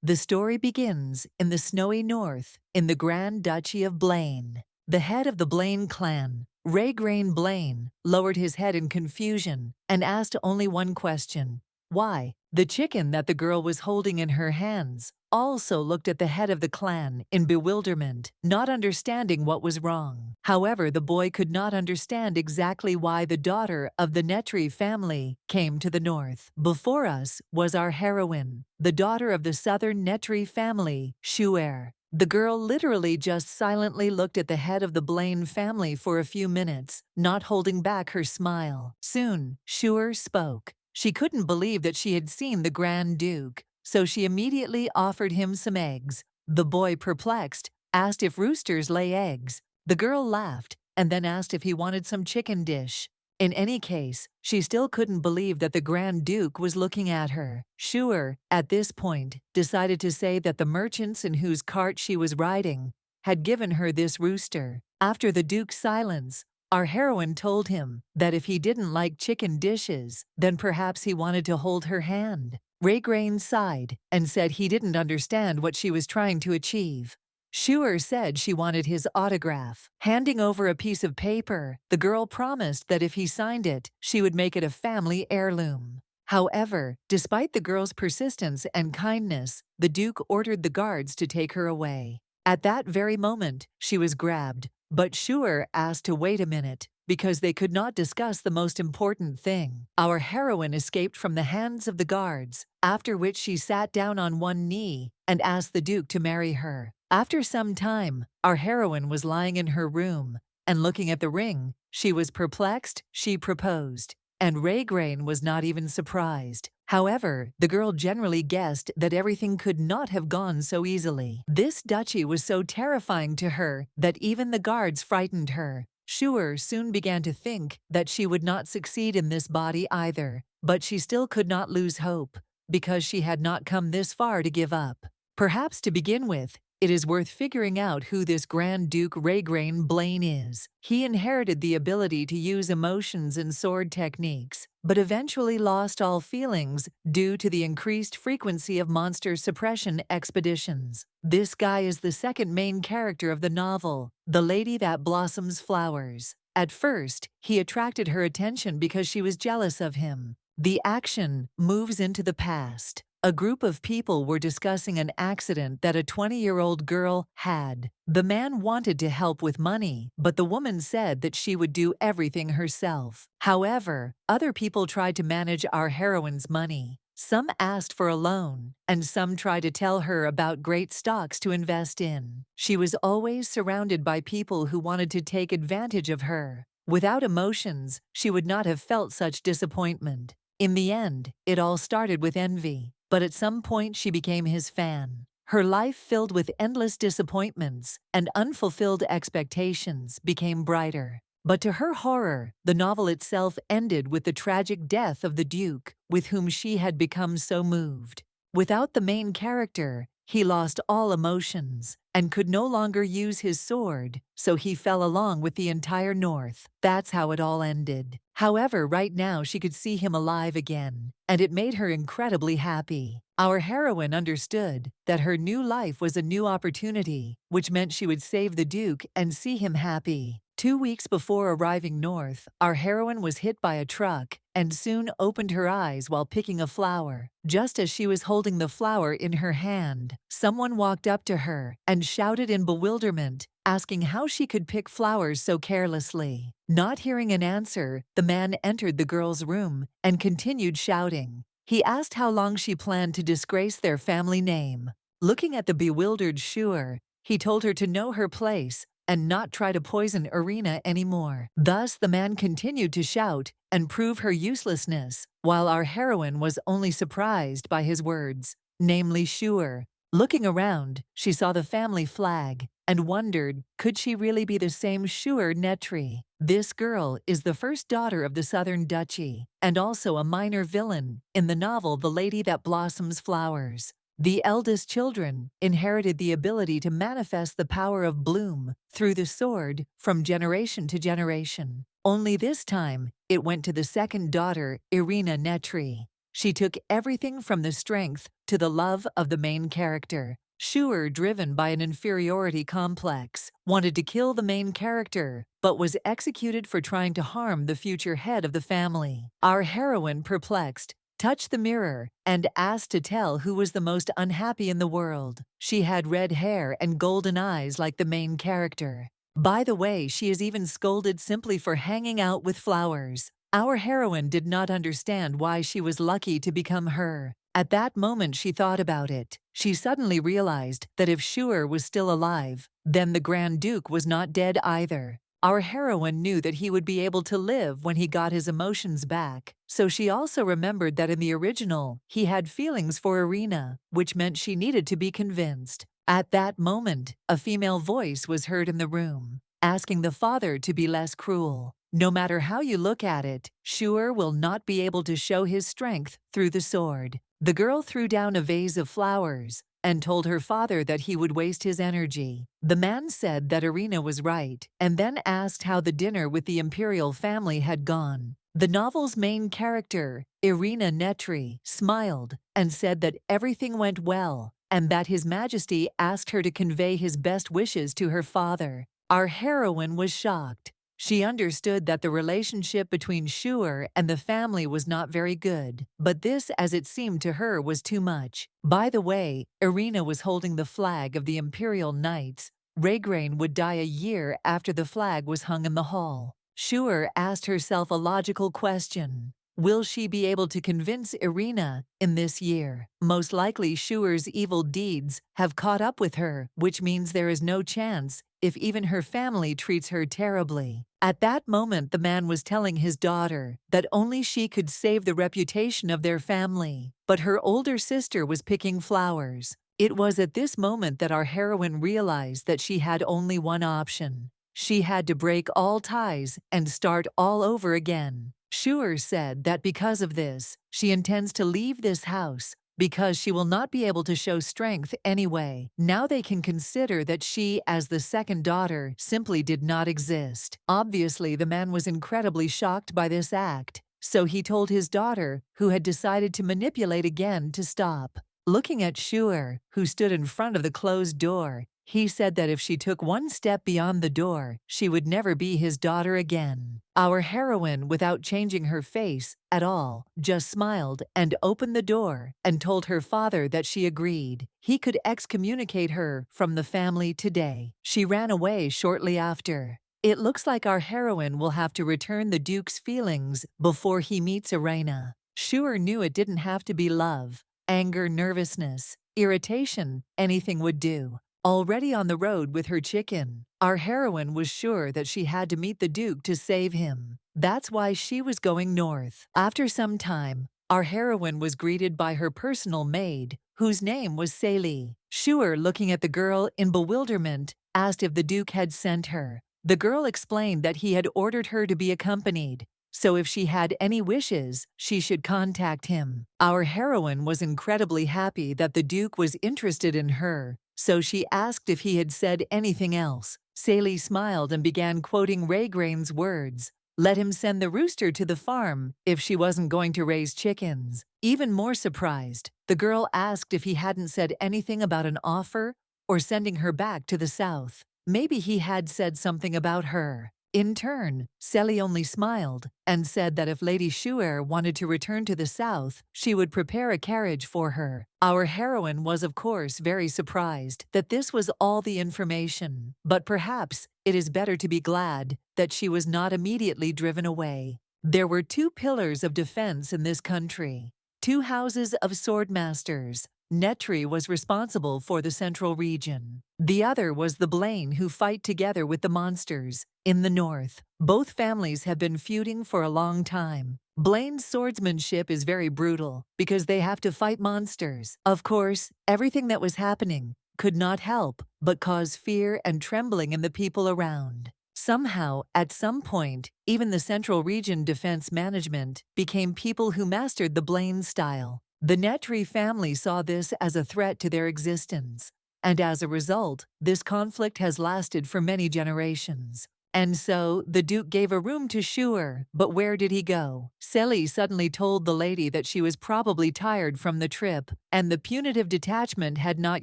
The story begins in the snowy north, in the Grand Duchy of Blaine. The head of the Blaine clan, Raygrain Blaine, lowered his head in confusion and asked only one question. Why? The chicken that the girl was holding in her hands also looked at the head of the clan in bewilderment, not understanding what was wrong. However, the boy could not understand exactly why the daughter of the Netri family came to the north. Before us was our heroine, the daughter of the southern Netri family, Shuer. The girl literally just silently looked at the head of the Blaine family for a few minutes, not holding back her smile. Soon, Shuer spoke. She couldn't believe that she had seen the Grand Duke, so she immediately offered him some eggs. The boy, perplexed, asked if roosters lay eggs. The girl laughed and then asked if he wanted some chicken dish. In any case, she still couldn't believe that the Grand Duke was looking at her. Shuer, at this point, decided to say that the merchants in whose cart she was riding had given her this rooster. After the Duke's silence, our heroine told him that if he didn't like chicken dishes, then perhaps he wanted to hold her hand. Raygrain sighed and said he didn't understand what she was trying to achieve. Shuer said she wanted his autograph. Handing over a piece of paper, the girl promised that if he signed it, she would make it a family heirloom. However, despite the girl's persistence and kindness, the Duke ordered the guards to take her away. At that very moment, she was grabbed, but Shuer asked to wait a minute, because they could not discuss the most important thing. Our heroine escaped from the hands of the guards, after which she sat down on one knee and asked the Duke to marry her. After some time, our heroine was lying in her room, and looking at the ring, she was perplexed. She proposed, and Raygrain was not even surprised. However, the girl generally guessed that everything could not have gone so easily. This duchy was so terrifying to her that even the guards frightened her. Shuer soon began to think that she would not succeed in this body either, but she still could not lose hope, because she had not come this far to give up. Perhaps to begin with, it is worth figuring out who this Grand Duke Raygrain Blaine is. He inherited the ability to use emotions and sword techniques, but eventually lost all feelings due to the increased frequency of monster suppression expeditions. This guy is the second main character of the novel, The Lady That Blossoms Flowers. At first, he attracted her attention because she was jealous of him. The action moves into the past. A group of people were discussing an accident that a 20-year-old girl had. The man wanted to help with money, but the woman said that she would do everything herself. However, other people tried to manage our heroine's money. Some asked for a loan, and some tried to tell her about great stocks to invest in. She was always surrounded by people who wanted to take advantage of her. Without emotions, she would not have felt such disappointment. In the end, it all started with envy. But at some point she became his fan. Her life, filled with endless disappointments and unfulfilled expectations, became brighter. But to her horror, the novel itself ended with the tragic death of the Duke, with whom she had become so moved. Without the main character, he lost all emotions and could no longer use his sword, so he fell along with the entire North. That's how it all ended. However, right now she could see him alive again, and it made her incredibly happy. Our heroine understood that her new life was a new opportunity, which meant she would save the Duke and see him happy. 2 weeks before arriving north, our heroine was hit by a truck and soon opened her eyes while picking a flower. Just as she was holding the flower in her hand, someone walked up to her and shouted in bewilderment, asking how she could pick flowers so carelessly. Not hearing an answer, the man entered the girl's room and continued shouting. He asked how long she planned to disgrace their family name. Looking at the bewildered Shuer, he told her to know her place and not try to poison Irina anymore. Thus, the man continued to shout and prove her uselessness, while our heroine was only surprised by his words, namely Shuer. Looking around, she saw the family flag and wondered, could she really be the same Shuer Netri? This girl is the first daughter of the Southern Duchy, and also a minor villain in the novel The Lady That Blossoms Flowers. The eldest children inherited the ability to manifest the power of bloom through the sword from generation to generation. Only this time, it went to the second daughter, Irina Netri. She took everything from the strength to the love of the main character. Shuer, driven by an inferiority complex, wanted to kill the main character, but was executed for trying to harm the future head of the family. Our heroine, perplexed, touched the mirror and asked to tell who was the most unhappy in the world. She had red hair and golden eyes like the main character. By the way, she is even scolded simply for hanging out with flowers. Our heroine did not understand why she was lucky to become her. At that moment she thought about it. She suddenly realized that if Shuer was still alive, then the Grand Duke was not dead either. Our heroine knew that he would be able to live when he got his emotions back, so she also remembered that in the original, he had feelings for Irina, which meant she needed to be convinced. At that moment, a female voice was heard in the room, asking the father to be less cruel. No matter how you look at it, Shuer will not be able to show his strength through the sword. The girl threw down a vase of flowers and told her father that he would waste his energy. The man said that Irina was right, and then asked how the dinner with the imperial family had gone. The novel's main character, Irina Netri, smiled and said that everything went well, and that His Majesty asked her to convey his best wishes to her father. Our heroine was shocked. She understood that the relationship between Shuer and the family was not very good, but this, as it seemed to her, was too much. By the way, Irina was holding the flag of the Imperial Knights. Raygrain would die a year after the flag was hung in the hall. Shuer asked herself a logical question. Will she be able to convince Irina in this year? Most likely Shuer's evil deeds have caught up with her, which means there is no chance if even her family treats her terribly. At that moment, the man was telling his daughter that only she could save the reputation of their family, but her older sister was picking flowers. It was at this moment that our heroine realized that she had only one option. She had to break all ties and start all over again. Shuer said that because of this, she intends to leave this house because she will not be able to show strength anyway. Now they can consider that she, as the second daughter, simply did not exist. Obviously, the man was incredibly shocked by this act, so he told his daughter, who had decided to manipulate again, to stop. Looking at Shuer, who stood in front of the closed door, he said that if she took one step beyond the door, she would never be his daughter again. Our heroine, without changing her face at all, just smiled and opened the door and told her father that she agreed. He could excommunicate her from the family today. She ran away shortly after. It looks like our heroine will have to return the Duke's feelings before he meets Irina. Shuer knew it didn't have to be love, anger, nervousness, irritation, anything would do. Already on the road with her chicken, our heroine was sure that she had to meet the Duke to save him. That's why she was going north. After some time, our heroine was greeted by her personal maid, whose name was Celie. Shuer, looking at the girl in bewilderment, asked if the Duke had sent her. The girl explained that he had ordered her to be accompanied, so if she had any wishes, she should contact him. Our heroine was incredibly happy that the Duke was interested in her, so she asked if he had said anything else. Celie smiled and began quoting Raygrain's words. Let him send the rooster to the farm if she wasn't going to raise chickens. Even more surprised, the girl asked if he hadn't said anything about an offer or sending her back to the south. Maybe he had said something about her. In turn, Celie only smiled and said that if Lady Shuer wanted to return to the south, she would prepare a carriage for her. Our heroine was, of course, very surprised that this was all the information, but perhaps it is better to be glad that she was not immediately driven away. There were two pillars of defense in this country, two houses of swordmasters. Netri was responsible for the central region. The other was the Blaine, who fight together with the monsters in the north. Both families have been feuding for a long time. Blaine's swordsmanship is very brutal because they have to fight monsters. Of course, everything that was happening could not help but cause fear and trembling in the people around. Somehow, at some point, even the Central Region Defense Management became people who mastered the Blaine style. The Netri family saw this as a threat to their existence, and as a result, this conflict has lasted for many generations. And so, the Duke gave a room to Schuer, but where did he go? Sally suddenly told the lady that she was probably tired from the trip, and the punitive detachment had not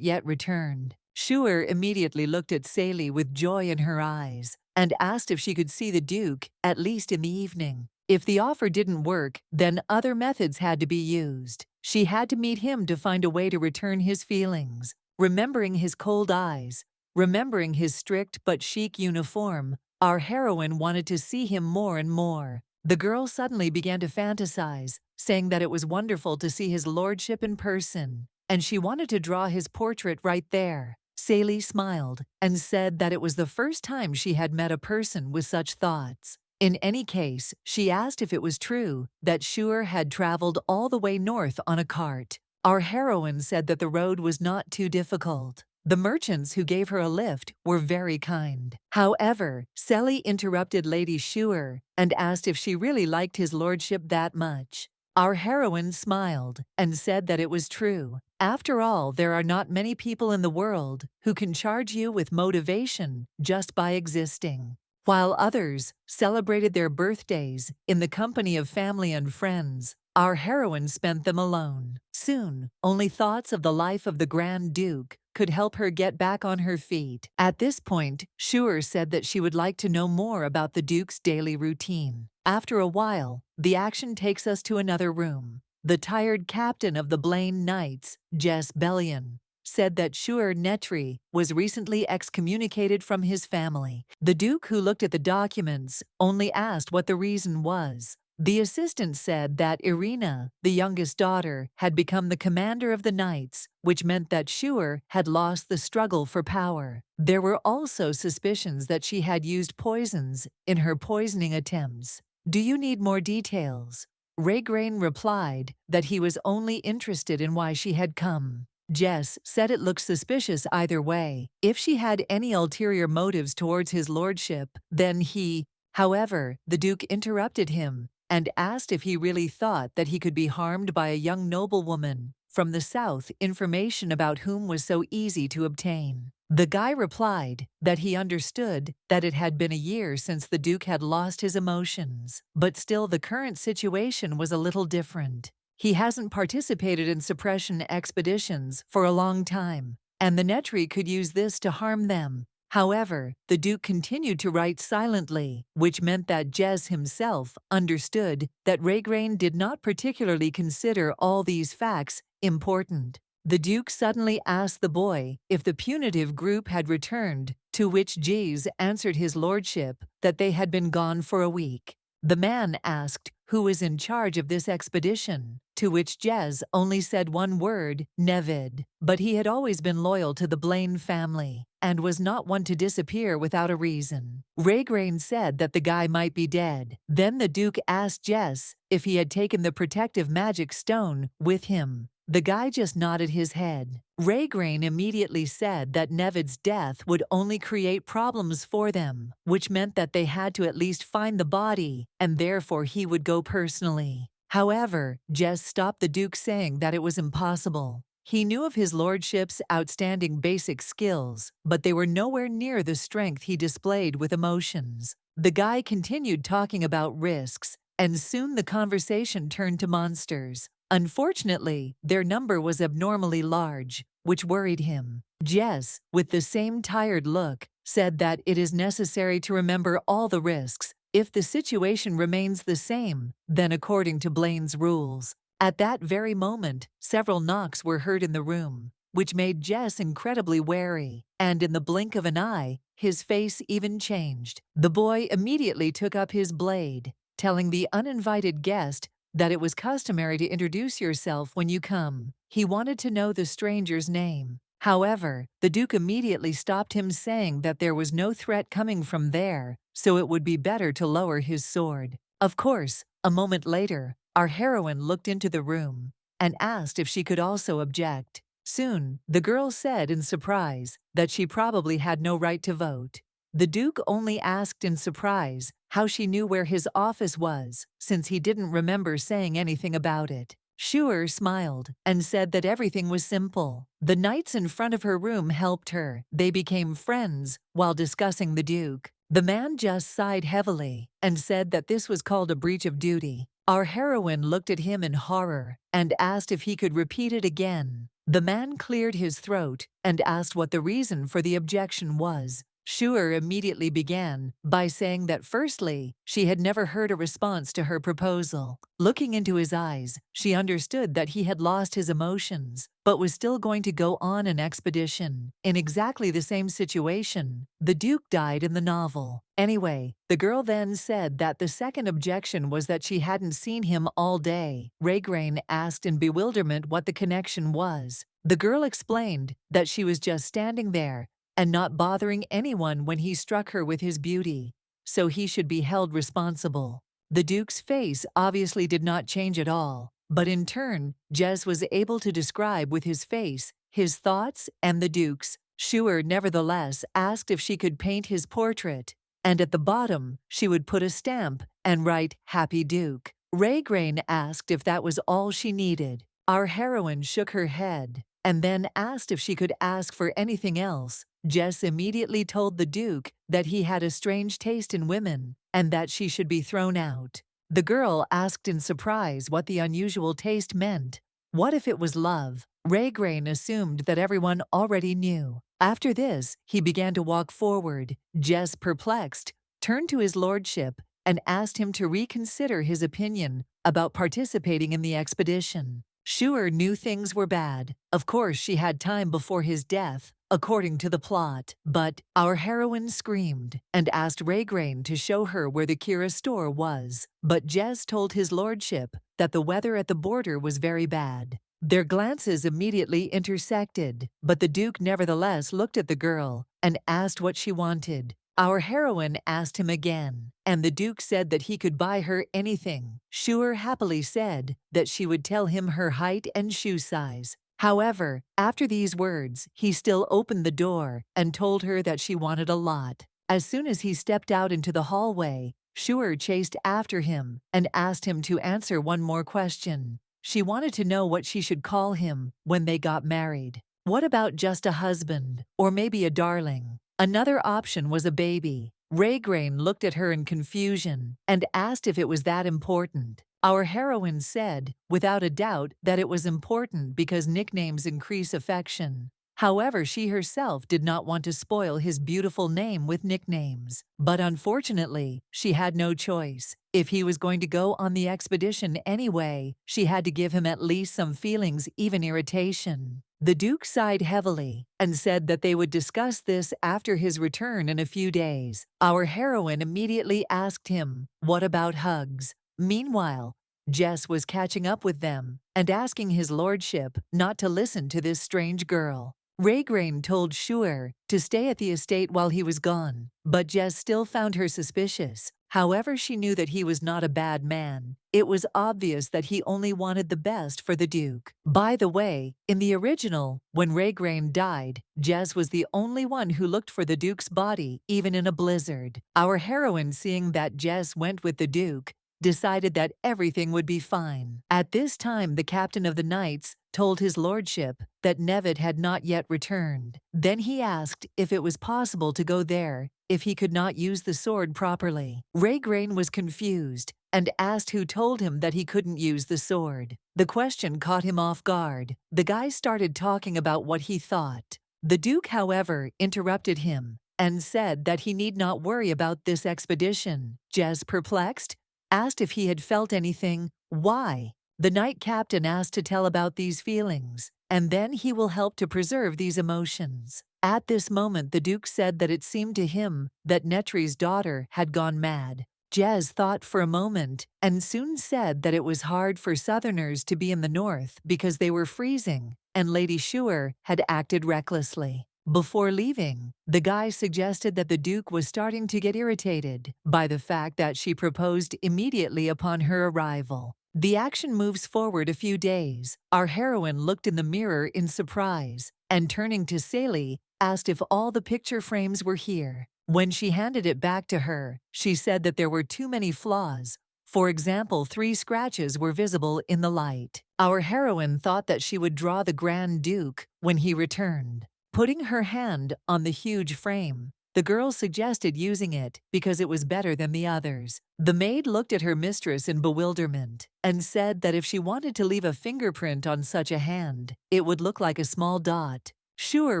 yet returned. Schuer immediately looked at Sally with joy in her eyes, and asked if she could see the Duke, at least in the evening. If the offer didn't work, then other methods had to be used. She had to meet him to find a way to return his feelings. Remembering his cold eyes, remembering his strict but chic uniform, our heroine wanted to see him more and more. The girl suddenly began to fantasize, saying that it was wonderful to see his lordship in person, and she wanted to draw his portrait right there. Sally smiled and said that it was the first time she had met a person with such thoughts. In any case, she asked if it was true that Schuer had traveled all the way north on a cart. Our heroine said that the road was not too difficult. The merchants who gave her a lift were very kind. However, Sally interrupted Lady Schuer and asked if she really liked his lordship that much. Our heroine smiled and said that it was true. After all, there are not many people in the world who can charge you with motivation just by existing. While others celebrated their birthdays in the company of family and friends, our heroine spent them alone. Soon, only thoughts of the life of the Grand Duke could help her get back on her feet. At this point, Schuer said that she would like to know more about the Duke's daily routine. After a while, the action takes us to another room. The tired captain of the Blaine Knights, Jess Bellion, said that Schuer Netri was recently excommunicated from his family. The Duke, who looked at the documents, only asked what the reason was. The assistant said that Irina, the youngest daughter, had become the commander of the Knights, which meant that Schuer had lost the struggle for power. There were also suspicions that she had used poisons in her poisoning attempts. Do you need more details? Raygrain replied that he was only interested in why she had come. Jess said it looked suspicious either way. If she had any ulterior motives towards his lordship, then he— However, the Duke interrupted him and asked if he really thought that he could be harmed by a young noblewoman from the south, information about whom was so easy to obtain. The guy replied that he understood that it had been a year since the Duke had lost his emotions, but still the current situation was a little different. He hasn't participated in suppression expeditions for a long time, and the Netri could use this to harm them. However, the Duke continued to write silently, which meant that Jez himself understood that Raygrain did not particularly consider all these facts important. The Duke suddenly asked the boy if the punitive group had returned, to which Jez answered his lordship that they had been gone for a week. The man asked who was in charge of this expedition, to which Jez only said one word, Nevid, but he had always been loyal to the Blaine family and was not one to disappear without a reason. Raygrain said that the guy might be dead. Then the Duke asked Jez if he had taken the protective magic stone with him. The guy just nodded his head. Raygrain immediately said that Nevid's death would only create problems for them, which meant that they had to at least find the body, and therefore he would go personally. However, Jez stopped the Duke, saying that it was impossible. He knew of his lordship's outstanding basic skills, but they were nowhere near the strength he displayed with emotions. The guy continued talking about risks, and soon the conversation turned to monsters. Unfortunately, their number was abnormally large, which worried him. Jess, with the same tired look, said that it is necessary to remember all the risks. If the situation remains the same, then according to Blaine's rules. At that very moment, several knocks were heard in the room, which made Jess incredibly wary, and in the blink of an eye, his face even changed. The boy immediately took up his blade, telling the uninvited guest that it was customary to introduce yourself when you come. He wanted to know the stranger's name. However, the Duke immediately stopped him, saying that there was no threat coming from there, so it would be better to lower his sword. Of course, a moment later, our heroine looked into the room and asked if she could also object. Soon, the girl said in surprise that she probably had no right to vote. The Duke only asked in surprise how she knew where his office was, since he didn't remember saying anything about it. Schuer smiled and said that everything was simple. The knights in front of her room helped her. They became friends while discussing the Duke. The man just sighed heavily and said that this was called a breach of duty. Our heroine looked at him in horror and asked if he could repeat it again. The man cleared his throat and asked what the reason for the objection was. Schuer immediately began by saying that firstly, she had never heard a response to her proposal. Looking into his eyes, she understood that he had lost his emotions, but was still going to go on an expedition. In exactly the same situation, the Duke died in the novel. Anyway, the girl then said that the second objection was that she hadn't seen him all day. Raygrain asked in bewilderment what the connection was. The girl explained that she was just standing there and not bothering anyone when he struck her with his beauty, so he should be held responsible. The Duke's face obviously did not change at all, but in turn, Jess was able to describe with his face his thoughts and the Duke's. Schuer nevertheless asked if she could paint his portrait, and at the bottom she would put a stamp and write Happy Duke. Raygrain asked if that was all she needed. Our heroine shook her head and then asked if she could ask for anything else. Jess immediately told the Duke that he had a strange taste in women and that she should be thrown out. The girl asked in surprise what the unusual taste meant. What if it was love? Raygrain assumed that everyone already knew. After this, he began to walk forward. Jess, perplexed, turned to his lordship and asked him to reconsider his opinion about participating in the expedition. Schuer knew things were bad. Of course, she had time before his death, according to the plot. But our heroine screamed and asked Raygrain to show her where the Kira store was. But Jess told his lordship that the weather at the border was very bad. Their glances immediately intersected, but the Duke nevertheless looked at the girl and asked what she wanted. Our heroine asked him again, and the Duke said that he could buy her anything. Schuer happily said that she would tell him her height and shoe size. However, after these words, he still opened the door and told her that she wanted a lot. As soon as he stepped out into the hallway, Schuer chased after him and asked him to answer one more question. She wanted to know what she should call him when they got married. What about just a husband, or maybe a darling? Another option was a baby. Raygrain looked at her in confusion and asked if it was that important. Our heroine said, without a doubt, that it was important because nicknames increase affection. However, she herself did not want to spoil his beautiful name with nicknames. But unfortunately, she had no choice. If he was going to go on the expedition anyway, she had to give him at least some feelings, even irritation. The Duke sighed heavily and said that they would discuss this after his return in a few days. Our heroine immediately asked him, "What about hugs?" Meanwhile, Jess was catching up with them and asking his lordship not to listen to this strange girl. Raygrain told Schuer to stay at the estate while he was gone, but Jess still found her suspicious. However, she knew that he was not a bad man. It was obvious that he only wanted the best for the Duke. By the way, in the original, when Raygrain died, Jess was the only one who looked for the Duke's body, even in a blizzard. Our heroine, seeing that Jess went with the Duke, decided that everything would be fine. At this time, the captain of the knights told his lordship that Nevid had not yet returned. Then he asked if it was possible to go there if he could not use the sword properly. Raygrain was confused and asked who told him that he couldn't use the sword. The question caught him off guard. The guy started talking about what he thought. The Duke, however, interrupted him and said that he need not worry about this expedition. Jess, perplexed, asked if he had felt anything. Why? The knight captain asked to tell about these feelings, and then he will help to preserve these emotions. At this moment, the Duke said that it seemed to him that Netri's daughter had gone mad. Jez thought for a moment and soon said that it was hard for Southerners to be in the north because they were freezing, and Lady Schuer had acted recklessly. Before leaving, the guy suggested that the Duke was starting to get irritated by the fact that she proposed immediately upon her arrival. The action moves forward a few days. Our heroine looked in the mirror in surprise and, turning to Sally, asked if all the picture frames were here. When she handed it back to her, she said that there were too many flaws. For example, 3 scratches were visible in the light. Our heroine thought that she would draw the Grand Duke when he returned. Putting her hand on the huge frame, The girl suggested using it because it was better than the others. The maid looked at her mistress in bewilderment and said that if she wanted to leave a fingerprint on such a hand, it would look like a small dot. Sure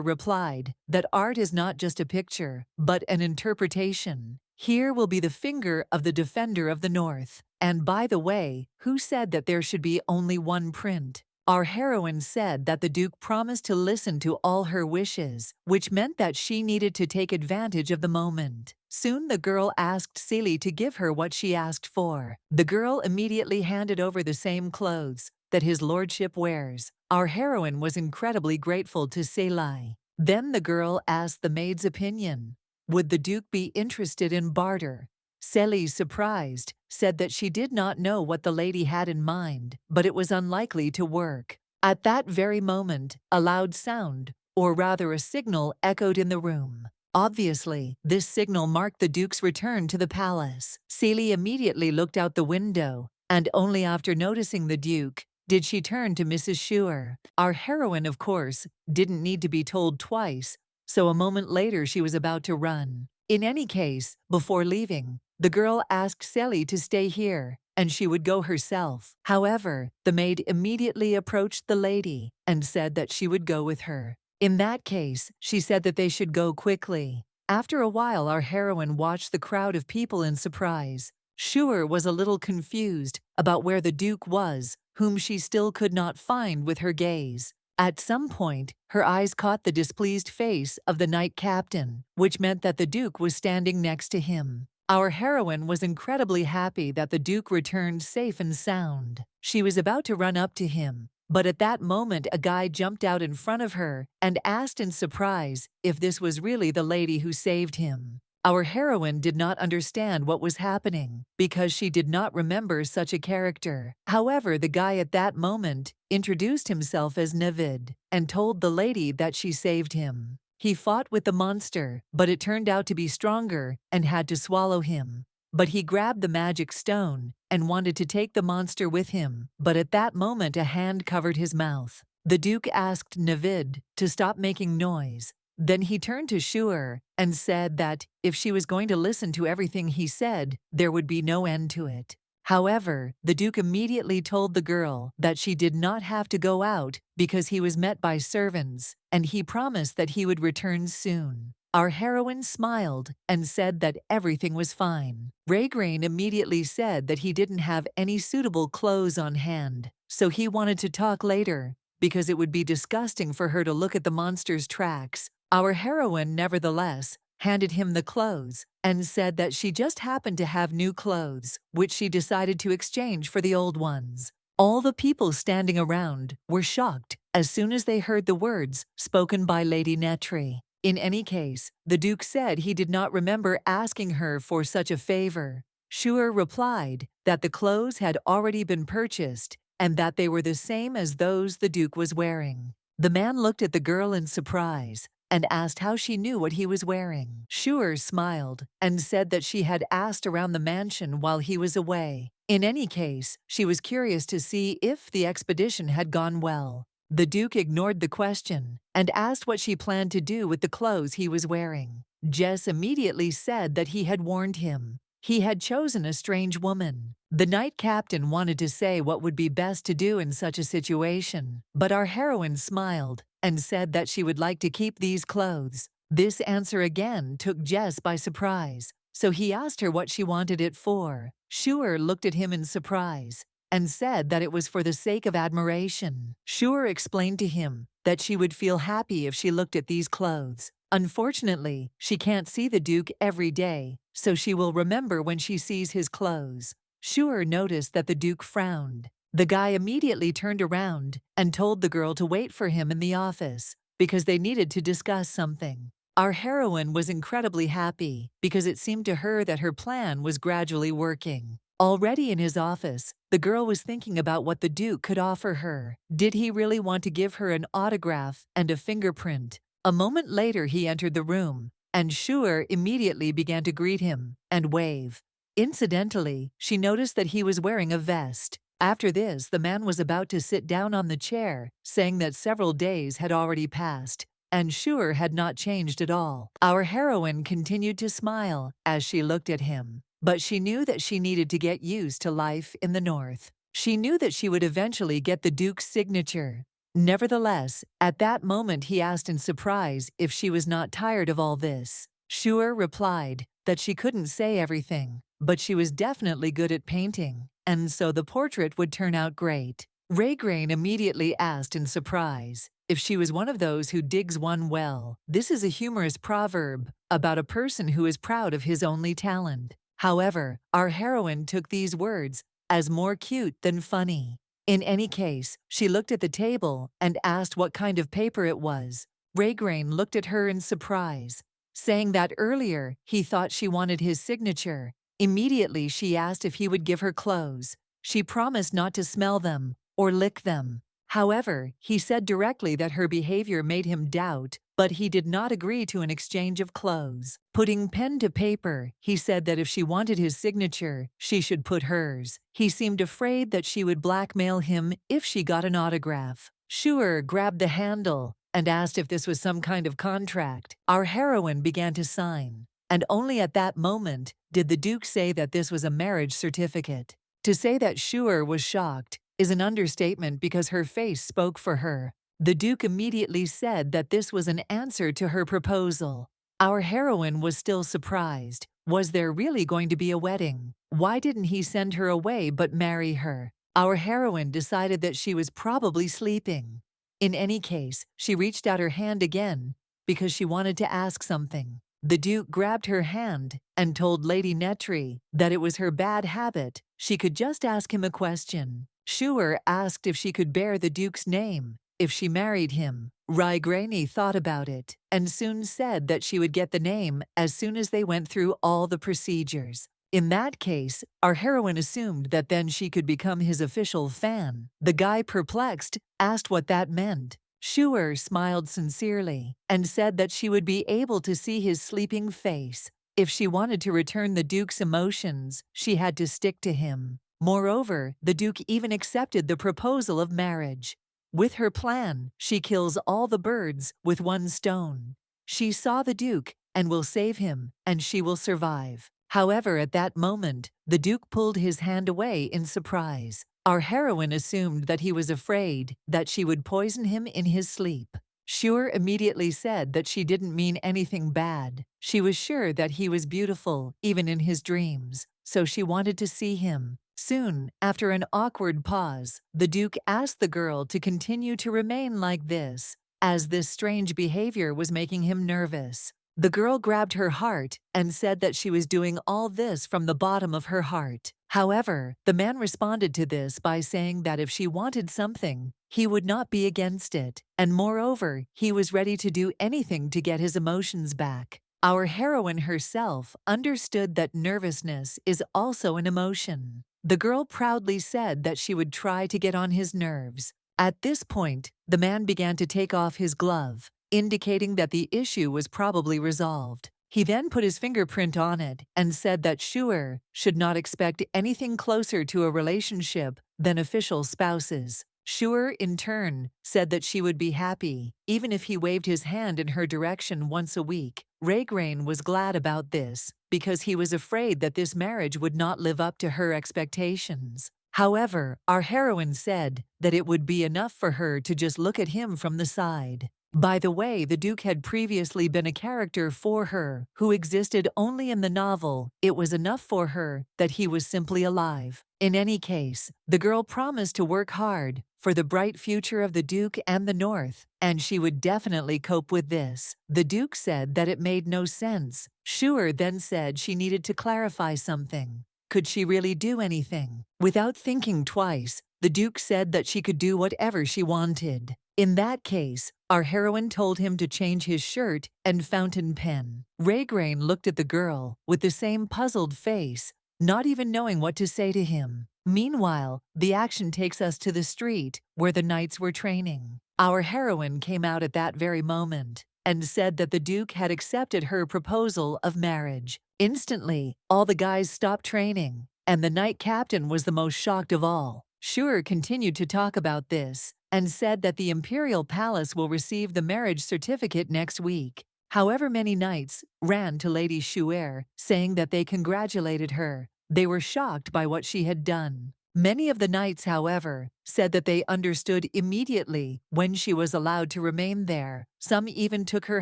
replied that art is not just a picture, but an interpretation. Here will be the finger of the defender of the North. And by the way, who said that there should be only one print? Our heroine said that the Duke promised to listen to all her wishes, which meant that she needed to take advantage of the moment. Soon the girl asked Celie to give her what she asked for. The girl immediately handed over the same clothes that his lordship wears. Our heroine was incredibly grateful to Celie. Then the girl asked the maid's opinion. Would the Duke be interested in barter? Celie, surprised, said that she did not know what the lady had in mind, but it was unlikely to work. At that very moment, a loud sound, or rather a signal, echoed in the room. Obviously, this signal marked the Duke's return to the palace. Celie immediately looked out the window, and only after noticing the Duke did she turn to Mrs. Schuer. Our heroine, of course, didn't need to be told twice, so a moment later she was about to run. In any case, before leaving, the girl asked Celie to stay here, and she would go herself. However, the maid immediately approached the lady and said that she would go with her. In that case, she said that they should go quickly. After a while, our heroine watched the crowd of people in surprise. Schuer was a little confused about where the Duke was, whom she still could not find with her gaze. At some point, her eyes caught the displeased face of the knight captain, which meant that the Duke was standing next to him. Our heroine was incredibly happy that the Duke returned safe and sound. She was about to run up to him, but at that moment a guy jumped out in front of her and asked in surprise if this was really the lady who saved him. Our heroine did not understand what was happening because she did not remember such a character. However, the guy at that moment introduced himself as Navid and told the lady that she saved him. He fought with the monster, but it turned out to be stronger and had to swallow him. But he grabbed the magic stone and wanted to take the monster with him, but at that moment a hand covered his mouth. The Duke asked Navid to stop making noise. Then he turned to Schuer and said that if she was going to listen to everything he said, there would be no end to it. However, the Duke immediately told the girl that she did not have to go out because he was met by servants, and he promised that he would return soon. Our heroine smiled and said that everything was fine. Raygrain immediately said that he didn't have any suitable clothes on hand, so he wanted to talk later because it would be disgusting for her to look at the monster's tracks. Our heroine, nevertheless, handed him the clothes and said that she just happened to have new clothes, which she decided to exchange for the old ones. All the people standing around were shocked as soon as they heard the words spoken by Lady Netri. In any case, the Duke said he did not remember asking her for such a favor. Schuer replied that the clothes had already been purchased and that they were the same as those the Duke was wearing. The man looked at the girl in surprise and asked how she knew what he was wearing. Schuer smiled and said that she had asked around the mansion while he was away. In any case, she was curious to see if the expedition had gone well. The Duke ignored the question and asked what she planned to do with the clothes he was wearing. Jess immediately said that he had warned him. He had chosen a strange woman. The knight captain wanted to say what would be best to do in such a situation, but our heroine smiled and said that she would like to keep these clothes. This answer again took Jess by surprise, so he asked her what she wanted it for. Schuer looked at him in surprise and said that it was for the sake of admiration. Schuer explained to him that she would feel happy if she looked at these clothes. Unfortunately, she can't see the Duke every day, so she will remember when she sees his clothes. Schuer noticed that the Duke frowned. The guy immediately turned around and told the girl to wait for him in the office because they needed to discuss something. Our heroine was incredibly happy because it seemed to her that her plan was gradually working. Already in his office, the girl was thinking about what the Duke could offer her. Did he really want to give her an autograph and a fingerprint? A moment later, he entered the room, and Schuer immediately began to greet him and wave. Incidentally, she noticed that he was wearing a vest. After this, the man was about to sit down on the chair, saying that several days had already passed, and Shure had not changed at all. Our heroine continued to smile as she looked at him, but she knew that she needed to get used to life in the north. She knew that she would eventually get the Duke's signature. Nevertheless, at that moment he asked in surprise if she was not tired of all this. Shure replied that she couldn't say everything, but she was definitely good at painting, and so the portrait would turn out great. Raygrain immediately asked in surprise if she was one of those who digs one well. This is a humorous proverb about a person who is proud of his only talent. However, our heroine took these words as more cute than funny. In any case, she looked at the table and asked what kind of paper it was. Raygrain looked at her in surprise, saying that earlier he thought she wanted his signature. Immediately she asked if he would give her clothes. She promised not to smell them or lick them. However, he said directly that her behavior made him doubt, but he did not agree to an exchange of clothes. Putting pen to paper, he said that if she wanted his signature, she should put hers. He seemed afraid that she would blackmail him if she got an autograph. Shure grabbed the handle and asked if this was some kind of contract. Our heroine began to sign, and only at that moment did the Duke say that this was a marriage certificate. To say that Shure was shocked is an understatement because her face spoke for her. The Duke immediately said that this was an answer to her proposal. Our heroine was still surprised. Was there really going to be a wedding? Why didn't he send her away but marry her? Our heroine decided that she was probably sleeping. In any case, she reached out her hand again because she wanted to ask something. The Duke grabbed her hand and told Lady Netri that it was her bad habit. She could just ask him a question. Shure asked if she could bear the Duke's name if she married him. Raygrain thought about it and soon said that she would get the name as soon as they went through all the procedures. In that case, our heroine assumed that then she could become his official fan. The guy, perplexed, asked what that meant. Shure smiled sincerely and said that she would be able to see his sleeping face. If she wanted to return the Duke's emotions, she had to stick to him. Moreover, the Duke even accepted the proposal of marriage. With her plan, she kills all the birds with one stone. She saw the Duke and will save him, and she will survive. However, at that moment, the Duke pulled his hand away in surprise. Our heroine assumed that he was afraid that she would poison him in his sleep. Shure immediately said that she didn't mean anything bad. She was sure that he was beautiful, even in his dreams, so she wanted to see him. Soon, after an awkward pause, the Duke asked the girl to continue to remain like this, as this strange behavior was making him nervous. The girl grabbed her heart and said that she was doing all this from the bottom of her heart. However, the man responded to this by saying that if she wanted something, he would not be against it, and moreover, he was ready to do anything to get his emotions back. Our heroine herself understood that nervousness is also an emotion. The girl proudly said that she would try to get on his nerves. At this point, the man began to take off his glove, indicating that the issue was probably resolved. He then put his fingerprint on it and said that Shure should not expect anything closer to a relationship than official spouses. Shure, in turn, said that she would be happy, even if he waved his hand in her direction once a week. Raygrain was glad about this, because he was afraid that this marriage would not live up to her expectations. However, our heroine said that it would be enough for her to just look at him from the side. By the way, the Duke had previously been a character for her who existed only in the novel. It was enough for her that he was simply alive. In any case, the girl promised to work hard for the bright future of the Duke and the North, and she would definitely cope with this. The Duke said that it made no sense. Shure then said she needed to clarify something. Could she really do anything? Without thinking twice, the Duke said that she could do whatever she wanted. In that case, our heroine told him to change his shirt and fountain pen. Raygrain looked at the girl with the same puzzled face, not even knowing what to say to him. Meanwhile, the action takes us to the street where the knights were training. Our heroine came out at that very moment and said that the Duke had accepted her proposal of marriage. Instantly, all the guys stopped training, and the knight captain was the most shocked of all. Shure continued to talk about this, and said that the imperial palace will receive the marriage certificate next week. However, many knights ran to Lady Shuer, saying that they congratulated her. They were shocked by what she had done. Many of the knights, however, said that they understood immediately when she was allowed to remain there. Some even took her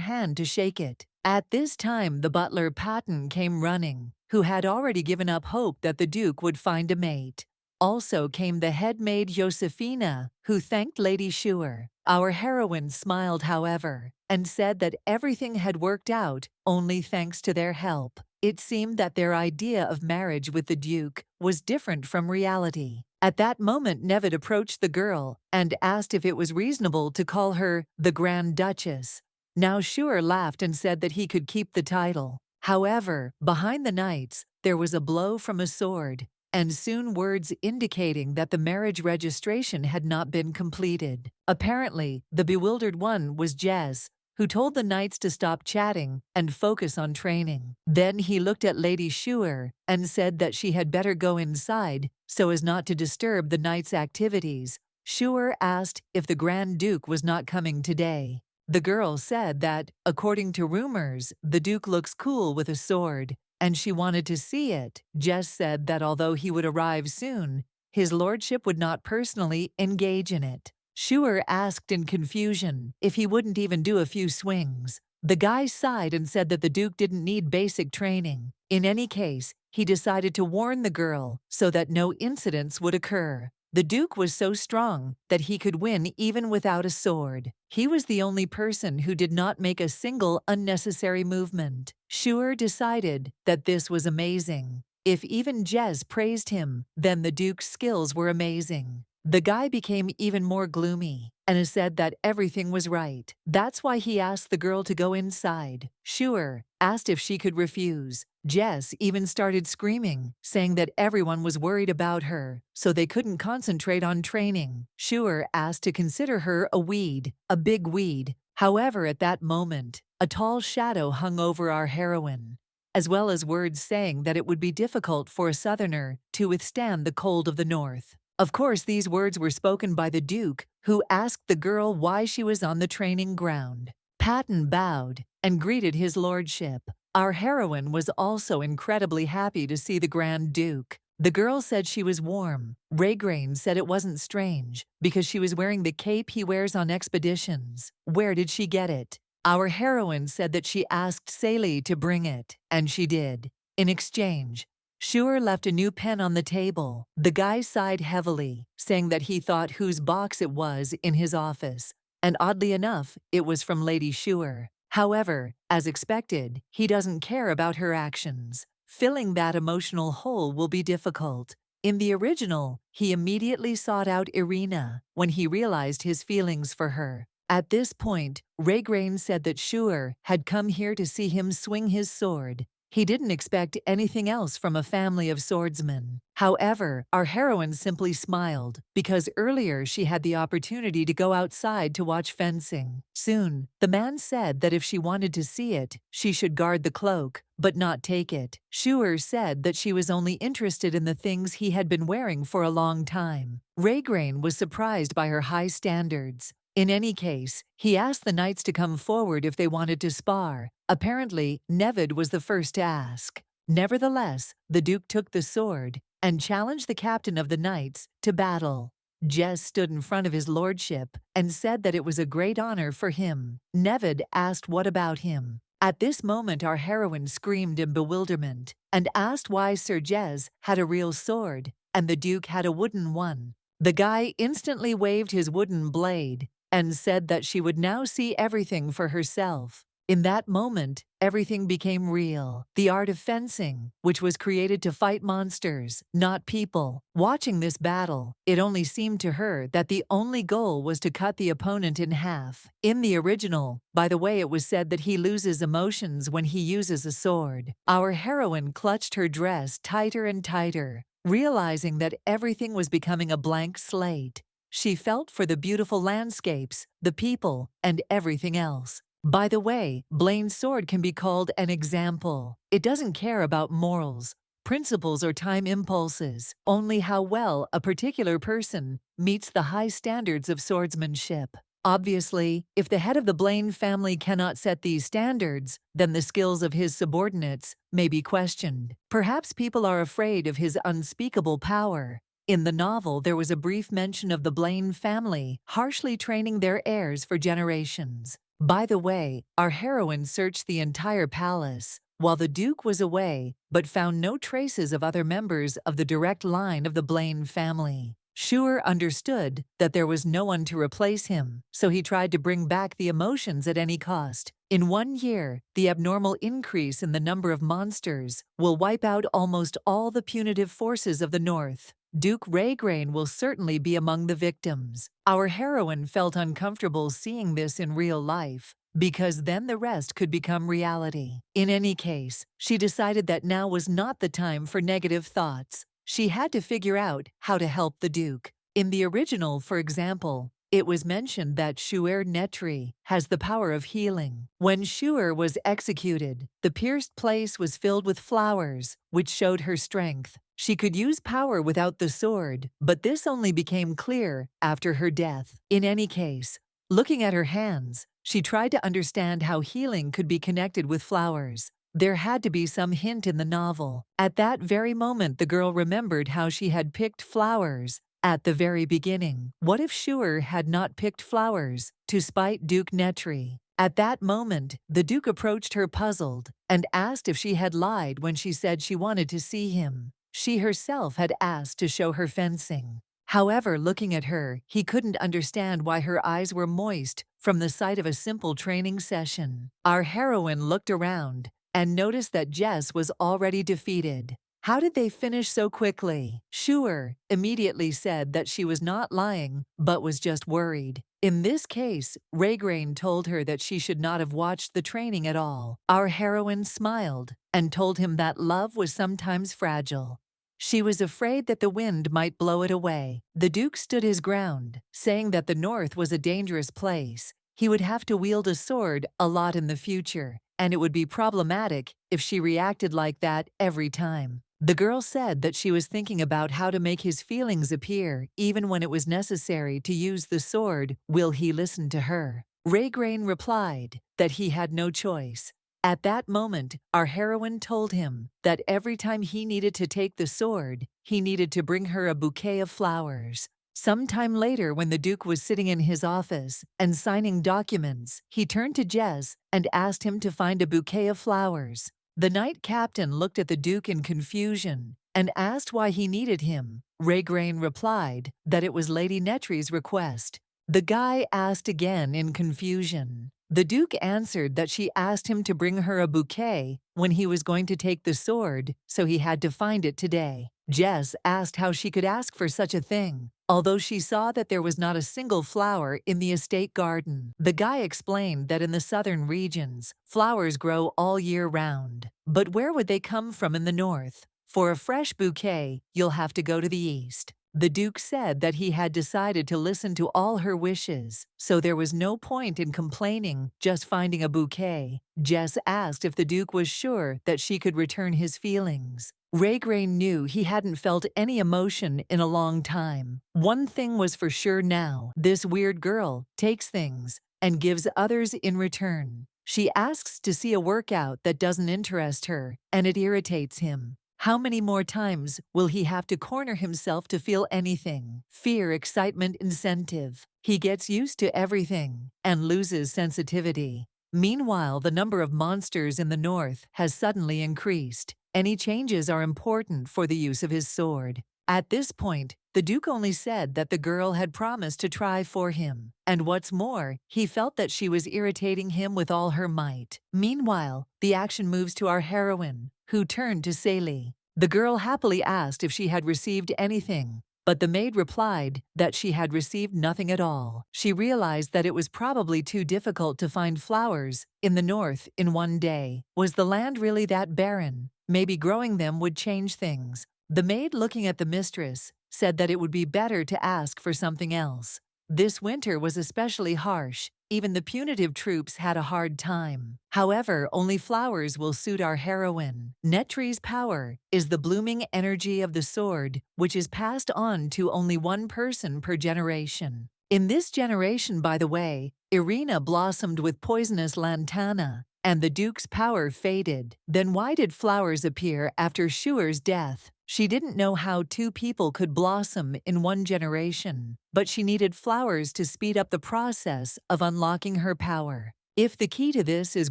hand to shake it. At this time, the butler Patton came running, who had already given up hope that the Duke would find a mate. Also came the head maid Josephina, who thanked Lady Shuer. Our heroine smiled, however, and said that everything had worked out only thanks to their help. It seemed that their idea of marriage with the Duke was different from reality. At that moment, Nevid approached the girl and asked if it was reasonable to call her the Grand Duchess. Now Shuer laughed and said that he could keep the title. However, behind the knights, there was a blow from a sword, and soon words indicating that the marriage registration had not been completed. Apparently, the bewildered one was Jez, who told the knights to stop chatting and focus on training. Then he looked at Lady Shuer and said that she had better go inside so as not to disturb the knights' activities. Shuer asked if the Grand Duke was not coming today. The girl said that, according to rumors, the Duke looks cool with a sword, and she wanted to see it. Jess said that although he would arrive soon, his lordship would not personally engage in it. Shuer asked in confusion if he wouldn't even do a few swings. The guy sighed and said that the Duke didn't need basic training. In any case, he decided to warn the girl so that no incidents would occur. The Duke was so strong that he could win even without a sword. He was the only person who did not make a single unnecessary movement. Shuer decided that this was amazing. If even Jez praised him, then the Duke's skills were amazing. The guy became even more gloomy and said that everything was right. That's why he asked the girl to go inside. Shuer asked if she could refuse. Jess even started screaming, saying that everyone was worried about her, so they couldn't concentrate on training. Shuer asked to consider her a weed, a big weed. However, at that moment, a tall shadow hung over our heroine, as well as words saying that it would be difficult for a southerner to withstand the cold of the north. Of course, these words were spoken by the Duke, who asked the girl why she was on the training ground. Patton bowed and greeted his lordship. Our heroine was also incredibly happy to see the Grand Duke. The girl said she was warm. Raygrain said it wasn't strange, because she was wearing the cape he wears on expeditions. Where did she get it? Our heroine said that she asked Saley to bring it, and she did. In exchange, Shuer left a new pen on the table. The guy sighed heavily, saying that he thought whose box it was in his office, and oddly enough, it was from Lady Shuer. However, as expected, he doesn't care about her actions. Filling that emotional hole will be difficult. In the original, he immediately sought out Irina when he realized his feelings for her. At this point, Raygrain said that Shuer had come here to see him swing his sword. He didn't expect anything else from a family of swordsmen. However, our heroine simply smiled, because earlier she had the opportunity to go outside to watch fencing. Soon, the man said that if she wanted to see it, she should guard the cloak, but not take it. Shuer said that she was only interested in the things he had been wearing for a long time. Raygrain was surprised by her high standards. In any case, he asked the knights to come forward if they wanted to spar. Apparently, Nevid was the first to ask. Nevertheless, the Duke took the sword and challenged the captain of the knights to battle. Jess stood in front of his lordship and said that it was a great honor for him. Nevid asked what about him. At this moment, our heroine screamed in bewilderment and asked why Sir Jez had a real sword and the Duke had a wooden one. The guy instantly waved his wooden blade and said that she would now see everything for herself. In that moment, everything became real. The art of fencing, which was created to fight monsters, not people. Watching this battle, it only seemed to her that the only goal was to cut the opponent in half. In the original, by the way, it was said that he loses emotions when he uses a sword. Our heroine clutched her dress tighter and tighter, realizing that everything was becoming a blank slate. She felt for the beautiful landscapes, the people, and everything else. By the way, Blaine's sword can be called an example. It doesn't care about morals, principles or time impulses, only how well a particular person meets the high standards of swordsmanship. Obviously, if the head of the Blaine family cannot set these standards, then the skills of his subordinates may be questioned. Perhaps people are afraid of his unspeakable power. In the novel, there was a brief mention of the Blaine family harshly training their heirs for generations. By the way, our heroine searched the entire palace while the Duke was away, but found no traces of other members of the direct line of the Blaine family. Schuer understood that there was no one to replace him, so he tried to bring back the emotions at any cost. In 1 year, the abnormal increase in the number of monsters will wipe out almost all the punitive forces of the North. Duke Raygrain will certainly be among the victims. Our heroine felt uncomfortable seeing this in real life, because then the rest could become reality. In any case, she decided that now was not the time for negative thoughts. She had to figure out how to help the Duke. In the original, for example, it was mentioned that Schuer Netri has the power of healing. When Schuer was executed, the pierced place was filled with flowers, which showed her strength. She could use power without the sword, but this only became clear after her death. In any case, looking at her hands, she tried to understand how healing could be connected with flowers. There had to be some hint in the novel. At that very moment, the girl remembered how she had picked flowers at the very beginning. What if Schuer had not picked flowers to spite Duke Netri? At that moment, the Duke approached her puzzled and asked if she had lied when she said she wanted to see him. She herself had asked to show her fencing. However, looking at her, he couldn't understand why her eyes were moist from the sight of a simple training session. Our heroine looked around and noticed that Jess was already defeated. How did they finish so quickly? Schuer immediately said that she was not lying, but was just worried. In this case, Raygrain told her that she should not have watched the training at all. Our heroine smiled and told him that love was sometimes fragile. She was afraid that the wind might blow it away. The Duke stood his ground, saying that the North was a dangerous place. He would have to wield a sword a lot in the future, and it would be problematic if she reacted like that every time. The girl said that she was thinking about how to make his feelings appear even when it was necessary to use the sword. Will he listen to her? Raygrain replied that he had no choice. At that moment, our heroine told him that every time he needed to take the sword, he needed to bring her a bouquet of flowers. Sometime later, when the Duke was sitting in his office and signing documents, he turned to Jess and asked him to find a bouquet of flowers. The knight captain looked at the Duke in confusion and asked why he needed him. Raygrain replied that it was Lady Netri's request. The guy asked again in confusion. The Duke answered that she asked him to bring her a bouquet when he was going to take the sword, so he had to find it today. Jess asked how she could ask for such a thing, although she saw that there was not a single flower in the estate garden. The guy explained that in the southern regions, flowers grow all year round. But where would they come from in the north? For a fresh bouquet, you'll have to go to the east. The Duke said that he had decided to listen to all her wishes, so there was no point in complaining, just finding a bouquet. Jess asked if the Duke was sure that she could return his feelings. Raygrain knew he hadn't felt any emotion in a long time. One thing was for sure now: this weird girl takes things and gives others in return. She asks to see a workout that doesn't interest her, and it irritates him. How many more times will he have to corner himself to feel anything? Fear, excitement, incentive. He gets used to everything and loses sensitivity. Meanwhile, the number of monsters in the north has suddenly increased. Any changes are important for the use of his sword. At this point, the Duke only said that the girl had promised to try for him. And what's more, he felt that she was irritating him with all her might. Meanwhile, the action moves to our heroine, who turned to Sally. The girl happily asked if she had received anything, but the maid replied that she had received nothing at all. She realized that it was probably too difficult to find flowers in the north in one day. Was the land really that barren? Maybe growing them would change things. The maid, looking at the mistress, said that it would be better to ask for something else. This winter was especially harsh. even the punitive troops had a hard time. However, only flowers will suit our heroine. Netri's power is the blooming energy of the sword, which is passed on to only one person per generation. In this generation, by the way, Irina blossomed with poisonous lantana, and the Duke's power faded. Then why did flowers appear after Schuer's death? She didn't know how two people could blossom in one generation, but she needed flowers to speed up the process of unlocking her power. If the key to this is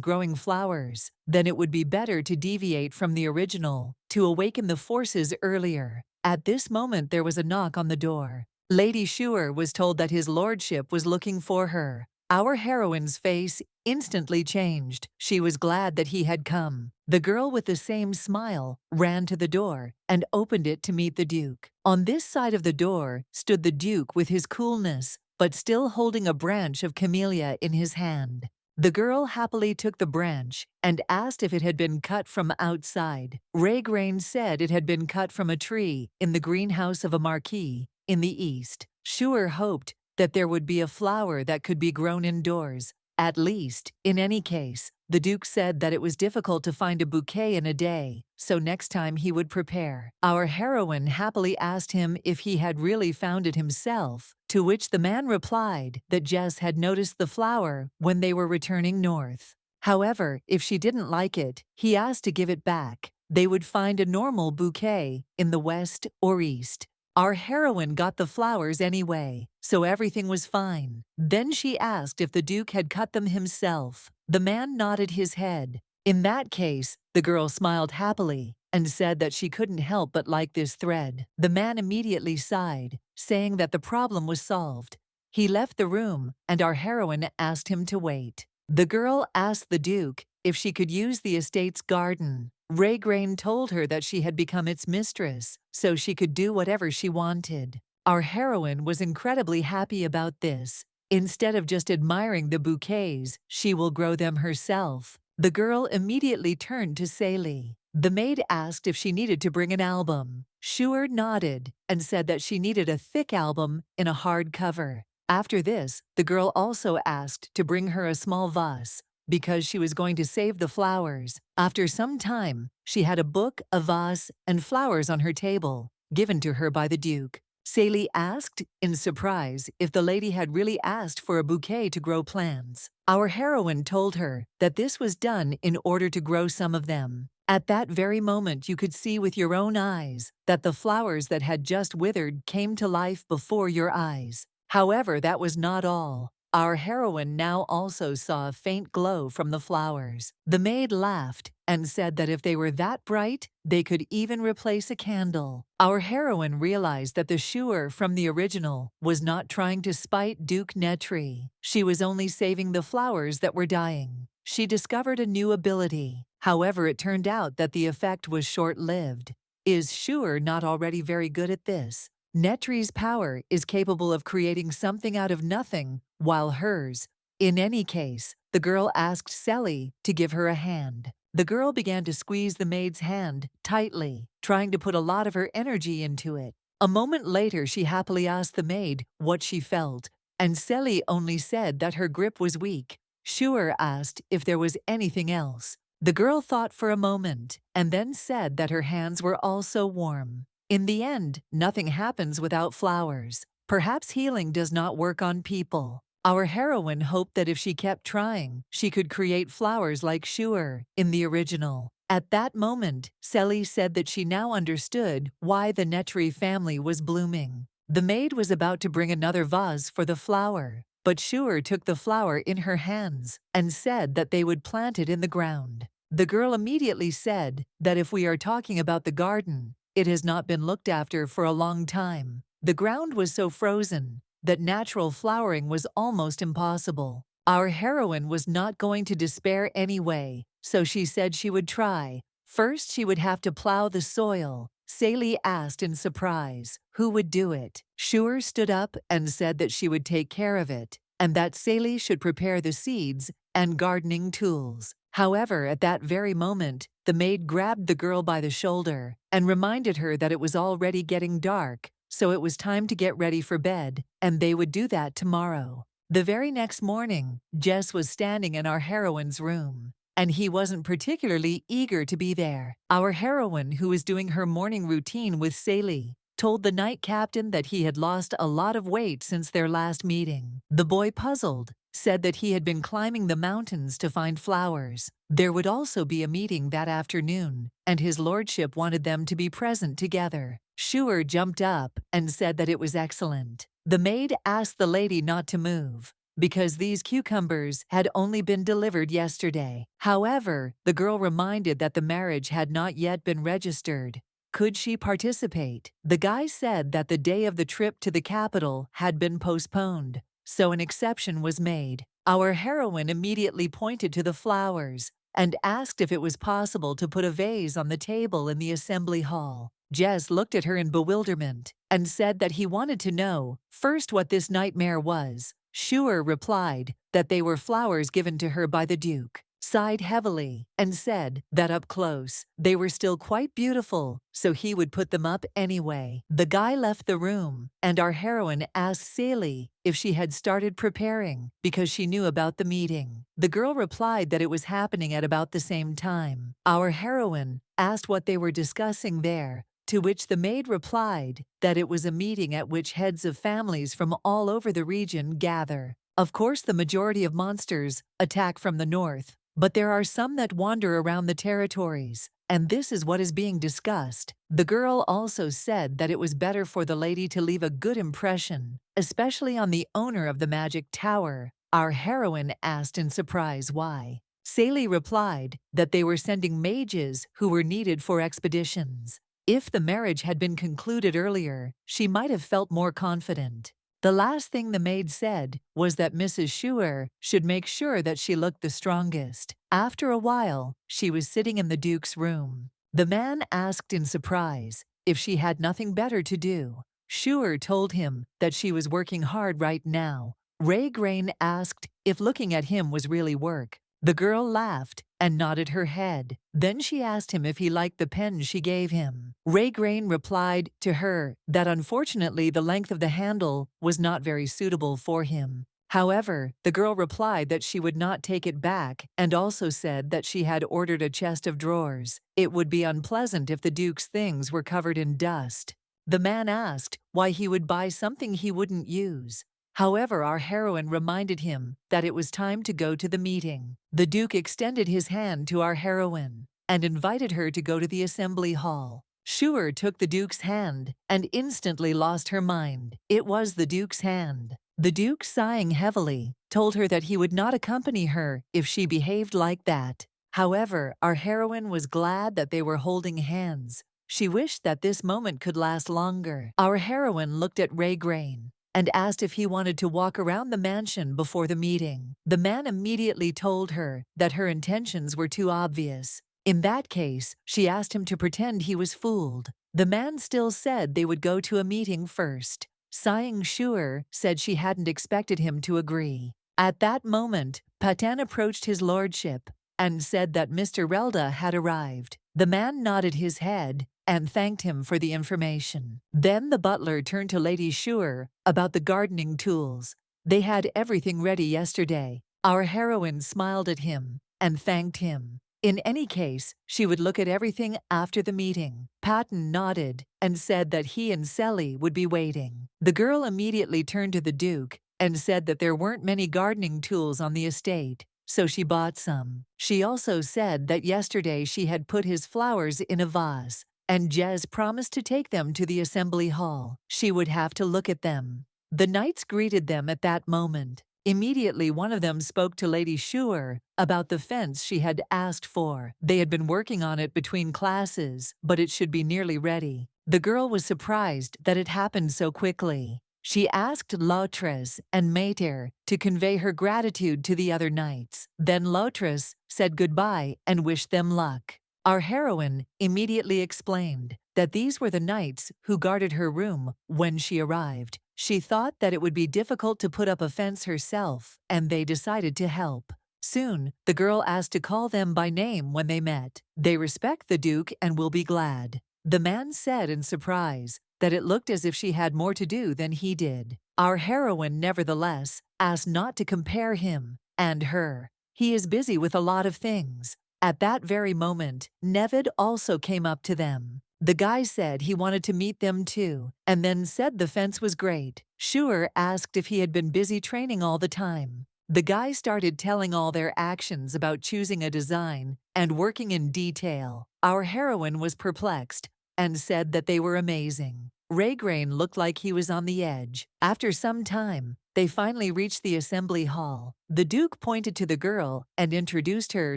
growing flowers, then it would be better to deviate from the original, to awaken the forces earlier. At this moment there was a knock on the door. Lady Schuer was told that his lordship was looking for her. Our heroine's face instantly changed. She was glad that he had come. The girl with the same smile ran to the door and opened it to meet the Duke. On this side of the door stood the Duke with his coolness, but still holding a branch of camellia in his hand. The girl happily took the branch and asked if it had been cut from outside. Raygrain said it had been cut from a tree in the greenhouse of a marquis in the east. Schuer hoped that there would be a flower that could be grown indoors, at least. In any case, the Duke said that it was difficult to find a bouquet in a day, so next time he would prepare. Our heroine happily asked him if he had really found it himself, to which the man replied that Jess had noticed the flower when they were returning north. However, if she didn't like it, he asked to give it back. They would find a normal bouquet in the west or east. Our heroine got the flowers anyway, so everything was fine. Then she asked if the Duke had cut them himself. The man nodded his head. In that case, the girl smiled happily and said that she couldn't help but like this thread. The man immediately sighed, saying that the problem was solved. He left the room, and our heroine asked him to wait. The girl asked the Duke if she could use the estate's garden. Raygrain told her that she had become its mistress, so she could do whatever she wanted. Our heroine was incredibly happy about this. Instead of just admiring the bouquets, she will grow them herself. The girl immediately turned to Sally. The maid asked if she needed to bring an album. Schuer nodded and said that she needed a thick album in a hard cover. After this, the girl also asked to bring her a small vase, because she was going to save the flowers. After some time, she had a book, a vase, and flowers on her table, given to her by the Duke. Sally asked, in surprise, if the lady had really asked for a bouquet to grow plants. Our heroine told her that this was done in order to grow some of them. At that very moment you could see with your own eyes that the flowers that had just withered came to life before your eyes. However, that was not all. Our heroine now also saw a faint glow from the flowers. The maid laughed and said that if they were that bright, they could even replace a candle. Our heroine realized that the Schuer from the original was not trying to spite Duke Netri. She was only saving the flowers that were dying. She discovered a new ability. However, it turned out that the effect was short-lived. Is Schuer not already very good at this? Netri's power is capable of creating something out of nothing, while hers. In any case, the girl asked Sally to give her a hand. The girl began to squeeze the maid's hand tightly, trying to put a lot of her energy into it. A moment later, she happily asked the maid what she felt, and Sally only said that her grip was weak. Schuer asked if there was anything else. The girl thought for a moment, and then said that her hands were also warm. In the end, nothing happens without flowers. Perhaps healing does not work on people. Our heroine hoped that if she kept trying, she could create flowers like Schuer in the original. At that moment, Sally said that she now understood why the Netri family was blooming. The maid was about to bring another vase for the flower, but Schuer took the flower in her hands and said that they would plant it in the ground. The girl immediately said that if we are talking about the garden, it has not been looked after for a long time. The ground was so frozen that natural flowering was almost impossible. Our heroine was not going to despair anyway, so she said she would try. First, she would have to plow the soil. Sally asked in surprise, who would do it? Schuer stood up and said that she would take care of it, and that Sally should prepare the seeds and gardening tools. However, at that very moment, the maid grabbed the girl by the shoulder and reminded her that it was already getting dark, so it was time to get ready for bed, and they would do that tomorrow. The very next morning, Jess was standing in our heroine's room, and he wasn't particularly eager to be there. Our heroine, who was doing her morning routine with Sally, told the night captain that he had lost a lot of weight since their last meeting. The boy, puzzled, said that he had been climbing the mountains to find flowers. There would also be a meeting that afternoon, and his lordship wanted them to be present together. Schuer jumped up and said that it was excellent. The maid asked the lady not to move, because these cucumbers had only been delivered yesterday. However, the girl reminded that the marriage had not yet been registered. Could she participate? The guy said that the day of the trip to the capital had been postponed, so an exception was made. Our heroine immediately pointed to the flowers and asked if it was possible to put a vase on the table in the assembly hall. Jess looked at her in bewilderment and said that he wanted to know first what this nightmare was. Schuer replied that they were flowers given to her by the Duke, sighed heavily, and said that up close they were still quite beautiful, so he would put them up anyway. The guy left the room, and our heroine asked Sally if she had started preparing because she knew about the meeting. The girl replied that it was happening at about the same time. Our heroine asked what they were discussing there, to which the maid replied that it was a meeting at which heads of families from all over the region gather. Of course, the majority of monsters attack from the north, but there are some that wander around the territories, and this is what is being discussed. The girl also said that it was better for the lady to leave a good impression, especially on the owner of the magic tower. Our heroine asked in surprise why. Sally replied that they were sending mages who were needed for expeditions. If the marriage had been concluded earlier, she might have felt more confident. The last thing the maid said was that Mrs. Schuer should make sure that she looked the strongest. After a while, she was sitting in the Duke's room. The man asked in surprise if she had nothing better to do. Schuer told him that she was working hard right now. Ray Grain asked if looking at him was really work. The girl laughed and nodded her head. Then she asked him if he liked the pen she gave him. Ray Grain replied to her that unfortunately the length of the handle was not very suitable for him. However, the girl replied that she would not take it back and also said that she had ordered a chest of drawers. It would be unpleasant if the Duke's things were covered in dust. The man asked why he would buy something he wouldn't use. However, our heroine reminded him that it was time to go to the meeting. The Duke extended his hand to our heroine and invited her to go to the assembly hall. Schuer took the Duke's hand and instantly lost her mind. It was the Duke's hand. The Duke, sighing heavily, told her that he would not accompany her if she behaved like that. However, our heroine was glad that they were holding hands. She wished that this moment could last longer. Our heroine looked at Ray Grain and asked if he wanted to walk around the mansion before the meeting. The man immediately told her that her intentions were too obvious. In that case, she asked him to pretend he was fooled. The man still said they would go to a meeting first. Sighing, Schuer said she hadn't expected him to agree. At that moment, Patin approached his lordship and said that Mr. Relda had arrived. The man nodded his head and thanked him for the information. Then the butler turned to Lady Schuer about the gardening tools. They had everything ready yesterday. Our heroine smiled at him and thanked him. In any case, she would look at everything after the meeting. Patton nodded and said that he and Sally would be waiting. The girl immediately turned to the Duke and said that there weren't many gardening tools on the estate, so she bought some. She also said that yesterday she had put his flowers in a vase, and Jez promised to take them to the assembly hall. She would have to look at them. The knights greeted them at that moment. Immediately, one of them spoke to Lady Schuer about the fence she had asked for. They had been working on it between classes, but it should be nearly ready. The girl was surprised that it happened so quickly. She asked Lautres and Mater to convey her gratitude to the other knights. Then Lautres said goodbye and wished them luck. Our heroine immediately explained that these were the knights who guarded her room when she arrived. She thought that it would be difficult to put up a fence herself, and they decided to help. Soon, the girl asked to call them by name when they met. They respect the Duke and will be glad. The man said in surprise that it looked as if she had more to do than he did. Our heroine, nevertheless, asked not to compare him and her. He is busy with a lot of things. At that very moment, Nevid also came up to them. The guy said he wanted to meet them too, and then said the fence was great. Shuer asked if he had been busy training all the time. The guy started telling all their actions about choosing a design and working in detail. Our heroine was perplexed and said that they were amazing. Raygrain looked like he was on the edge. After some time, they finally reached the assembly hall. The Duke pointed to the girl and introduced her,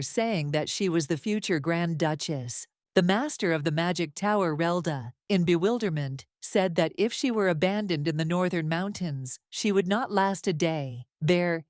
saying that she was the future Grand Duchess. The master of the magic tower, Relda, in bewilderment, said that if she were abandoned in the northern mountains, she would not last a day.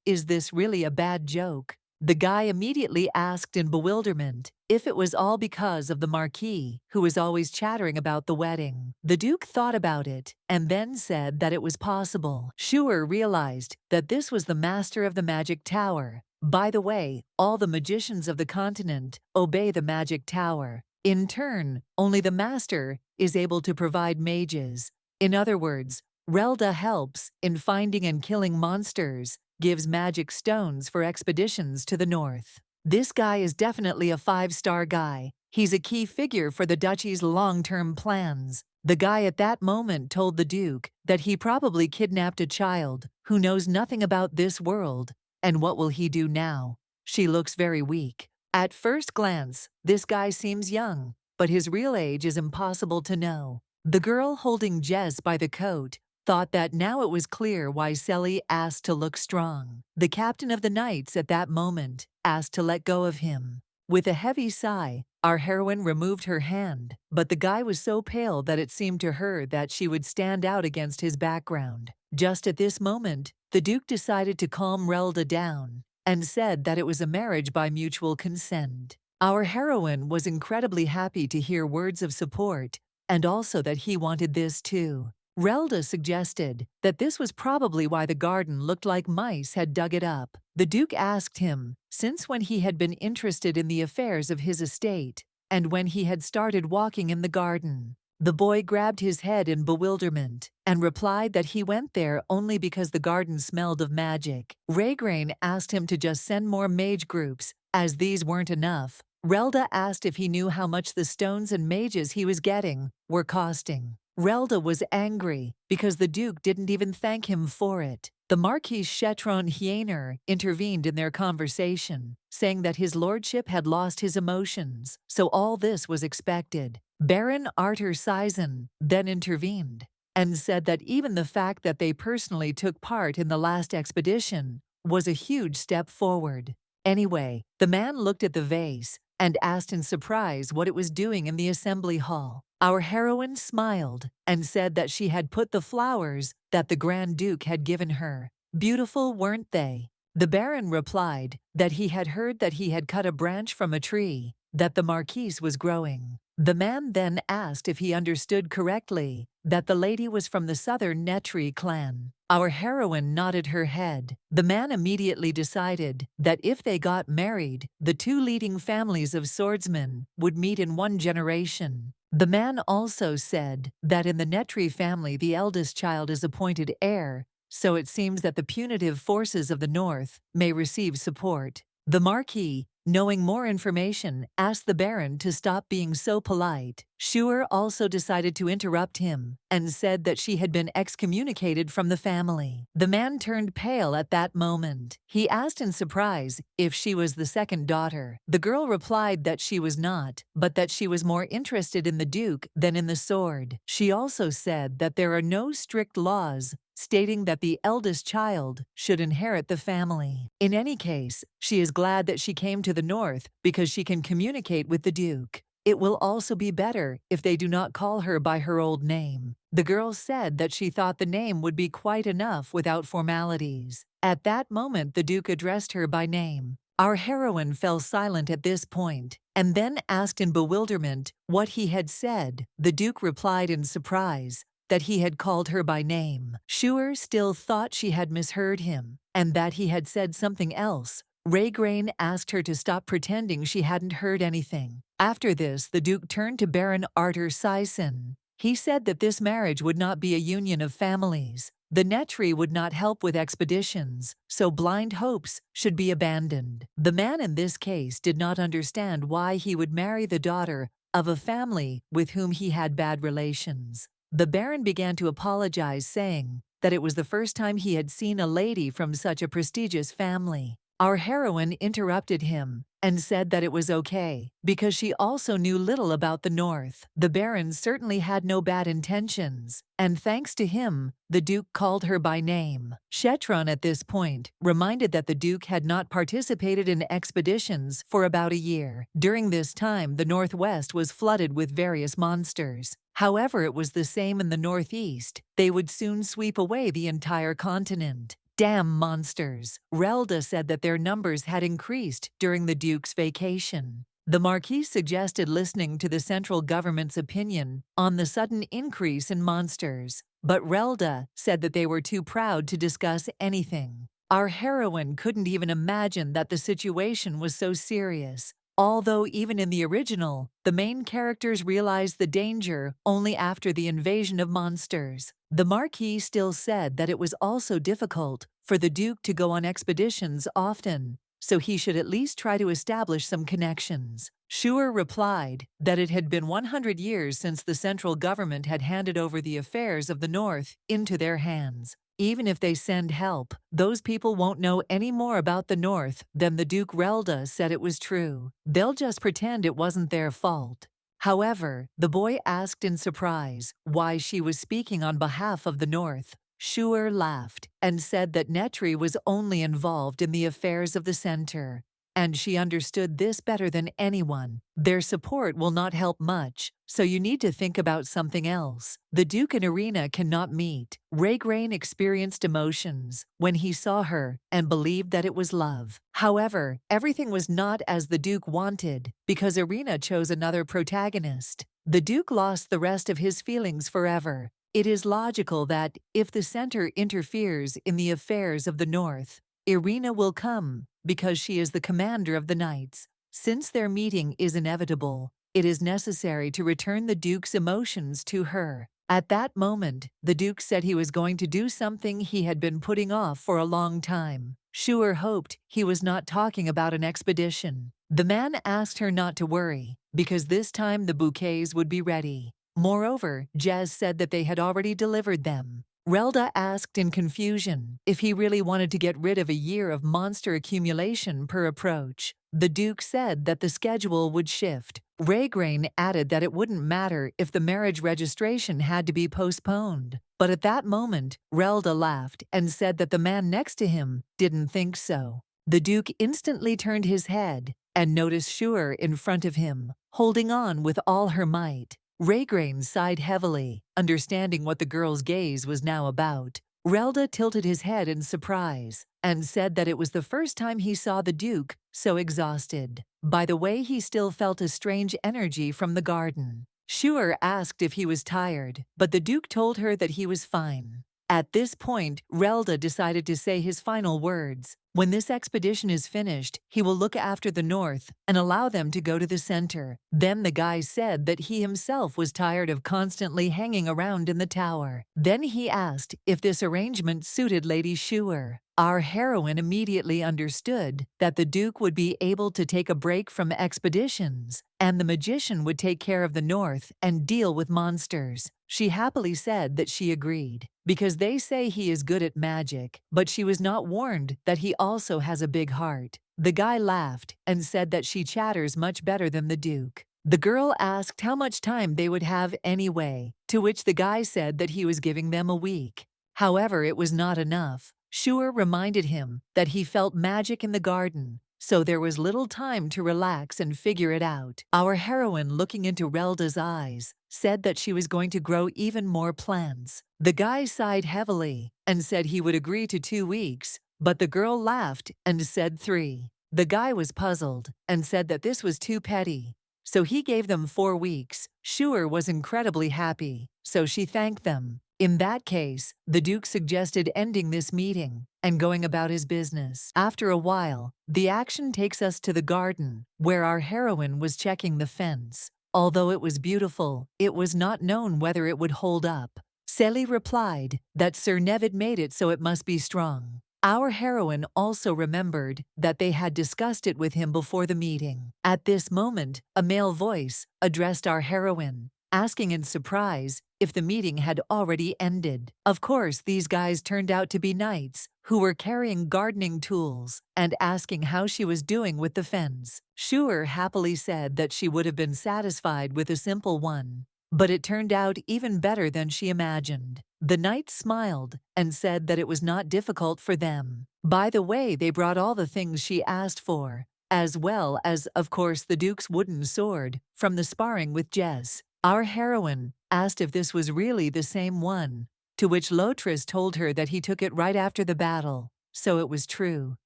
Is this really a bad joke? The guy immediately asked in bewilderment if it was all because of the Marquis, who was always chattering about the wedding. The Duke thought about it and then said that it was possible. Shuer realized that this was the master of the magic tower. By the way, all the magicians of the continent obey the magic tower. In turn, only the master is able to provide mages. In other words, Relda helps in finding and killing monsters, gives magic stones for expeditions to the north. This guy is definitely a 5-star guy. He's a key figure for the duchy's long-term plans. The guy at that moment told the Duke that he probably kidnapped a child who knows nothing about this world. And what will he do now? She looks very weak. At first glance, this guy seems young, but his real age is impossible to know. The girl holding Jess by the coat thought that now it was clear why Selly asked to look strong. The captain of the knights at that moment asked to let go of him. With a heavy sigh, our heroine removed her hand, but the guy was so pale that it seemed to her that she would stand out against his background. Just at this moment, the Duke decided to calm Relda down and said that it was a marriage by mutual consent. Our heroine was incredibly happy to hear words of support, and also that he wanted this too. Relda suggested that this was probably why the garden looked like mice had dug it up. The Duke asked him since when he had been interested in the affairs of his estate, and when he had started walking in the garden. The boy grabbed his head in bewilderment and replied that he went there only because the garden smelled of magic. Raygrain asked him to just send more mage groups, as these weren't enough. Relda asked if he knew how much the stones and mages he was getting were costing. Relda was angry because the Duke didn't even thank him for it. The Marquis Chetron Hiener intervened in their conversation, saying that his lordship had lost his emotions, so all this was expected. Baron Arthur Sizen then intervened and said that even the fact that they personally took part in the last expedition was a huge step forward. Anyway, the man looked at the vase and asked in surprise what it was doing in the assembly hall. Our heroine smiled and said that she had put the flowers that the Grand Duke had given her. Beautiful, weren't they? The Baron replied that he had heard that he had cut a branch from a tree that the Marquise was growing. The man then asked if he understood correctly that the lady was from the southern Netri clan. Our heroine nodded her head. The man immediately decided that if they got married, the two leading families of swordsmen would meet in one generation. The man also said that in the Netri family the eldest child is appointed heir, so it seems that the punitive forces of the north may receive support. The Marquis, knowing more information, asked the Baron to stop being so polite. Shuer also decided to interrupt him and said that she had been excommunicated from the family. The man turned pale at that moment. He asked in surprise if she was the second daughter. The girl replied that she was not, but that she was more interested in the Duke than in the sword. She also said that there are no strict laws stating that the eldest child should inherit the family. In any case, she is glad that she came to the north because she can communicate with the Duke. It will also be better if they do not call her by her old name. The girl said that she thought the name would be quite enough without formalities. At that moment, the Duke addressed her by name. Our heroine fell silent at this point and then asked in bewilderment what he had said. The Duke replied in surprise that he had called her by name. Shuer still thought she had misheard him and that he had said something else. Raygrain asked her to stop pretending she hadn't heard anything. After this, the Duke turned to Baron Arthur Sizen. He said that this marriage would not be a union of families, The Netri would not help with expeditions, so blind hopes should be abandoned. The man in this case did not understand why he would marry the daughter of a family with whom he had bad relations. The Baron began to apologize, saying that it was the first time he had seen a lady from such a prestigious family. Our heroine interrupted him and said that it was okay, because she also knew little about the North. The Baron certainly had no bad intentions, and thanks to him, the Duke called her by name. Shetron at this point reminded that the Duke had not participated in expeditions for about a year. During this time, the Northwest was flooded with various monsters. However, it was the same in the Northeast. They would soon sweep away the entire continent. Damn monsters! Relda said that their numbers had increased during the Duke's vacation. The Marquis suggested listening to the central government's opinion on the sudden increase in monsters, but Relda said that they were too proud to discuss anything. Our heroine couldn't even imagine that the situation was so serious. Although even in the original, the main characters realized the danger only after the invasion of monsters. The Marquis still said that it was also difficult for the Duke to go on expeditions often, so he should at least try to establish some connections. Schuer replied that it had been 100 years since the central government had handed over the affairs of the North into their hands. Even if they send help, those people won't know any more about the North than the Duke. Relda said it was true. They'll just pretend it wasn't their fault. However, the boy asked in surprise why she was speaking on behalf of the North. Schuer laughed and said that Netri was only involved in the affairs of the center, and she understood this better than anyone. Their support will not help much, so you need to think about something else. The Duke and Irina cannot meet. Raygrain experienced emotions when he saw her and believed that it was love. However, everything was not as the Duke wanted because Irina chose another protagonist. The Duke lost the rest of his feelings forever. It is logical that, if the center interferes in the affairs of the North, Irina will come because she is the commander of the knights. Since their meeting is inevitable, it is necessary to return the Duke's emotions to her. At that moment, the Duke said he was going to do something he had been putting off for a long time. Schuer hoped he was not talking about an expedition. The man asked her not to worry, because this time the bouquets would be ready. Moreover, Jez said that they had already delivered them. Relda asked in confusion if he really wanted to get rid of a year of monster accumulation per approach. The Duke said that the schedule would shift. Raygrain added that it wouldn't matter if the marriage registration had to be postponed. But at that moment, Relda laughed and said that the man next to him didn't think so. The Duke instantly turned his head and noticed Schuer in front of him, holding on with all her might. Raygrain sighed heavily, understanding what the girl's gaze was now about. Relda tilted his head in surprise and said that it was the first time he saw the Duke so exhausted. By the way, he still felt a strange energy from the garden. Schuer asked if he was tired, but the Duke told her that he was fine. At this point, Relda decided to say his final words. When this expedition is finished, he will look after the North and allow them to go to the center. Then the guy said that he himself was tired of constantly hanging around in the tower. Then he asked if this arrangement suited Lady Schuer. Our heroine immediately understood that the Duke would be able to take a break from expeditions, and the magician would take care of the North and deal with monsters. She happily said that she agreed, because they say he is good at magic, but she was not warned that he also has a big heart. The guy laughed and said that she chatters much better than the Duke. The girl asked how much time they would have anyway, to which the guy said that he was giving them a week. However, it was not enough. Schuer reminded him that he felt magic in the garden, so there was little time to relax and figure it out. Our heroine, looking into Relda's eyes, said that she was going to grow even more plants. The guy sighed heavily and said he would agree to 2 weeks, but the girl laughed and said 3. The guy was puzzled and said that this was too petty, so he gave them 4 weeks. Schuer was incredibly happy, so she thanked them. In that case, the Duke suggested ending this meeting and going about his business. After a while, the action takes us to the garden, where our heroine was checking the fence. Although it was beautiful, it was not known whether it would hold up. Sally replied that Sir Nevid made it so it must be strong. Our heroine also remembered that they had discussed it with him before the meeting. At this moment, a male voice addressed our heroine, asking in surprise if the meeting had already ended. Of course, these guys turned out to be knights who were carrying gardening tools and asking how she was doing with the fence. Sure happily said that she would have been satisfied with a simple one, but it turned out even better than she imagined. The knights smiled and said that it was not difficult for them. By the way, they brought all the things she asked for, as well as, of course, the Duke's wooden sword from the sparring with Jess. Our heroine asked if this was really the same one, to which Lotris told her that he took it right after the battle, so it was true.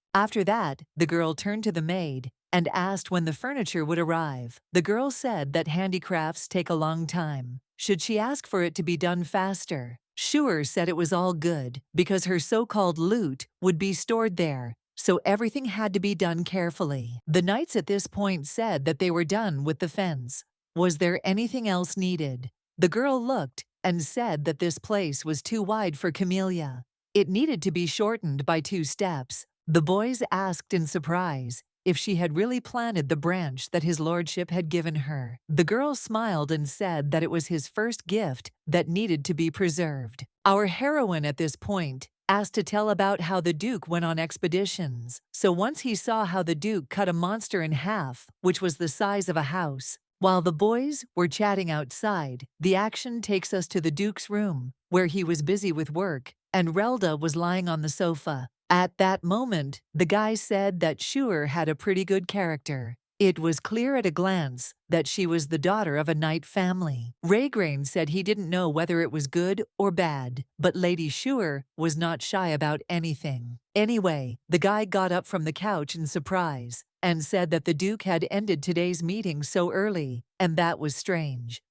After that, the girl turned to the maid and asked when the furniture would arrive. The girl said that handicrafts take a long time. Should she ask for it to be done faster? Sure said it was all good, because her so-called loot would be stored there, so everything had to be done carefully. The knights at this point said that they were done with the fence. Was there anything else needed? The girl looked and said that this place was too wide for Camellia. It needed to be shortened by 2 steps. The boys asked in surprise if she had really planted the branch that his lordship had given her. The girl smiled and said that it was his first gift that needed to be preserved. Our heroine at this point asked to tell about how the Duke went on expeditions. So once he saw how the Duke cut a monster in half, which was the size of a house, while the boys were chatting outside, the action takes us to the Duke's room, where he was busy with work, and Relda was lying on the sofa. At that moment, the guy said that Shure had a pretty good character. It was clear at a glance that she was the daughter of a knight family. Raygrain said he didn't know whether it was good or bad, but Lady Shure was not shy about anything. Anyway, the guy got up from the couch in surprise and said that the Duke had ended today's meeting so early, and that was strange.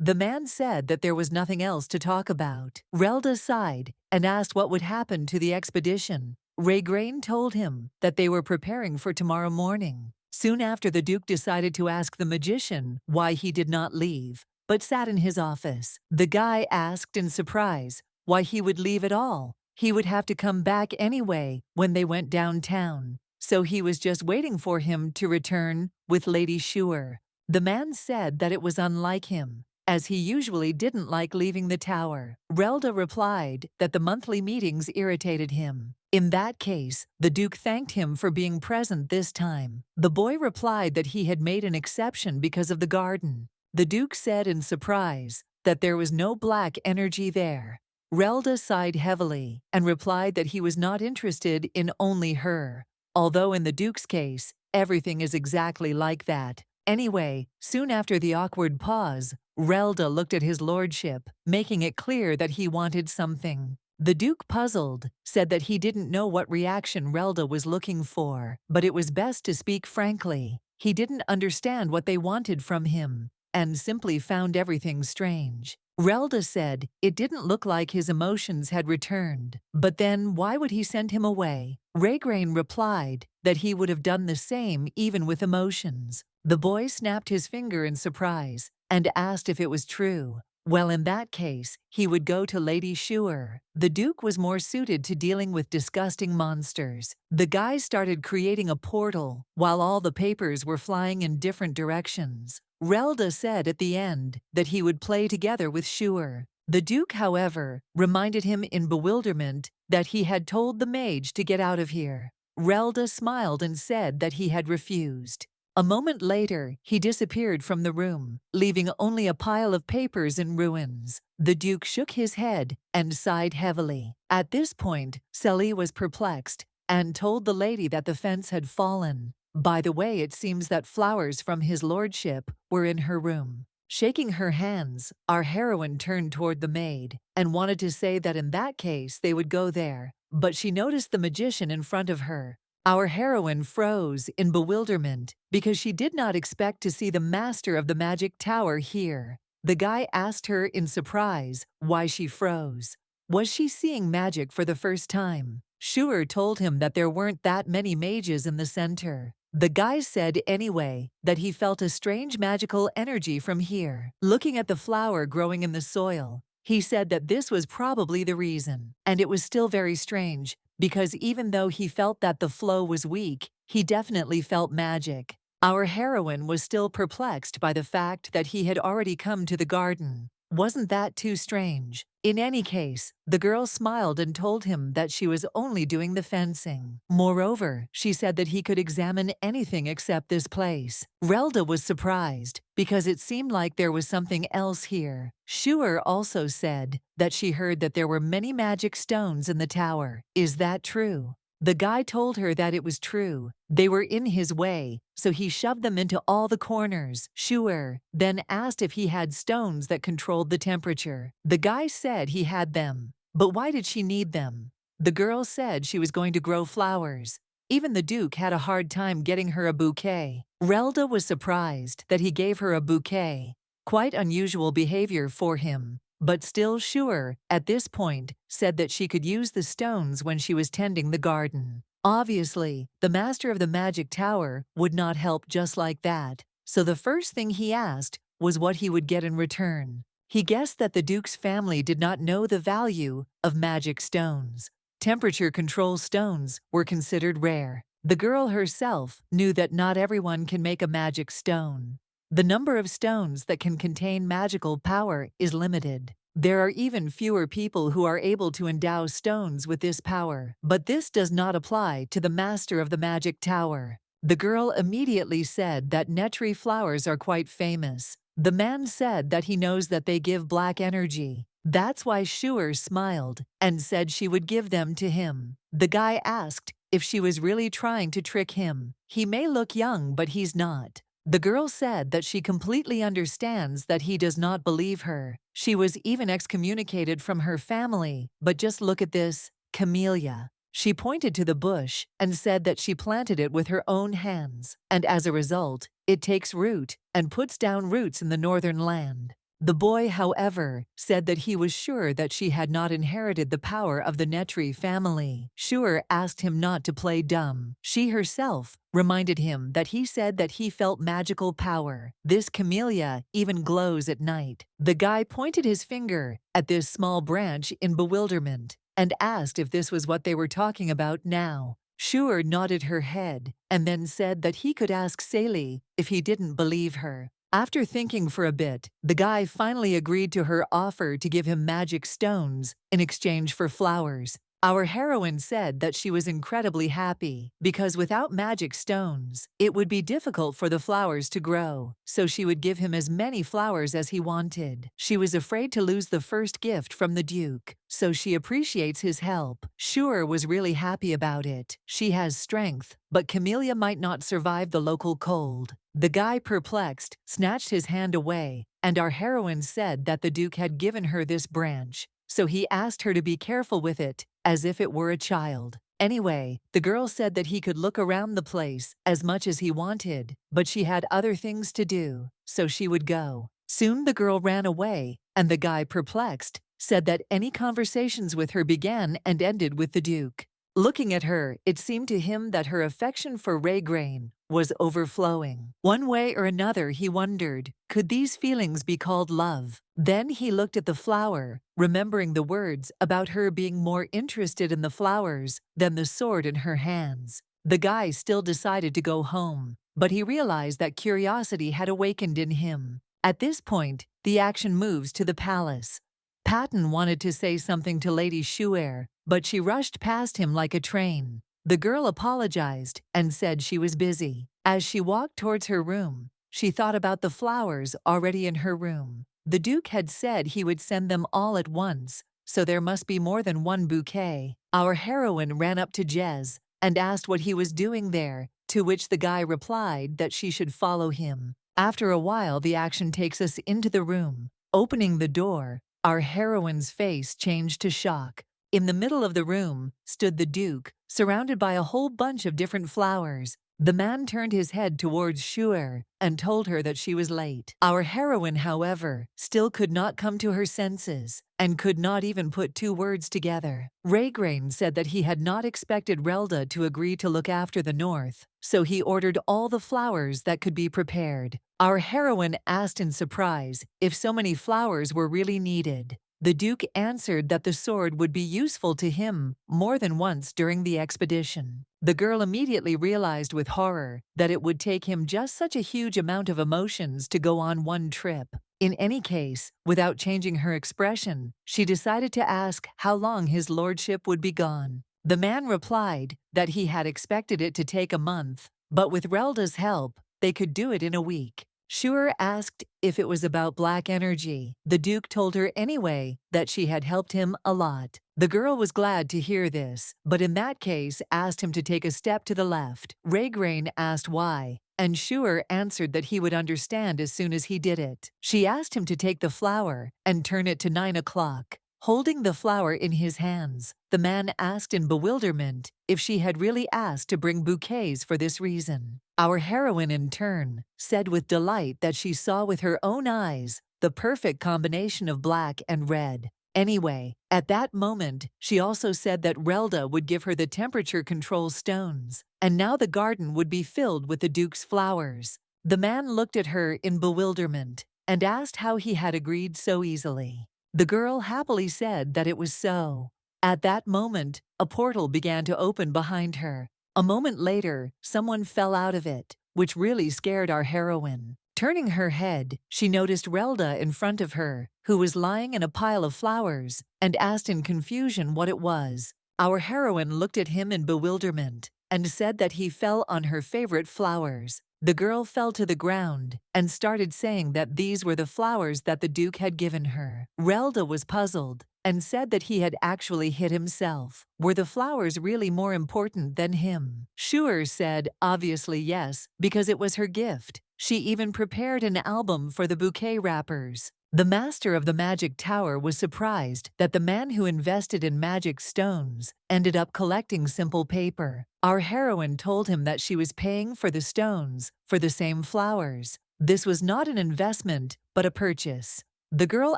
The man said that there was nothing else to talk about. Relda sighed and asked what would happen to the expedition. Raygrain told him that they were preparing for tomorrow morning. Soon after, the Duke decided to ask the magician why he did not leave, but sat in his office. The guy asked in surprise why he would leave at all. He would have to come back anyway when they went downtown, so he was just waiting for him to return with Lady Shure. The man said that it was unlike him, as he usually didn't like leaving the tower. Relda replied that the monthly meetings irritated him. In that case, the Duke thanked him for being present this time. The boy replied that he had made an exception because of the garden. The Duke said in surprise that there was no black energy there. Relda sighed heavily and replied that he was not interested in only her, although in the Duke's case, everything is exactly like that. Anyway, soon after the awkward pause, Relda looked at his lordship, making it clear that he wanted something. The Duke, puzzled, said that he didn't know what reaction Relda was looking for, but it was best to speak frankly. He didn't understand what they wanted from him, and simply found everything strange. Relda said it didn't look like his emotions had returned, but then why would he send him away? Raygrain replied that he would have done the same even with emotions. The boy snapped his finger in surprise and asked if it was true. Well, in that case, he would go to Lady Shure. The Duke was more suited to dealing with disgusting monsters. The guy started creating a portal while all the papers were flying in different directions. Relda said at the end that he would play together with Shure. The Duke, however, reminded him in bewilderment that he had told the mage to get out of here. Relda smiled and said that he had refused. A moment later, he disappeared from the room, leaving only a pile of papers in ruins. The Duke shook his head and sighed heavily. At this point, Sully was perplexed and told the lady that the fence had fallen. By the way, it seems that flowers from his lordship were in her room. Shaking her hands, our heroine turned toward the maid and wanted to say that in that case they would go there, but she noticed the magician in front of her. Our heroine froze in bewilderment because she did not expect to see the master of the magic tower here. The guy asked her in surprise why she froze. Was she seeing magic for the first time? Shure told him that there weren't that many mages in the center. The guy said anyway that he felt a strange magical energy from here. Looking at the flower growing in the soil, He said that this was probably the reason, and it was still very strange, because even though he felt that the flow was weak, he definitely felt magic. Our heroine was still perplexed by the fact that he had already come to the garden. Wasn't that too strange? In any case, the girl smiled and told him that she was only doing the fencing. Moreover, she said that he could examine anything except this place. Relda was surprised, because it seemed like there was something else here. Schuer also said that she heard that there were many magic stones in the tower. Is that true? The guy told her that it was true. They were in his way, so he shoved them into all the corners. Schuer then asked if he had stones that controlled the temperature. The guy said he had them. But why did she need them? The girl said she was going to grow flowers. Even the Duke had a hard time getting her a bouquet. Relda was surprised that he gave her a bouquet. Quite unusual behavior for him. But still Schuer, at this point, said that she could use the stones when she was tending the garden. Obviously, the master of the magic tower would not help just like that, so the first thing he asked was what he would get in return. He guessed that the Duke's family did not know the value of magic stones. Temperature control stones were considered rare. The girl herself knew that not everyone can make a magic stone. The number of stones that can contain magical power is limited. There are even fewer people who are able to endow stones with this power, but this does not apply to the master of the magic tower. The girl immediately said that Netri flowers are quite famous. The man said that he knows that they give black energy. That's why Schuer smiled and said she would give them to him. The guy asked if she was really trying to trick him. He may look young, but he's not. The girl said that she completely understands that he does not believe her. She was even excommunicated from her family, but just look at this, camellia. She pointed to the bush and said that she planted it with her own hands, and as a result, it takes root and puts down roots in the northern land. The boy, however, said that he was sure that she had not inherited the power of the Netri family. Schuer asked him not to play dumb. She herself reminded him that he said that he felt magical power. This camellia even glows at night. The guy pointed his finger at this small branch in bewilderment and asked if this was what they were talking about now. Schuer nodded her head and then said that he could ask Sally if he didn't believe her. After thinking for a bit, the guy finally agreed to her offer to give him magic stones in exchange for flowers. Our heroine said that she was incredibly happy because without magic stones, it would be difficult for the flowers to grow, so she would give him as many flowers as he wanted. She was afraid to lose the first gift from the Duke, so she appreciates his help. Schuer was really happy about it. She has strength, but camellia might not survive the local cold. The guy, perplexed, snatched his hand away, and our heroine said that the Duke had given her this branch, so he asked her to be careful with it, as if it were a child. Anyway, the girl said that he could look around the place as much as he wanted, but she had other things to do, so she would go. Soon the girl ran away, and the guy, perplexed, said that any conversations with her began and ended with the Duke. Looking at her, it seemed to him that her affection for Raygrain was overflowing. One way or another, he wondered, could these feelings be called love? Then he looked at the flower, remembering the words about her being more interested in the flowers than the sword in her hands. The guy still decided to go home, but he realized that curiosity had awakened in him. At this point, the action moves to the palace. Patton wanted to say something to Lady Schuer, but she rushed past him like a train. The girl apologized and said she was busy. As she walked towards her room, she thought about the flowers already in her room. The Duke had said he would send them all at once, so there must be more than one bouquet. Our heroine ran up to Jez and asked what he was doing there, to which the guy replied that she should follow him. After a while, the action takes us into the room. Opening the door, our heroine's face changed to shock. In the middle of the room stood the Duke, surrounded by a whole bunch of different flowers. The man turned his head towards Schuer and told her that she was late. Our heroine, however, still could not come to her senses and could not even put two words together. Raygrain said that he had not expected Relda to agree to look after the north, so he ordered all the flowers that could be prepared. Our heroine asked in surprise if so many flowers were really needed. The Duke answered that the sword would be useful to him more than once during the expedition. The girl immediately realized with horror that it would take him just such a huge amount of emotions to go on one trip. In any case, without changing her expression, she decided to ask how long his lordship would be gone. The man replied that he had expected it to take a month, but with Relda's help, they could do it in a week. Schuer asked if it was about black energy. The Duke told her anyway that she had helped him a lot. The girl was glad to hear this, but in that case asked him to take a step to the left. Raygrain asked why, and Schuer answered that he would understand as soon as he did it. She asked him to take the flower and turn it to 9 o'clock. Holding the flower in his hands, the man asked in bewilderment if she had really asked to bring bouquets for this reason. Our heroine, in turn, said with delight that she saw with her own eyes the perfect combination of black and red. Anyway, at that moment, she also said that Relda would give her the temperature control stones, and now the garden would be filled with the Duke's flowers. The man looked at her in bewilderment and asked how he had agreed so easily. The girl happily said that it was so. At that moment, a portal began to open behind her. A moment later, someone fell out of it, which really scared our heroine. Turning her head, she noticed Relda in front of her, who was lying in a pile of flowers, and asked in confusion what it was. Our heroine looked at him in bewilderment and said that he fell on her favorite flowers. The girl fell to the ground and started saying that these were the flowers that the Duke had given her. Relda was puzzled and said that he had actually hit himself. Were the flowers really more important than him? Schuer said obviously yes, because it was her gift. She even prepared an album for the bouquet wrappers. The master of the magic tower was surprised that the man who invested in magic stones ended up collecting simple paper. Our heroine told him that she was paying for the stones for the same flowers. This was not an investment, but a purchase. The girl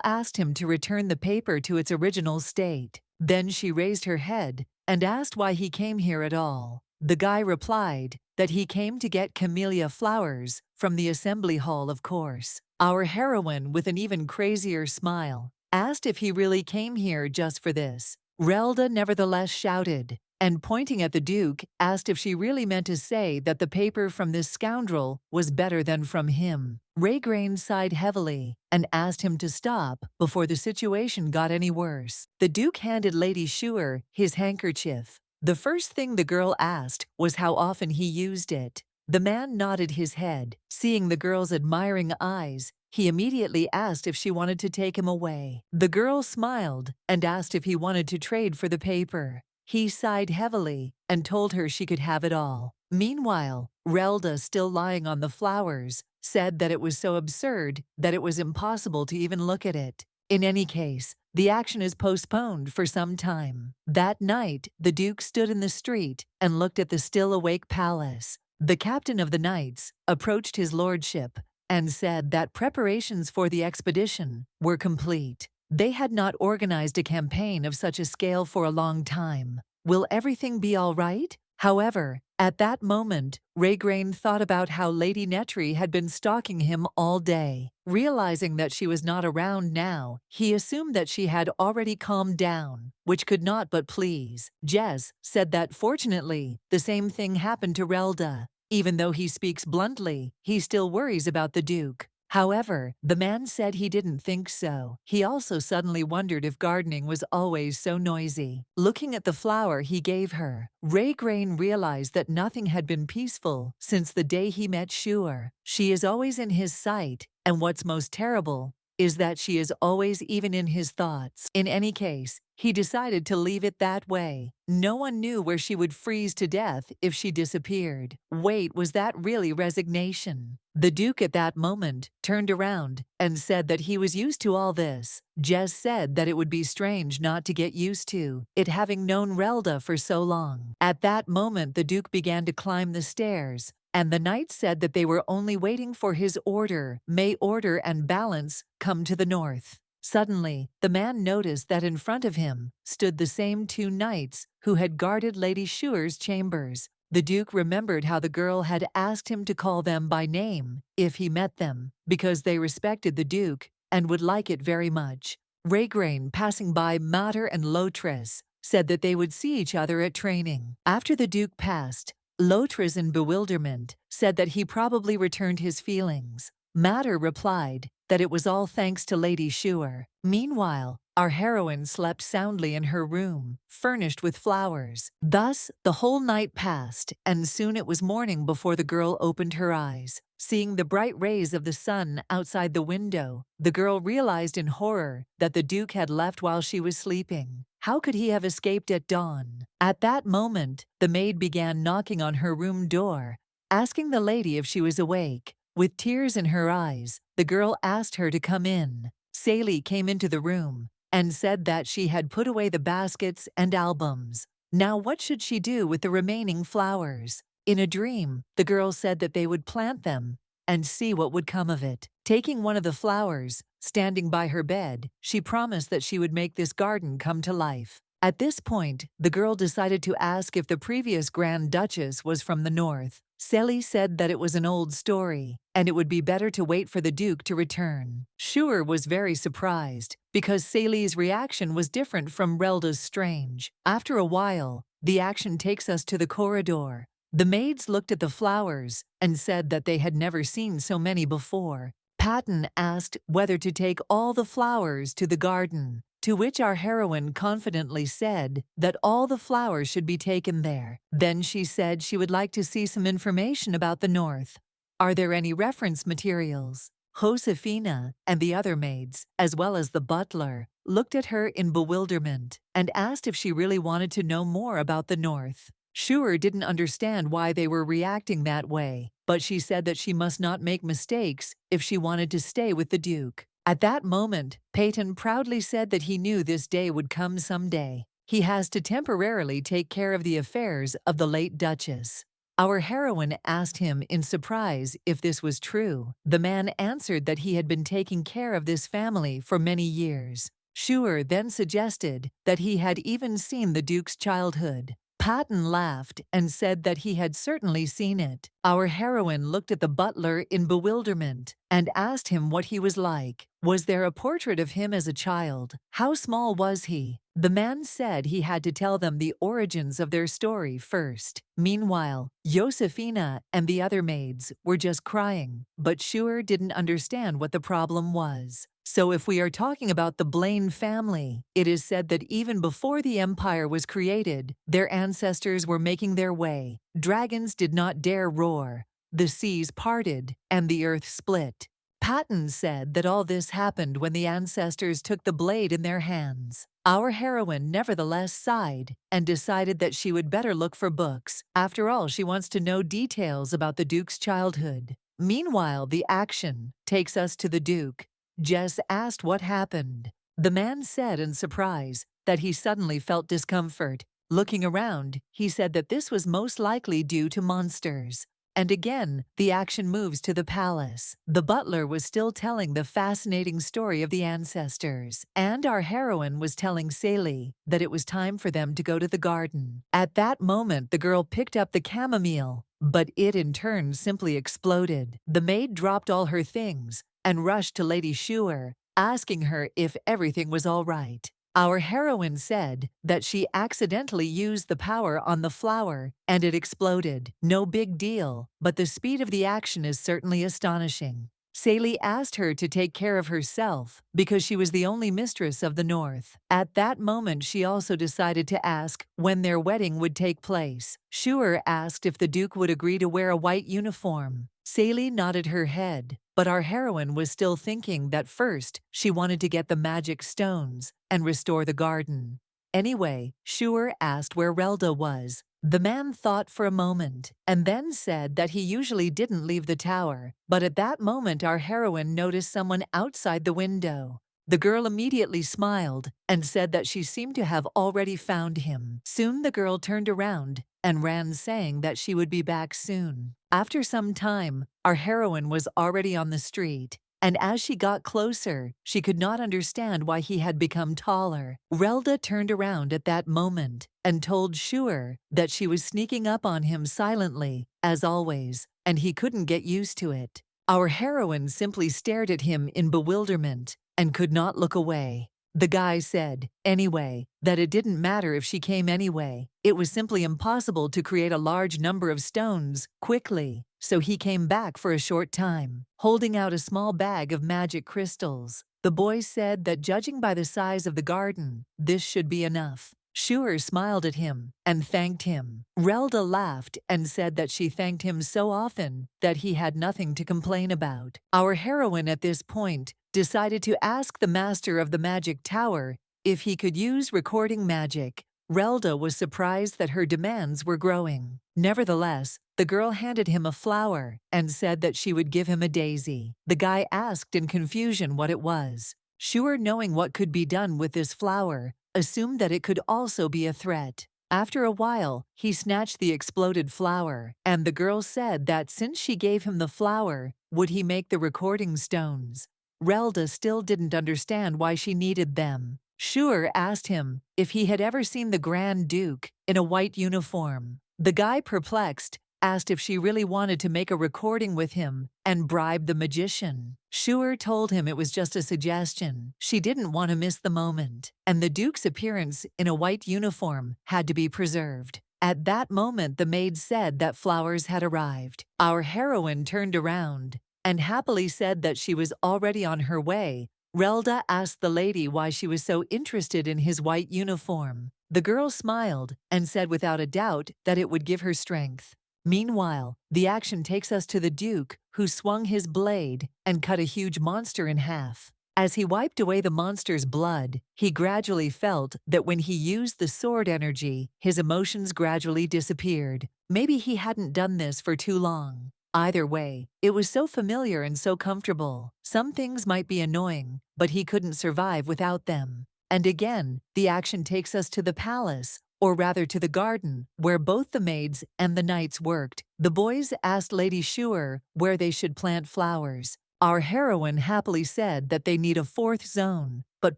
asked him to return the paper to its original state. Then she raised her head and asked why he came here at all. The guy replied that he came to get camellia flowers from the assembly hall, of course. Our heroine, with an even crazier smile, asked if he really came here just for this. Relda nevertheless shouted, and pointing at the Duke, asked if she really meant to say that the paper from this scoundrel was better than from him. Raygrain sighed heavily and asked him to stop before the situation got any worse. The Duke handed Lady Schuer his handkerchief. The first thing the girl asked was how often he used it. The man nodded his head. Seeing the girl's admiring eyes, he immediately asked if she wanted to take him away. The girl smiled and asked if he wanted to trade for the paper. He sighed heavily and told her she could have it all. Meanwhile, Relda, still lying on the flowers, said that it was so absurd that it was impossible to even look at it. In any case, the action is postponed for some time. That night, the Duke stood in the street and looked at the still awake palace. The captain of the knights approached his lordship and said that preparations for the expedition were complete. They had not organized a campaign of such a scale for a long time. Will everything be all right? However, at that moment, Raygrain thought about how Lady Netri had been stalking him all day. Realizing that she was not around now, he assumed that she had already calmed down, which could not but please. Jess said that fortunately, the same thing happened to Relda. Even though he speaks bluntly, he still worries about the Duke. However, the man said he didn't think so. He also suddenly wondered if gardening was always so noisy. Looking at the flower he gave her, Raygrain realized that nothing had been peaceful since the day he met Schuer. She is always in his sight, and what's most terrible is that she is always even in his thoughts. In any case, he decided to leave it that way. No one knew where she would freeze to death if she disappeared. Wait, was that really resignation? The Duke at that moment turned around and said that he was used to all this. Jess said that it would be strange not to get used to it, having known Relda for so long. At that moment, the Duke began to climb the stairs, and the knights said that they were only waiting for his order. May order and balance come to the north. Suddenly, the man noticed that in front of him stood the same two knights who had guarded Lady Schuer's chambers. The Duke remembered how the girl had asked him to call them by name if he met them, because they respected the Duke and would like it very much. Raygrain, passing by Mater and Lotris, said that they would see each other at training. After the Duke passed, Lotris, in bewilderment, said that he probably returned his feelings. Mater replied that it was all thanks to Lady Schuer. Meanwhile, our heroine slept soundly in her room, furnished with flowers. Thus, the whole night passed, and soon it was morning before the girl opened her eyes. Seeing the bright rays of the sun outside the window, the girl realized in horror that the Duke had left while she was sleeping. How could he have escaped at dawn? At that moment, the maid began knocking on her room door, asking the lady if she was awake. With tears in her eyes, the girl asked her to come in. Sally came into the room and said that she had put away the baskets and albums. Now what should she do with the remaining flowers? In a dream, the girl said that they would plant them and see what would come of it. Taking one of the flowers, standing by her bed, she promised that she would make this garden come to life. At this point, the girl decided to ask if the previous Grand Duchess was from the north. Sally said that it was an old story, and it would be better to wait for the Duke to return. Schuer was very surprised, because Sally's reaction was different from Relda's strange. After a while, the action takes us to the corridor. The maids looked at the flowers and said that they had never seen so many before. Patton asked whether to take all the flowers to the garden, to which our heroine confidently said that all the flowers should be taken there. Then she said she would like to see some information about the north. Are there any reference materials? Josefina and the other maids, as well as the butler, looked at her in bewilderment and asked if she really wanted to know more about the north. Schuer didn't understand why they were reacting that way, but she said that she must not make mistakes if she wanted to stay with the Duke. At that moment, Peyton proudly said that he knew this day would come someday. He has to temporarily take care of the affairs of the late Duchess. Our heroine asked him in surprise if this was true. The man answered that he had been taking care of this family for many years. Schuer then suggested that he had even seen the Duke's childhood. Patton laughed and said that he had certainly seen it. Our heroine looked at the butler in bewilderment and asked him what he was like. Was there a portrait of him as a child? How small was he? The man said he had to tell them the origins of their story first. Meanwhile, Josefina and the other maids were just crying, but Schuer didn't understand what the problem was. So if we are talking about the Blaine family, it is said that even before the empire was created, their ancestors were making their way. Dragons did not dare roar. The seas parted, and the earth split. Patton said that all this happened when the ancestors took the blade in their hands. Our heroine nevertheless sighed and decided that she would better look for books. After all, she wants to know details about the Duke's childhood. Meanwhile, the action takes us to the Duke. Jess asked what happened. The man said in surprise that he suddenly felt discomfort. Looking around, he said that this was most likely due to monsters. And again, the action moves to the palace. The butler was still telling the fascinating story of the ancestors, and our heroine was telling Sally that it was time for them to go to the garden. At that moment, the girl picked up the chamomile, but it in turn simply exploded. The maid dropped all her things and rushed to Lady Schuer, asking her if everything was all right. Our heroine said that she accidentally used the power on the flower and it exploded. No big deal, but the speed of the action is certainly astonishing. Sally asked her to take care of herself because she was the only mistress of the North. At that moment, she also decided to ask when their wedding would take place. Schuer asked if the Duke would agree to wear a white uniform. Sally nodded her head, but our heroine was still thinking that first she wanted to get the magic stones and restore the garden. Anyway, Schuer asked where Relda was. The man thought for a moment and then said that he usually didn't leave the tower, but at that moment our heroine noticed someone outside the window. The girl immediately smiled and said that she seemed to have already found him. Soon the girl turned around and ran, saying that she would be back soon. After some time, our heroine was already on the street, and as she got closer, she could not understand why he had become taller. Relda turned around at that moment and told Schuer that she was sneaking up on him silently, as always, and he couldn't get used to it. Our heroine simply stared at him in bewilderment and could not look away. The guy said, anyway, that it didn't matter if she came anyway. It was simply impossible to create a large number of stones quickly, so he came back for a short time, holding out a small bag of magic crystals. The boy said that judging by the size of the garden, this should be enough. Shure smiled at him and thanked him. Relda laughed and said that she thanked him so often that he had nothing to complain about. Our heroine at this point decided to ask the master of the magic tower if he could use recording magic. Relda was surprised that her demands were growing. Nevertheless, the girl handed him a flower and said that she would give him a daisy. The guy asked in confusion what it was. Shure, knowing what could be done with this flower, assumed that it could also be a threat. After a while, he snatched the exploded flower, and the girl said that since she gave him the flower, would he make the recording stones? Relda still didn't understand why she needed them. Shure asked him if he had ever seen the Grand Duke in a white uniform. The guy, perplexed, asked if she really wanted to make a recording with him and bribe the magician. Shure told him it was just a suggestion. She didn't want to miss the moment, and the Duke's appearance in a white uniform had to be preserved. At that moment, the maid said that flowers had arrived. Our heroine turned around and happily said that she was already on her way. Relda asked the lady why she was so interested in his white uniform. The girl smiled and said without a doubt that it would give her strength. Meanwhile, the action takes us to the Duke, who swung his blade and cut a huge monster in half. As he wiped away the monster's blood, he gradually felt that when he used the sword energy, his emotions gradually disappeared. Maybe he hadn't done this for too long. Either way, it was so familiar and so comfortable. Some things might be annoying, but he couldn't survive without them. And again, the action takes us to the palace, or rather to the garden, where both the maids and the knights worked. The boys asked Lady Shure where they should plant flowers. Our heroine happily said that they need a fourth zone, but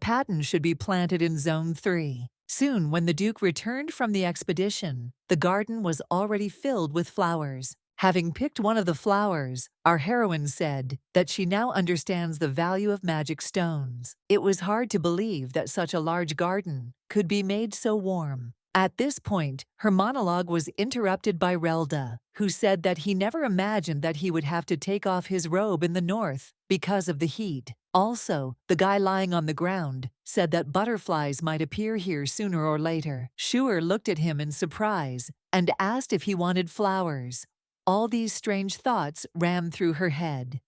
patens should be planted in Zone 3. Soon, when the Duke returned from the expedition, the garden was already filled with flowers. Having picked one of the flowers, our heroine said that she now understands the value of magic stones. It was hard to believe that such a large garden could be made so warm. At this point, her monologue was interrupted by Relda, who said that he never imagined that he would have to take off his robe in the north because of the heat. Also, the guy lying on the ground said that butterflies might appear here sooner or later. Shure looked at him in surprise and asked if he wanted flowers. All these strange thoughts ran through her head.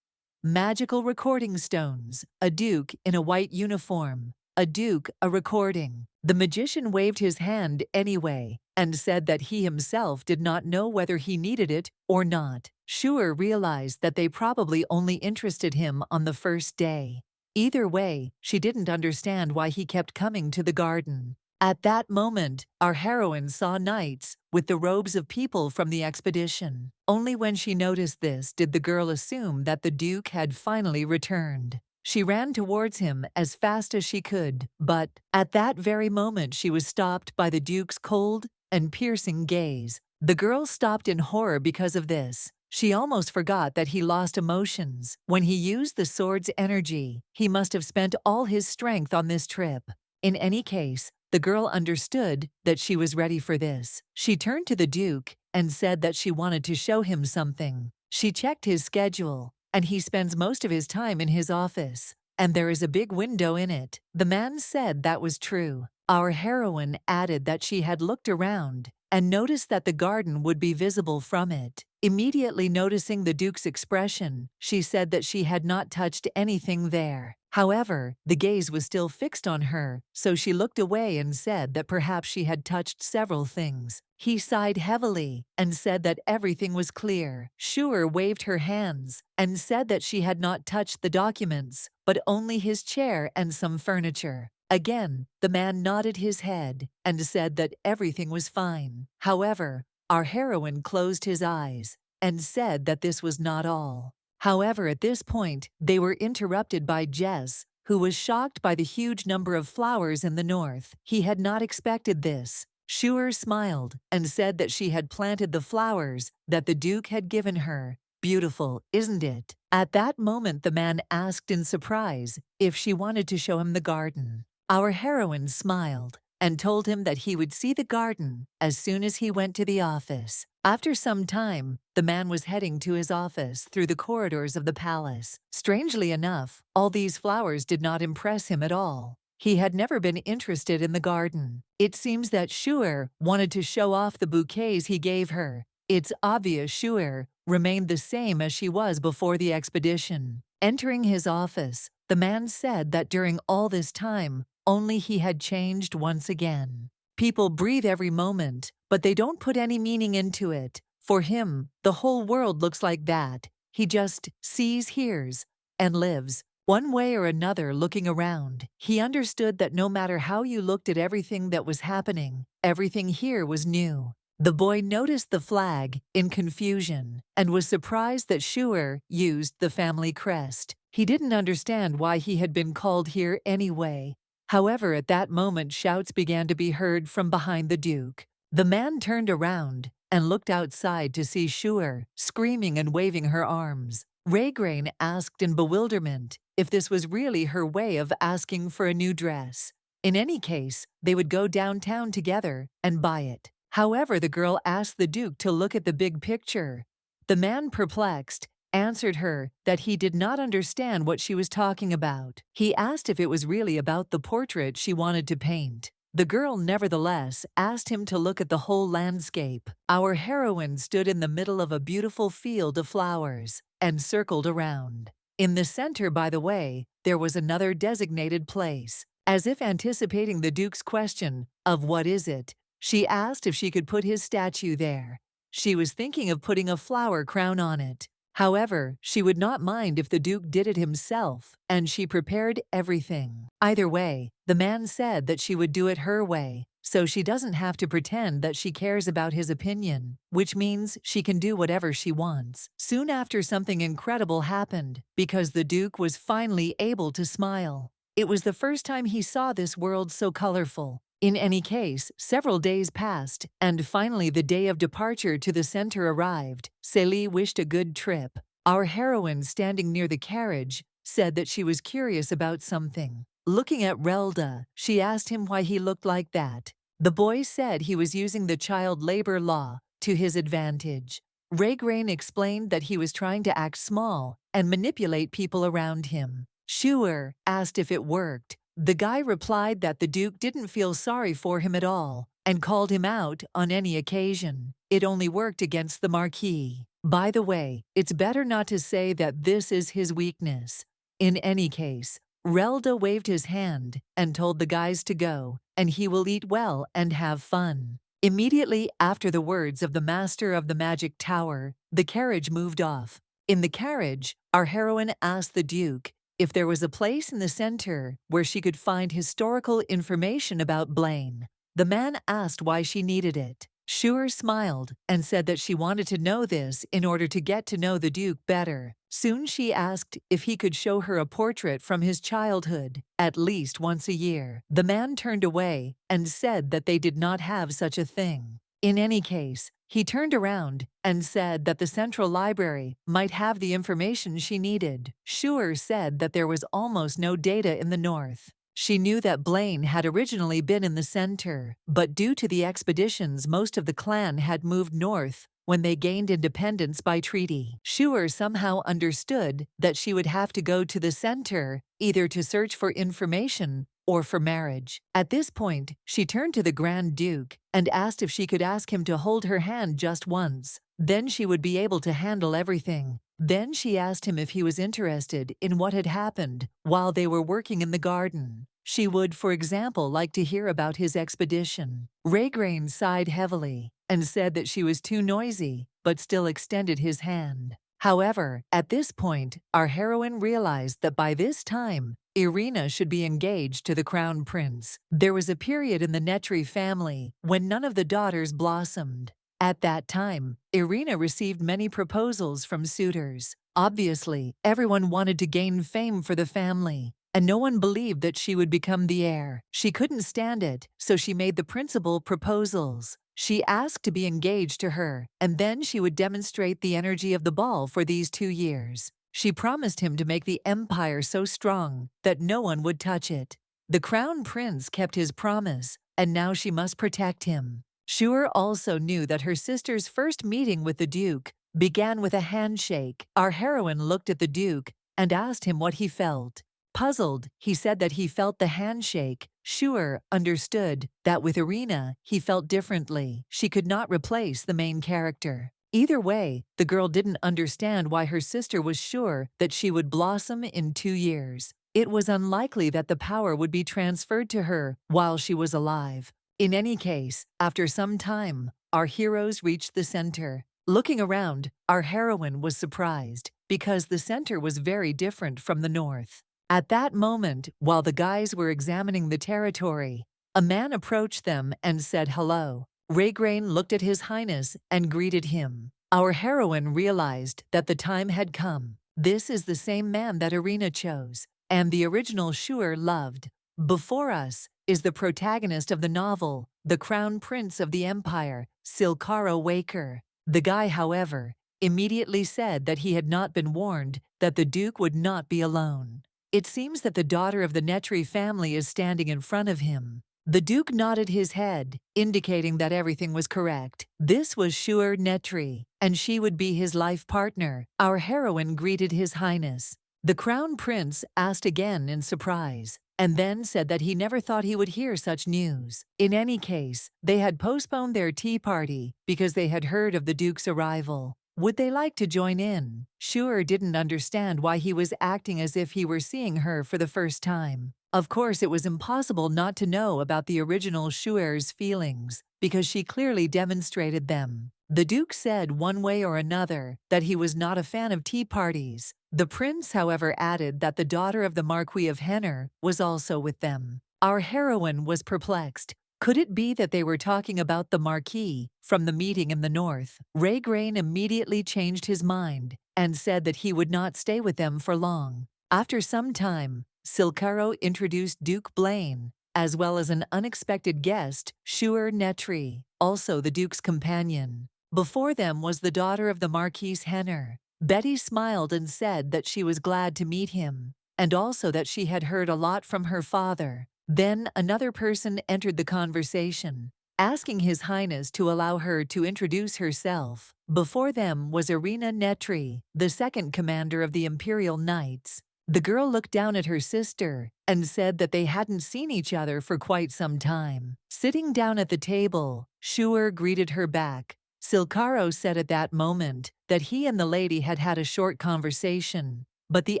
Magical recording stones, a duke in a white uniform, a duke, a recording. The magician waved his hand anyway and said that he himself did not know whether he needed it or not. Shure realized that they probably only interested him on the first day. Either way, she didn't understand why he kept coming to the garden. At that moment, our heroine saw knights with the robes of people from the expedition. Only when she noticed this did the girl assume that the Duke had finally returned. She ran towards him as fast as she could, but at that very moment she was stopped by the Duke's cold and piercing gaze. The girl stopped in horror because of this. She almost forgot that he lost emotions. When he used the sword's energy, he must have spent all his strength on this trip. In any case, the girl understood that she was ready for this. She turned to the Duke and said that she wanted to show him something. She checked his schedule, and he spends most of his time in his office, and there is a big window in it. The man said that was true. Our heroine added that she had looked around and noticed that the garden would be visible from it. Immediately noticing the Duke's expression, she said that she had not touched anything there. However, the gaze was still fixed on her, so she looked away and said that perhaps she had touched several things. He sighed heavily and said that everything was clear. Shure waved her hands and said that she had not touched the documents, but only his chair and some furniture. Again, the man nodded his head and said that everything was fine. However, our heroine closed his eyes and said that this was not all. However, at this point, they were interrupted by Jess, who was shocked by the huge number of flowers in the north. He had not expected this. Shure smiled and said that she had planted the flowers that the Duke had given her. Beautiful, isn't it? At that moment, the man asked in surprise if she wanted to show him the garden. Our heroine smiled and told him that he would see the garden as soon as he went to the office. After some time, the man was heading to his office through the corridors of the palace. Strangely enough, all these flowers did not impress him at all. He had never been interested in the garden. It seems that Shuer wanted to show off the bouquets he gave her. It's obvious Shuer remained the same as she was before the expedition. Entering his office, the man said that during all this time, only he had changed once again. People breathe every moment, but they don't put any meaning into it. For him, the whole world looks like that. He just sees, hears, and lives. One way or another, looking around, he understood that no matter how you looked at everything that was happening, everything here was new. The boy noticed the flag in confusion and was surprised that Shuer used the family crest. He didn't understand why he had been called here anyway. However, at that moment shouts began to be heard from behind the Duke. The man turned around and looked outside to see Shuer screaming and waving her arms. Raygrain asked in bewilderment if this was really her way of asking for a new dress. In any case, they would go downtown together and buy it. However, the girl asked the Duke to look at the big picture. The man, perplexed, answered her that he did not understand what she was talking about. He asked if it was really about the portrait she wanted to paint. The girl, nevertheless, asked him to look at the whole landscape. Our heroine stood in the middle of a beautiful field of flowers and circled around. In the center, by the way, there was another designated place. As if anticipating the Duke's question of what is it, she asked if she could put his statue there. She was thinking of putting a flower crown on it. However, she would not mind if the Duke did it himself, and she prepared everything. Either way, the man said that she would do it her way, so she doesn't have to pretend that she cares about his opinion, which means she can do whatever she wants. Soon after, something incredible happened, because the Duke was finally able to smile. It was the first time he saw this world so colorful. In any case, several days passed, and finally the day of departure to the center arrived. Celie wished a good trip. Our heroine, standing near the carriage, said that she was curious about something. Looking at Relda, she asked him why he looked like that. The boy said he was using the child labor law to his advantage. Raygrain explained that he was trying to act small and manipulate people around him. Shuer asked if it worked. The guy replied that the Duke didn't feel sorry for him at all and called him out on any occasion. It only worked against the Marquis. By the way, it's better not to say that this is his weakness. In any case, Relda waved his hand and told the guys to go, and he will eat well and have fun. Immediately after the words of the master of the magic tower, the carriage moved off. In the carriage, our heroine asked the Duke if there was a place in the center where she could find historical information about Blaine. The man asked why she needed it. Shuer smiled and said that she wanted to know this in order to get to know the Duke better. Soon she asked if he could show her a portrait from his childhood, at least once a year. The man turned away and said that they did not have such a thing. In any case, he turned around and said that the Central Library might have the information she needed. Shuer said that there was almost no data in the north. She knew that Blaine had originally been in the center, but due to the expeditions, most of the clan had moved north when they gained independence by treaty. Shuer somehow understood that she would have to go to the center either to search for information or for marriage. At this point, she turned to the Grand Duke and asked if she could ask him to hold her hand just once. Then she would be able to handle everything. Then she asked him if he was interested in what had happened while they were working in the garden. She would, for example, like to hear about his expedition. Raygrain sighed heavily and said that she was too noisy, but still extended his hand. However, at this point, our heroine realized that by this time, Irina should be engaged to the crown prince. There was a period in the Netri family when none of the daughters blossomed. At that time, Irina received many proposals from suitors. Obviously, everyone wanted to gain fame for the family, and no one believed that she would become the heir. She couldn't stand it, so she made the principal proposals. She asked to be engaged to her, and then she would demonstrate the energy of the ball for these 2 years. She promised him to make the empire so strong that no one would touch it. The crown prince kept his promise, and now she must protect him. Sure also knew that her sister's first meeting with the Duke began with a handshake. Our heroine looked at the Duke and asked him what he felt. Puzzled, he said that he felt the handshake. Sure understood that with Irina, he felt differently. She could not replace the main character. Either way, the girl didn't understand why her sister was sure that she would blossom in 2 years. It was unlikely that the power would be transferred to her while she was alive. In any case, after some time, our heroes reached the center. Looking around, our heroine was surprised because the center was very different from the north. At that moment, while the guys were examining the territory, a man approached them and said hello. Raygrain looked at His Highness and greeted him. Our heroine realized that the time had come. This is the same man that Irina chose, and the original Shure loved. Before us is the protagonist of the novel, the Crown Prince of the Empire, Silcaro Waker. The guy, however, immediately said that he had not been warned that the Duke would not be alone. It seems that the daughter of the Netri family is standing in front of him. The Duke nodded his head, indicating that everything was correct. This was Shure Netri, and she would be his life partner. Our heroine greeted His Highness. The Crown Prince asked again in surprise, and then said that he never thought he would hear such news. In any case, they had postponed their tea party because they had heard of the Duke's arrival. Would they like to join in? Shure didn't understand why he was acting as if he were seeing her for the first time. Of course, it was impossible not to know about the original Shure's feelings, because she clearly demonstrated them. The Duke said one way or another that he was not a fan of tea parties. The prince, however, added that the daughter of the Marquis of Henner was also with them. Our heroine was perplexed. Could it be that they were talking about the Marquis from the meeting in the north? Raygrain immediately changed his mind and said that he would not stay with them for long. After some time, Silcaro introduced Duke Blaine, as well as an unexpected guest, Shure Netri, also the Duke's companion. Before them was the daughter of the Marquis Henner. Betty smiled and said that she was glad to meet him, and also that she had heard a lot from her father. Then another person entered the conversation, asking His Highness to allow her to introduce herself. Before them was Irina Netri, the second commander of the Imperial Knights. The girl looked down at her sister and said that they hadn't seen each other for quite some time. Sitting down at the table, Shure greeted her back. Silcaro said at that moment that he and the lady had had a short conversation, but the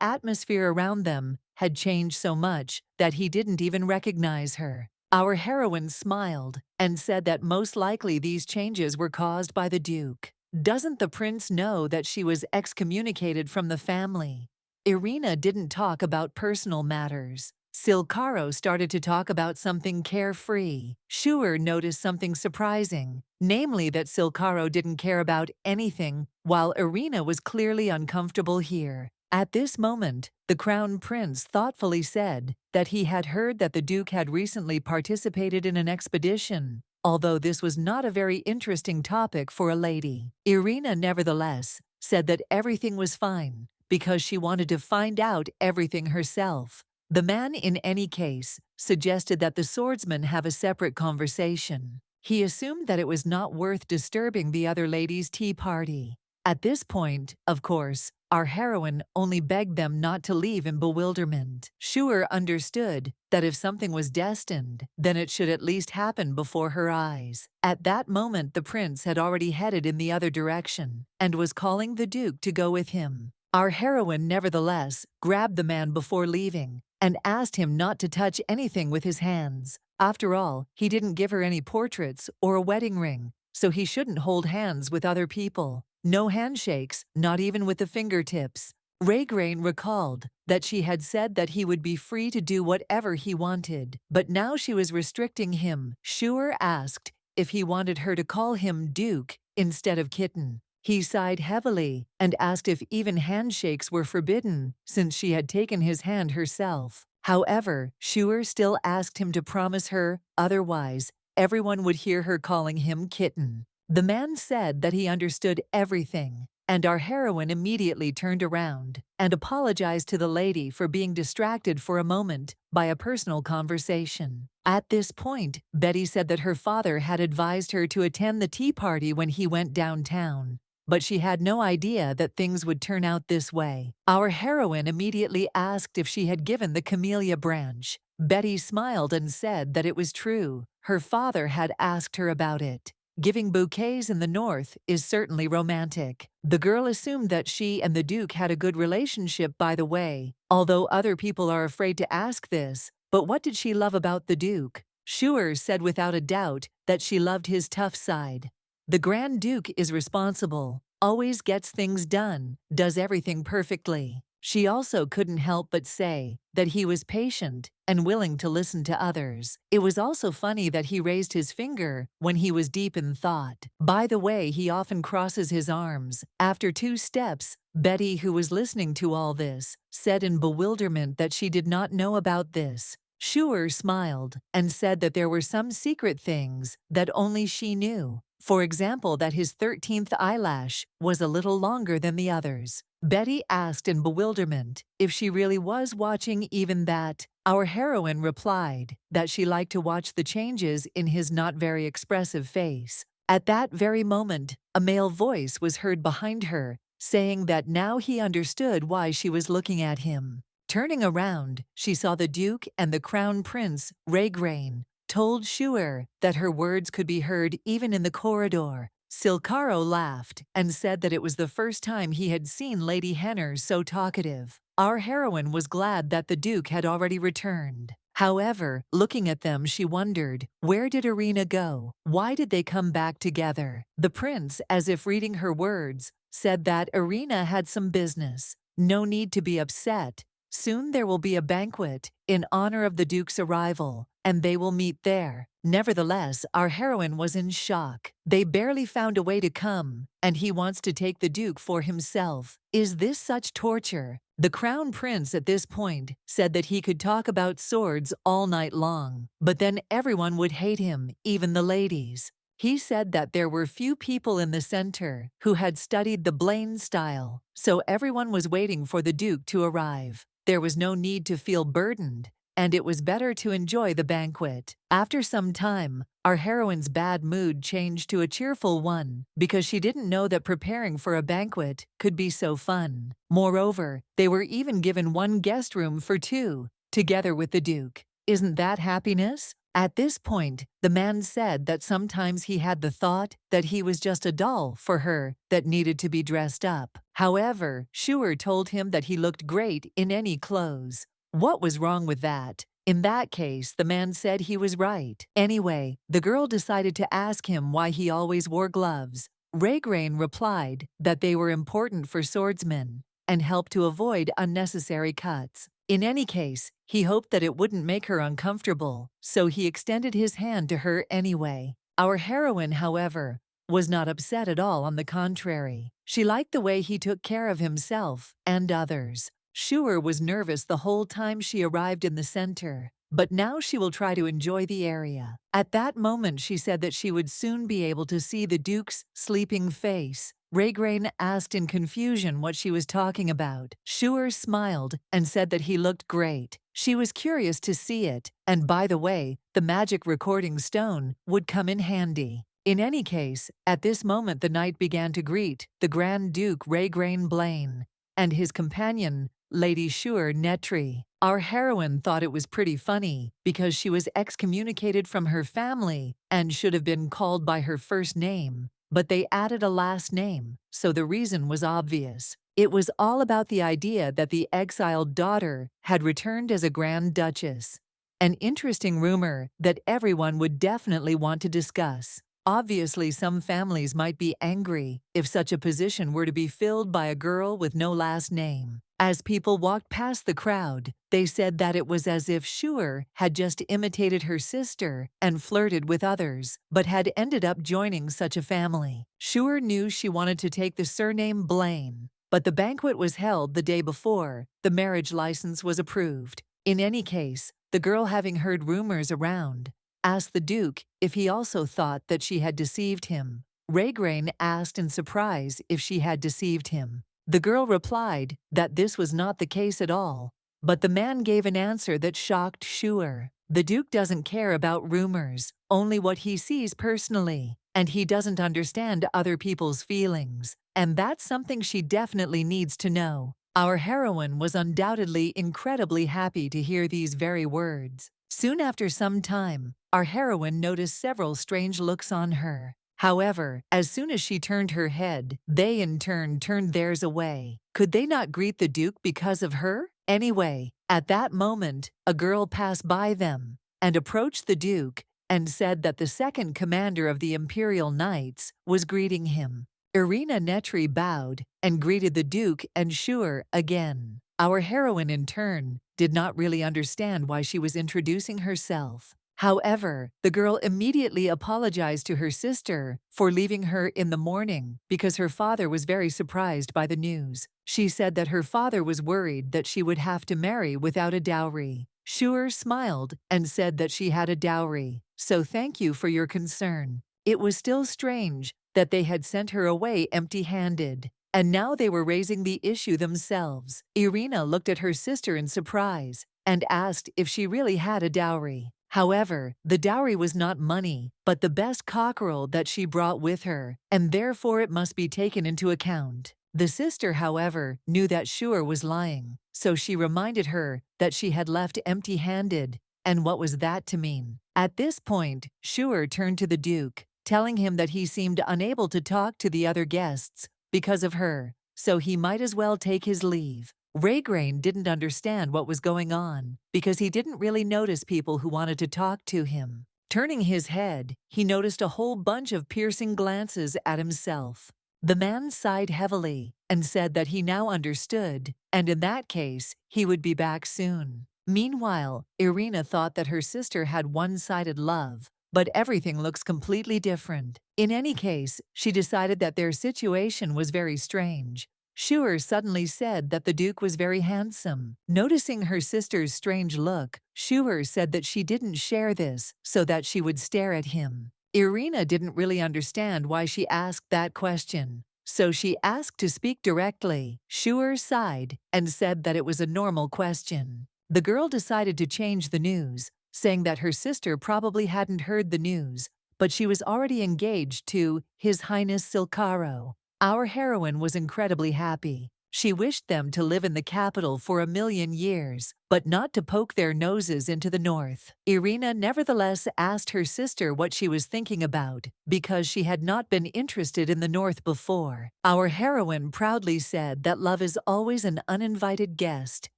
atmosphere around them had changed so much that he didn't even recognize her. Our heroine smiled and said that most likely these changes were caused by the Duke. Doesn't the prince know that she was excommunicated from the family? Irina didn't talk about personal matters. Silcaro started to talk about something carefree. Shure noticed something surprising, namely that Silcaro didn't care about anything, while Irina was clearly uncomfortable here. At this moment, the Crown Prince thoughtfully said that he had heard that the Duke had recently participated in an expedition, although this was not a very interesting topic for a lady. Irina, nevertheless, said that everything was fine because she wanted to find out everything herself. The man, in any case, suggested that the swordsman have a separate conversation. He assumed that it was not worth disturbing the other ladies' tea party. At this point, of course, our heroine only begged them not to leave in bewilderment. Shure understood that if something was destined, then it should at least happen before her eyes. At that moment, the prince had already headed in the other direction and was calling the Duke to go with him. Our heroine, nevertheless, grabbed the man before leaving and asked him not to touch anything with his hands. After all, he didn't give her any portraits or a wedding ring, so he shouldn't hold hands with other people. No handshakes, not even with the fingertips. Raygrain recalled that she had said that he would be free to do whatever he wanted, but now she was restricting him. Shure asked if he wanted her to call him Duke instead of Kitten. He sighed heavily and asked if even handshakes were forbidden, since she had taken his hand herself. However, Shure still asked him to promise her, otherwise, everyone would hear her calling him Kitten. The man said that he understood everything and our heroine immediately turned around and apologized to the lady for being distracted for a moment by a personal conversation. At this point, Betty said that her father had advised her to attend the tea party when he went downtown, but she had no idea that things would turn out this way. Our heroine immediately asked if she had given the camellia branch. Betty smiled and said that it was true. Her father had asked her about it. Giving bouquets in the North is certainly romantic. The girl assumed that she and the Duke had a good relationship, by the way, although other people are afraid to ask this. But what did she love about the Duke? Schuer said without a doubt that she loved his tough side. The Grand Duke is responsible, always gets things done, does everything perfectly. She also couldn't help but say that he was patient and willing to listen to others. It was also funny that he raised his finger when he was deep in thought. By the way, he often crosses his arms. After 2 steps, Betty, who was listening to all this, said in bewilderment that she did not know about this. Schuer smiled and said that there were some secret things that only she knew. For example, that his 13th eyelash was a little longer than the others. Betty asked in bewilderment if she really was watching even that. Our heroine replied that she liked to watch the changes in his not very expressive face. At that very moment, a male voice was heard behind her, saying that now he understood why she was looking at him. Turning around, she saw the Duke and the Crown Prince, Raygrain, told Schuer that her words could be heard even in the corridor. Silcaro laughed and said that it was the first time he had seen Lady Henner so talkative. Our heroine was glad that the Duke had already returned. However, looking at them, she wondered, where did Irina go? Why did they come back together? The prince, as if reading her words, said that Irina had some business. No need to be upset. Soon there will be a banquet in honor of the Duke's arrival, and they will meet there. Nevertheless, our heroine was in shock. They barely found a way to come, and he wants to take the Duke for himself. Is this such torture? The Crown Prince at this point said that he could talk about swords all night long, but then everyone would hate him, even the ladies. He said that there were few people in the center who had studied the Blaine style, so everyone was waiting for the Duke to arrive. There was no need to feel burdened, and it was better to enjoy the banquet. After some time, our heroine's bad mood changed to a cheerful one because she didn't know that preparing for a banquet could be so fun. Moreover, they were even given one guest room for 2, together with the Duke. Isn't that happiness? At this point, the man said that sometimes he had the thought that he was just a doll for her that needed to be dressed up. However, Schuer told him that he looked great in any clothes. What was wrong with that? In that case, the man said he was right. Anyway, the girl decided to ask him why he always wore gloves. Raygrain replied that they were important for swordsmen and helped to avoid unnecessary cuts. In any case, he hoped that it wouldn't make her uncomfortable, so he extended his hand to her anyway. Our heroine, however, was not upset at all. On the contrary, she liked the way he took care of himself and others. Schuer was nervous the whole time she arrived in the center, but now she will try to enjoy the area. At that moment, she said that she would soon be able to see the Duke's sleeping face. Raygrain asked in confusion what she was talking about. Schuer smiled and said that he looked great. She was curious to see it, and by the way, the magic recording stone would come in handy. In any case, at this moment the knight began to greet the Grand Duke Raygrain Blaine and his companion, Lady Schuer Netri. Our heroine thought it was pretty funny because she was excommunicated from her family and should have been called by her first name, but they added a last name, so the reason was obvious. It was all about the idea that the exiled daughter had returned as a Grand Duchess. An interesting rumor that everyone would definitely want to discuss. Obviously, some families might be angry if such a position were to be filled by a girl with no last name. As people walked past the crowd, they said that it was as if Schuer had just imitated her sister and flirted with others, but had ended up joining such a family. Schuer knew she wanted to take the surname Blaine, but the banquet was held the day before the marriage license was approved. In any case, the girl, having heard rumors around, asked the Duke if he also thought that she had deceived him. Raygrain asked in surprise if she had deceived him. The girl replied that this was not the case at all. But the man gave an answer that shocked Schuer. The Duke doesn't care about rumors, only what he sees personally, and he doesn't understand other people's feelings. And that's something she definitely needs to know. Our heroine was undoubtedly incredibly happy to hear these very words. Soon after some time, our heroine noticed several strange looks on her. However, as soon as she turned her head, they in turn turned theirs away. Could they not greet the Duke because of her? Anyway, at that moment, a girl passed by them and approached the Duke and said that the second commander of the Imperial Knights was greeting him. Irina Netri bowed and greeted the Duke and Schuer again. Our heroine, in turn, did not really understand why she was introducing herself. However, the girl immediately apologized to her sister for leaving her in the morning because her father was very surprised by the news. She said that her father was worried that she would have to marry without a dowry. Schuer smiled and said that she had a dowry, so thank you for your concern. It was still strange that they had sent her away empty-handed, and now they were raising the issue themselves. Irina looked at her sister in surprise and asked if she really had a dowry. However, the dowry was not money, but the best cockerel that she brought with her, and therefore it must be taken into account. The sister, however, knew that Schuer was lying, so she reminded her that she had left empty-handed, and what was that to mean? At this point, Schuer turned to the Duke, telling him that he seemed unable to talk to the other guests because of her, so he might as well take his leave. Raygrain didn't understand what was going on because he didn't really notice people who wanted to talk to him. Turning his head, he noticed a whole bunch of piercing glances at himself. The man sighed heavily and said that he now understood, and in that case, he would be back soon. Meanwhile, Irina thought that her sister had one-sided love, but everything looks completely different. In any case, she decided that their situation was very strange. Schuer suddenly said that the Duke was very handsome. Noticing her sister's strange look, Schuer said that she didn't share this so that she would stare at him. Irina didn't really understand why she asked that question, so she asked to speak directly. Schuer sighed and said that it was a normal question. The girl decided to change the news, saying that her sister probably hadn't heard the news, but she was already engaged to His Highness Silcaro. Our heroine was incredibly happy. She wished them to live in the capital for 1,000,000 years, but not to poke their noses into the north. Irina nevertheless asked her sister what she was thinking about, because she had not been interested in the north before. Our heroine proudly said that love is always an uninvited guest,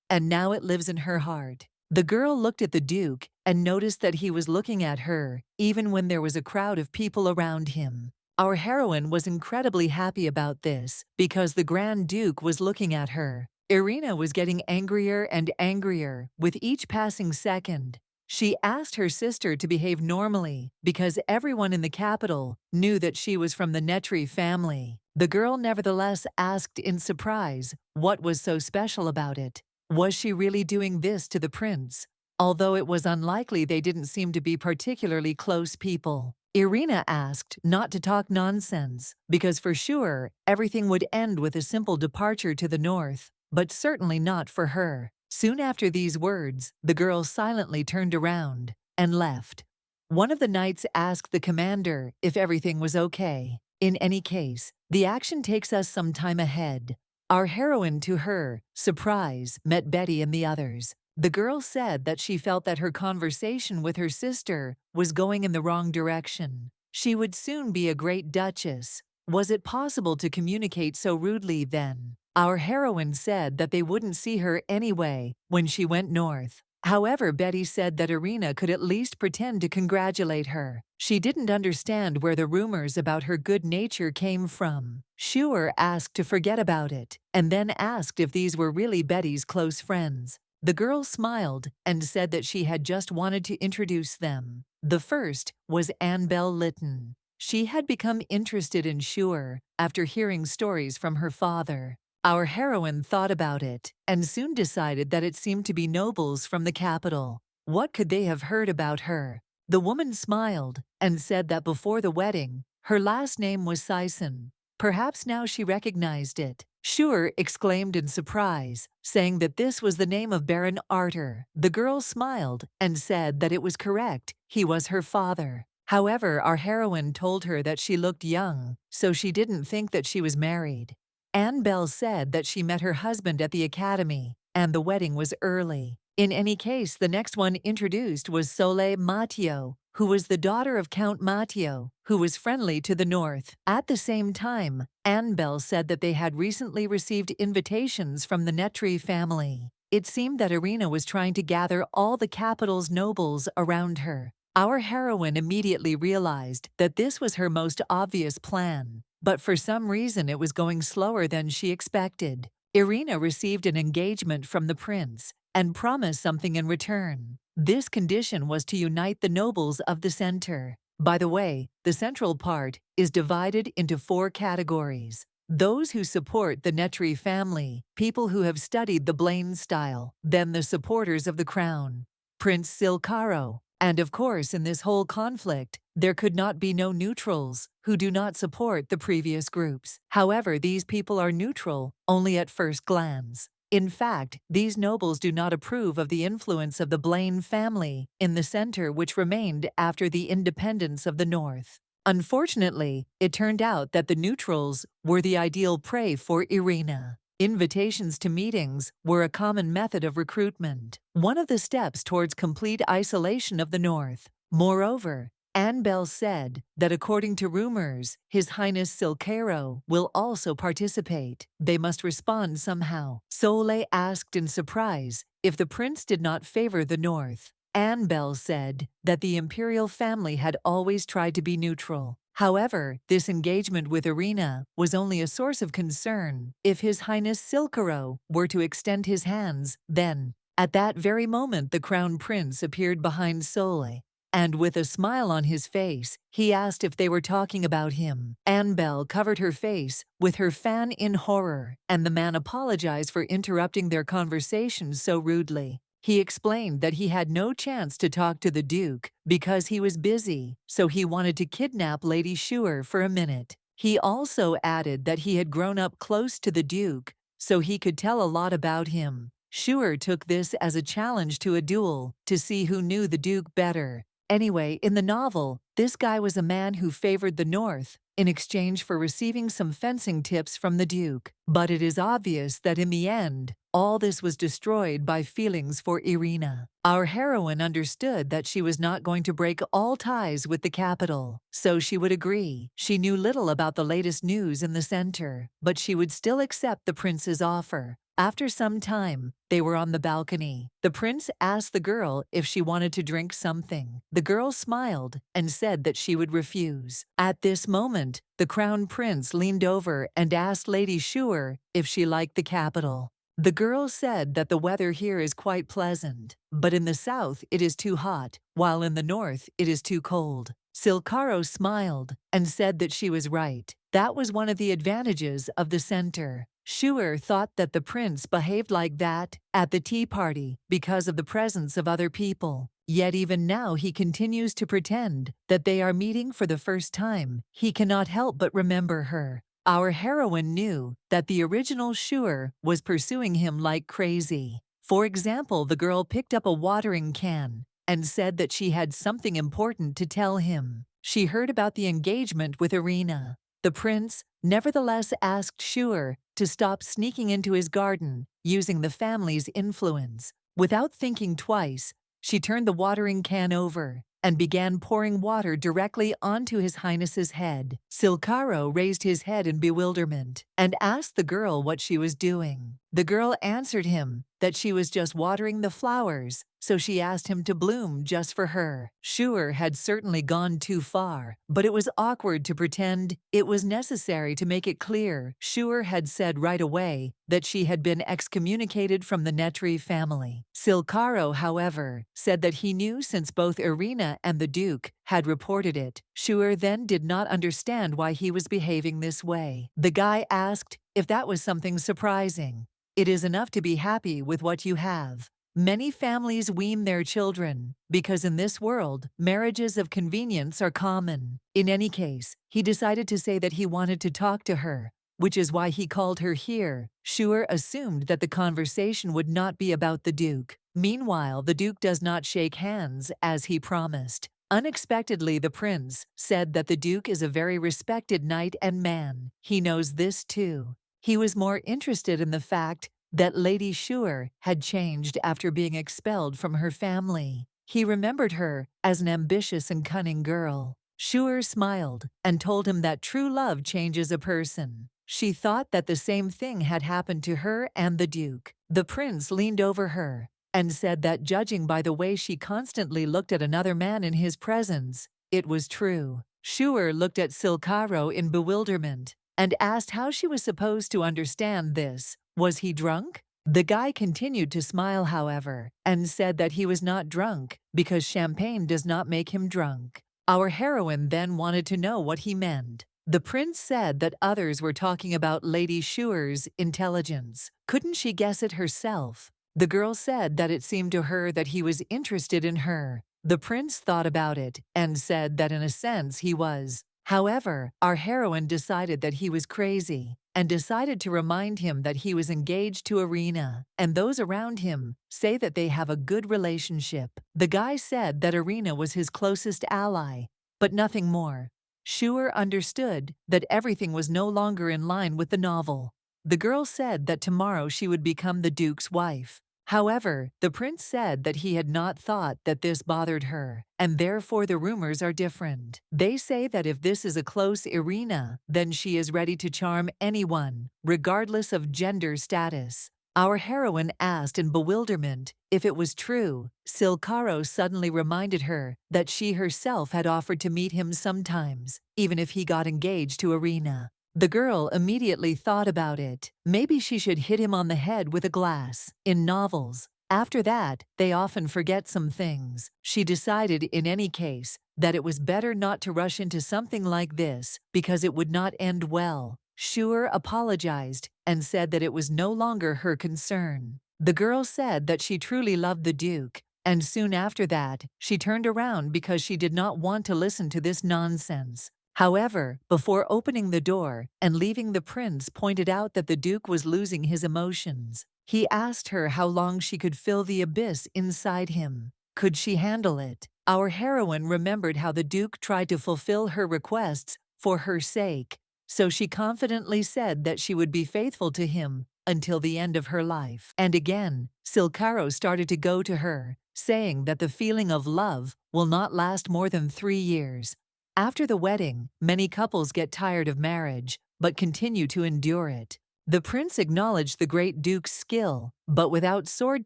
and now it lives in her heart. The girl looked at the Duke and noticed that he was looking at her, even when there was a crowd of people around him. Our heroine was incredibly happy about this, because the Grand Duke was looking at her. Irina was getting angrier and angrier with each passing second. She asked her sister to behave normally, because everyone in the capital knew that she was from the Netri family. The girl nevertheless asked in surprise what was so special about it. Was she really doing this to the prince? Although it was unlikely, they didn't seem to be particularly close people. Irina asked not to talk nonsense, because for sure everything would end with a simple departure to the north, but certainly not for her. Soon after these words, the girl silently turned around and left. One of the knights asked the commander if everything was okay. In any case, the action takes us some time ahead. Our heroine, to her surprise, met Betty and the others. The girl said that she felt that her conversation with her sister was going in the wrong direction. She would soon be a great duchess. Was it possible to communicate so rudely then? Our heroine said that they wouldn't see her anyway when she went north. However, Betty said that Irina could at least pretend to congratulate her. She didn't understand where the rumors about her good nature came from. Schuer asked to forget about it, and then asked if these were really Betty's close friends. The girl smiled and said that she had just wanted to introduce them. The first was Annabelle Lytton. She had become interested in Schuer after hearing stories from her father. Our heroine thought about it and soon decided that it seemed to be nobles from the capital. What could they have heard about her? The woman smiled and said that before the wedding, Her last name was Sison. Perhaps now she recognized it. Sure, exclaimed in surprise, saying that this was the name of Baron Arter. The girl smiled and said that it was correct, he was her father. However, our heroine told her that she looked young, so she didn't think that she was married. Anne Bell said that she met her husband at the academy, and the wedding was early. In any case, the next one introduced was Sole Matteo, who was the daughter of Count Matteo, who was friendly to the north. At the same time, Anne Bell said that they had recently received invitations from the Netri family. It seemed that Irina was trying to gather all the capital's nobles around her. Our heroine immediately realized that this was her most obvious plan, but for some reason it was going slower than she expected. Irina received an engagement from the prince and promised something in return. This condition was to unite the nobles of the center. By the way, the central part is divided into 4 categories. Those who support the Netri family, people who have studied the Blaine style, then the supporters of the crown, Prince Silcaro. And of course, in this whole conflict, there could not be no neutrals who do not support the previous groups. However, these people are neutral only at first glance. In fact, these nobles do not approve of the influence of the Blaine family in the center, which remained after the independence of the North. Unfortunately, it turned out that the neutrals were the ideal prey for Irina. Invitations to meetings were a common method of recruitment, one of the steps towards complete isolation of the North. Moreover, Anne Bell said that according to rumors, His Highness Silcaro will also participate. They must respond somehow. Sole asked in surprise if the prince did not favor the North. Anne Bell said that the imperial family had always tried to be neutral. However, this engagement with Irina was only a source of concern. If His Highness Silcaro were to extend his hands, then, at that very moment, the crown prince appeared behind Sole, and with a smile on his face, he asked if they were talking about him. Anne Bell covered her face with her fan in horror, and the man apologized for interrupting their conversation so rudely. He explained that he had no chance to talk to the Duke because he was busy, so he wanted to kidnap Lady Schuer for a minute. He also added that he had grown up close to the Duke, so he could tell a lot about him. Schuer took this as a challenge to a duel to see who knew the Duke better. Anyway, in the novel, this guy was a man who favored the North in exchange for receiving some fencing tips from the Duke. But it is obvious that in the end, all this was destroyed by feelings for Irina. Our heroine understood that she was not going to break all ties with the capital, so she would agree. She knew little about the latest news in the center, but she would still accept the prince's offer. After some time, they were on the balcony. The prince asked the girl if she wanted to drink something. The girl smiled and said that she would refuse. At this moment, the crown prince leaned over and asked Lady Schuer if she liked the capital. The girl said that the weather here is quite pleasant, but in the south it is too hot, while in the north it is too cold. Silcaro smiled and said that she was right. That was one of the advantages of the center. Schuer thought that the prince behaved like that at the tea party because of the presence of other people. Yet even now he continues to pretend that they are meeting for the first time. He cannot help but remember her. Our heroine knew that the original Schuer was pursuing him like crazy. For example, the girl picked up a watering can and said that she had something important to tell him. She heard about the engagement with Irina. The prince nevertheless asked Schuer to stop sneaking into his garden, using the family's influence. Without thinking twice, she turned the watering can over and began pouring water directly onto His Highness's head. Silcaro raised his head in bewilderment and asked the girl what she was doing. The girl answered him that she was just watering the flowers, so she asked him to bloom just for her. Schuer had certainly gone too far, but it was awkward to pretend it was necessary to make it clear. Schuer had said right away that she had been excommunicated from the Netri family. Silcaro, however, said that he knew since both Irina and the Duke had reported it. Schuer then did not understand why he was behaving this way. The guy asked if that was something surprising. It is enough to be happy with what you have. Many families wean their children because in this world, marriages of convenience are common. In any case, he decided to say that he wanted to talk to her, which is why he called her here. Schuer assumed that the conversation would not be about the Duke. Meanwhile, the Duke does not shake hands as he promised. Unexpectedly, the prince said that the Duke is a very respected knight and man. He knows this too. He was more interested in the fact that Lady Schuer had changed after being expelled from her family. He remembered her as an ambitious and cunning girl. Schuer smiled and told him that true love changes a person. She thought that the same thing had happened to her and the Duke. The prince leaned over her and said that judging by the way she constantly looked at another man in his presence, it was true. Schuer looked at Silcaro in bewilderment and asked how she was supposed to understand this. Was he drunk? The guy continued to smile, however, and said that he was not drunk because champagne does not make him drunk. Our heroine then wanted to know what he meant. The prince said that others were talking about Lady Schuer's intelligence. Couldn't she guess it herself? The girl said that it seemed to her that he was interested in her. The prince thought about it and said that in a sense he was. However, our heroine decided that he was crazy and decided to remind him that he was engaged to Irina, and those around him say that they have a good relationship. The guy said that Irina was his closest ally, but nothing more. Schuer understood that everything was no longer in line with the novel. The girl said that tomorrow she would become the Duke's wife. However, the prince said that he had not thought that this bothered her, and therefore the rumors are different. They say that if this is a close Irina, then she is ready to charm anyone, regardless of gender status. Our heroine asked in bewilderment if it was true. Silcaro suddenly reminded her that she herself had offered to meet him sometimes, even if he got engaged to Irina. The girl immediately thought about it. Maybe she should hit him on the head with a glass. In novels, after that, they often forget some things. She decided in any case that it was better not to rush into something like this because it would not end well. Schuer apologized and said that it was no longer her concern. The girl said that she truly loved the Duke, and soon after that, she turned around because she did not want to listen to this nonsense. However, before opening the door and leaving, the prince pointed out that the Duke was losing his emotions. He asked her how long she could fill the abyss inside him. Could she handle it? Our heroine remembered how the Duke tried to fulfill her requests for her sake, so she confidently said that she would be faithful to him until the end of her life. And again, Silcaro started to go to her, saying that the feeling of love will not last more than 3 years. After the wedding, many couples get tired of marriage, but continue to endure it. The prince acknowledged the great Duke's skill, but without sword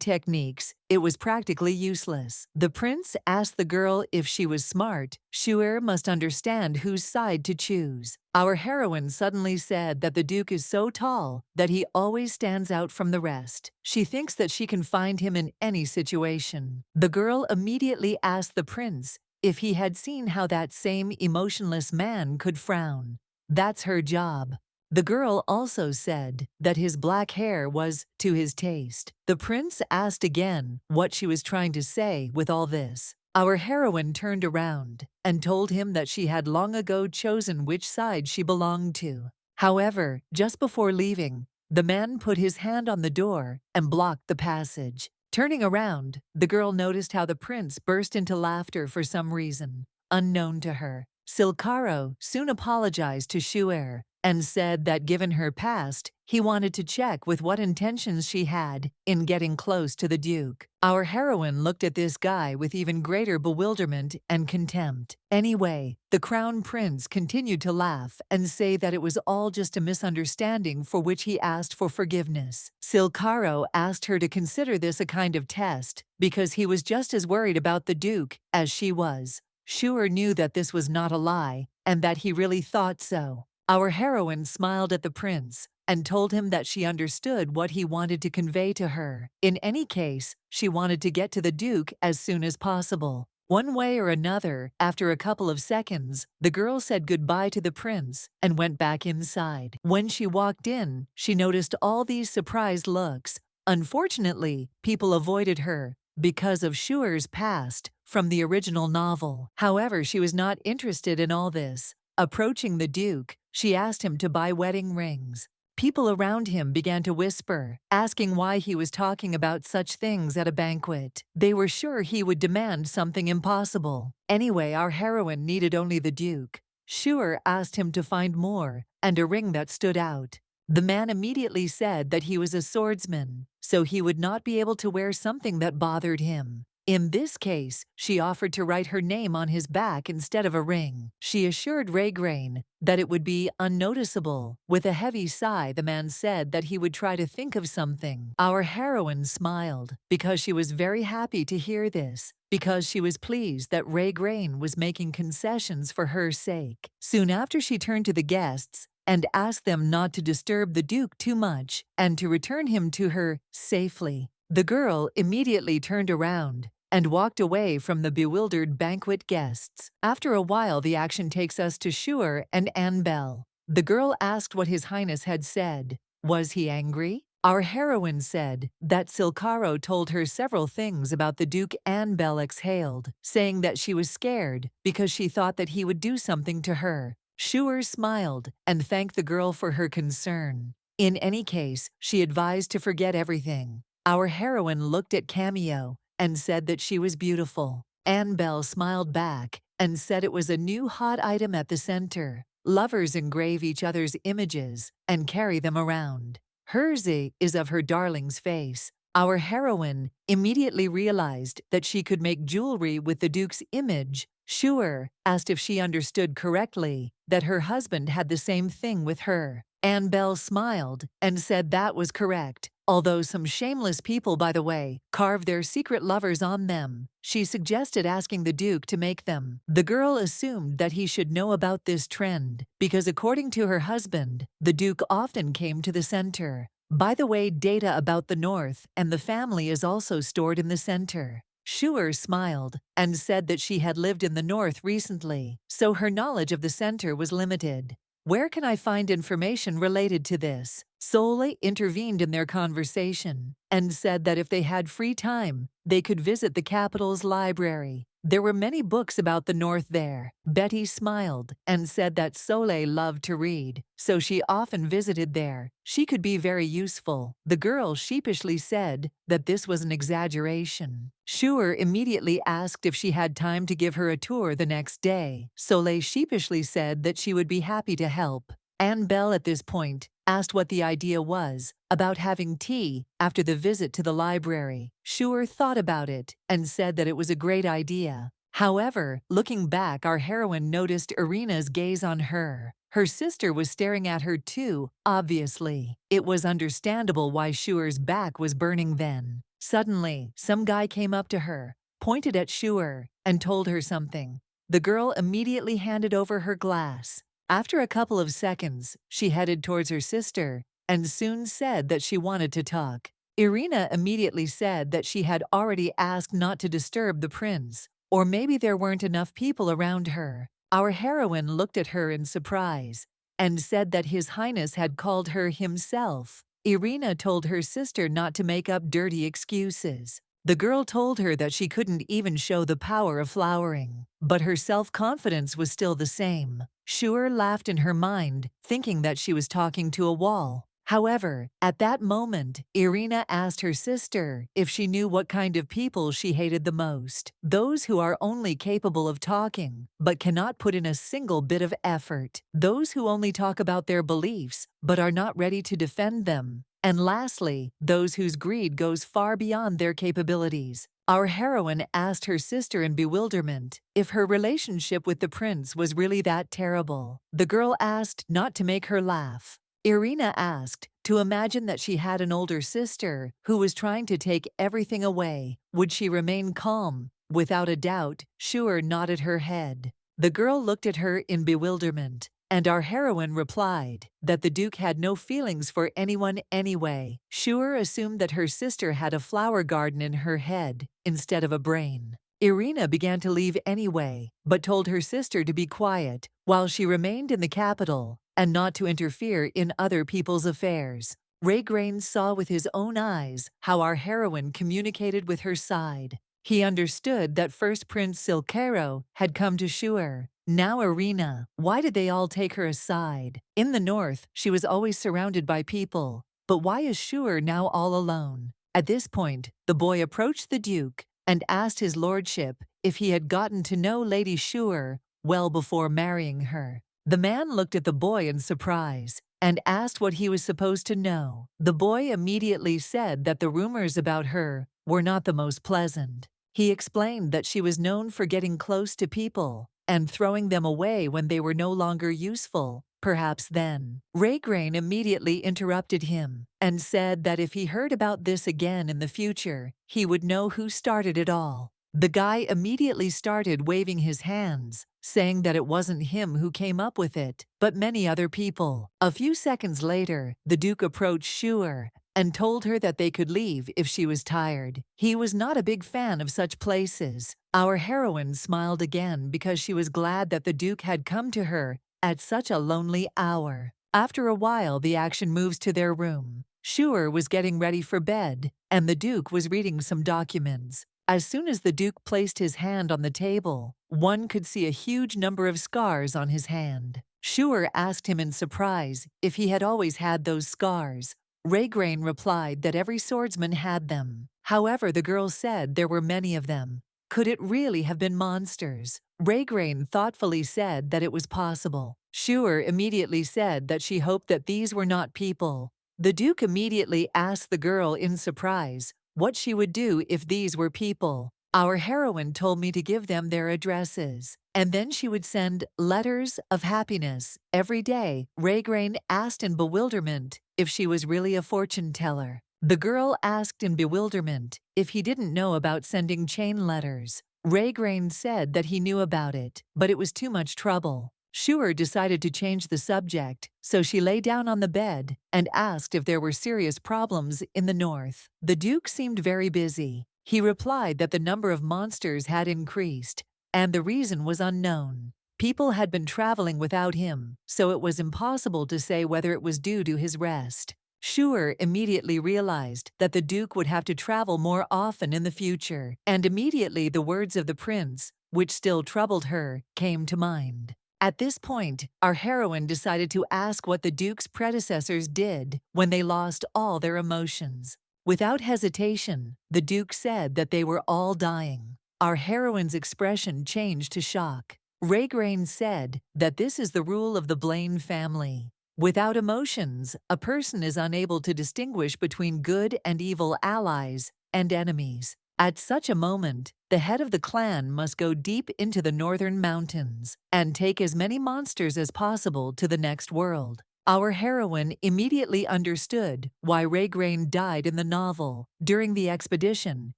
techniques, it was practically useless. The prince asked the girl if she was smart. Schuer must understand whose side to choose. Our heroine suddenly said that the Duke is so tall that he always stands out from the rest. She thinks that she can find him in any situation. The girl immediately asked the prince if he had seen how that same emotionless man could frown. That's her job. The girl also said that his black hair was to his taste. The prince asked again what she was trying to say with all this. Our heroine turned around and told him that she had long ago chosen which side she belonged to. However, just before leaving, the man put his hand on the door and blocked the passage. Turning around, the girl noticed how the prince burst into laughter for some reason, unknown to her. Silcaro soon apologized to Schuer and said that given her past, he wanted to check with what intentions she had in getting close to the Duke. Our heroine looked at this guy with even greater bewilderment and contempt. Anyway, the crown prince continued to laugh and say that it was all just a misunderstanding for which he asked for forgiveness. Silcaro asked her to consider this a kind of test because he was just as worried about the Duke as she was. Schuer knew that this was not a lie and that he really thought so. Our heroine smiled at the prince and told him that she understood what he wanted to convey to her. In any case, she wanted to get to the Duke as soon as possible. One way or another, after a couple of seconds, the girl said goodbye to the prince and went back inside. When she walked in, she noticed all these surprised looks Unfortunately, people avoided her because of Shuer's past from the original novel. However, she was not interested in all this. Approaching the Duke, she asked him to buy wedding rings. People around him began to whisper, asking why he was talking about such things at a banquet. They were sure he would demand something impossible. Anyway, our heroine needed only the Duke. Shuer asked him to find more, and a ring that stood out. The man immediately said that he was a swordsman, so he would not be able to wear something that bothered him. In this case, she offered to write her name on his back instead of a ring. She assured Raygrain that it would be unnoticeable. With a heavy sigh, the man said that he would try to think of something. Our heroine smiled because she was very happy to hear this, because she was pleased that Raygrain was making concessions for her sake. Soon after, she turned to the guests and asked them not to disturb the Duke too much and to return him to her safely. The girl immediately turned around and walked away from the bewildered banquet guests. After a while, the action takes us to Shuer and Annabelle. The girl asked what His Highness had said. Was he angry? Our heroine said that Silcaro told her several things about the Duke. Annabelle exhaled, saying that she was scared because she thought that he would do something to her. Shuer smiled and thanked the girl for her concern. In any case, she advised to forget everything. Our heroine looked at Cameo and said that she was beautiful. Annabelle smiled back and said it was a new hot item at the center. Lovers engrave each other's images and carry them around. Hers is of her darling's face. Our heroine immediately realized that she could make jewelry with the Duke's image. Shuer asked if she understood correctly that her husband had the same thing with her. Annabelle smiled and said that was correct. Although some shameless people, by the way, carved their secret lovers on them, she suggested asking the Duke to make them. The girl assumed that he should know about this trend, because according to her husband, the Duke often came to the center. By the way, data about the North and the family is also stored in the center. Shuer smiled and said that she had lived in the North recently, so her knowledge of the center was limited. Where can I find information related to this? Soleil intervened in their conversation and said that if they had free time, they could visit the capital's library. There were many books about the North there. Betty smiled and said that Soleil loved to read, so she often visited there. She could be very useful. The girl sheepishly said that this was an exaggeration. Shuer immediately asked if she had time to give her a tour the next day. Soleil sheepishly said that she would be happy to help. Annabelle at this point asked what the idea was about having tea after the visit to the library. Shuer thought about it and said that it was a great idea. However, looking back, our heroine noticed Irina's gaze on her. Her sister was staring at her too, obviously. It was understandable why Shuer's back was burning then. Suddenly, some guy came up to her, pointed at Shuer, and told her something. The girl immediately handed over her glass. After a couple of seconds, she headed towards her sister and soon said that she wanted to talk. Irina immediately said that she had already asked not to disturb the prince, or maybe there weren't enough people around her. Our heroine looked at her in surprise and said that His Highness had called her himself. Irina told her sister not to make up dirty excuses. The girl told her that she couldn't even show the power of flowering, but her self-confidence was still the same. Shuer laughed in her mind, thinking that she was talking to a wall. However, at that moment, Irina asked her sister if she knew what kind of people she hated the most. Those who are only capable of talking, but cannot put in a single bit of effort. Those who only talk about their beliefs, but are not ready to defend them. And lastly, those whose greed goes far beyond their capabilities. Our heroine asked her sister in bewilderment if her relationship with the prince was really that terrible. The girl asked not to make her laugh. Irina asked to imagine that she had an older sister who was trying to take everything away. Would she remain calm? Without a doubt, Shuer nodded her head. The girl looked at her in bewilderment, and our heroine replied that the Duke had no feelings for anyone anyway. Shuer assumed that her sister had a flower garden in her head instead of a brain. Irina began to leave anyway, but told her sister to be quiet while she remained in the capital and not to interfere in other people's affairs. Raygrain saw with his own eyes how our heroine communicated with her side. He understood that first Prince Silcaro had come to Shuer. Now Irina, why did they all take her aside? In the north, she was always surrounded by people. But why is Shuer now all alone? At this point, the boy approached the Duke and asked his lordship if he had gotten to know Lady Shuer well before marrying her. The man looked at the boy in surprise and asked what he was supposed to know. The boy immediately said that the rumors about her were not the most pleasant. He explained that she was known for getting close to people and throwing them away when they were no longer useful. Perhaps then. Raygrain immediately interrupted him and said that if he heard about this again in the future, he would know who started it all. The guy immediately started waving his hands, saying that it wasn't him who came up with it, but many other people. A few seconds later, the Duke approached Shuer and told her that they could leave if she was tired. He was not a big fan of such places. Our heroine smiled again because she was glad that the Duke had come to her at such a lonely hour. After a while, the action moves to their room. Shuer was getting ready for bed, and the Duke was reading some documents. As soon as the Duke placed his hand on the table, one could see a huge number of scars on his hand. Shuer asked him in surprise if he had always had those scars. Raygrain replied that every swordsman had them. However, the girl said there were many of them. Could it really have been monsters? Raygrain thoughtfully said that it was possible. Shuer immediately said that she hoped that these were not people. The Duke immediately asked the girl in surprise what she would do if these were people. Our heroine told me to give them their addresses, and then she would send letters of happiness every day. Raygrain asked in bewilderment if she was really a fortune teller. The girl asked in bewilderment if he didn't know about sending chain letters. Raygrain said that he knew about it, but it was too much trouble. Shuer decided to change the subject, so she lay down on the bed and asked if there were serious problems in the north. The Duke seemed very busy. He replied that the number of monsters had increased, and the reason was unknown. People had been traveling without him, so it was impossible to say whether it was due to his rest. Shuer immediately realized that the Duke would have to travel more often in the future, and immediately the words of the prince, which still troubled her, came to mind. At this point, our heroine decided to ask what the Duke's predecessors did when they lost all their emotions. Without hesitation, the Duke said that they were all dying. Our heroine's expression changed to shock. Raygrain said that this is the rule of the Blaine family. Without emotions, a person is unable to distinguish between good and evil allies and enemies. At such a moment, the head of the clan must go deep into the northern mountains and take as many monsters as possible to the next world. Our heroine immediately understood why Raygrain died in the novel. During the expedition,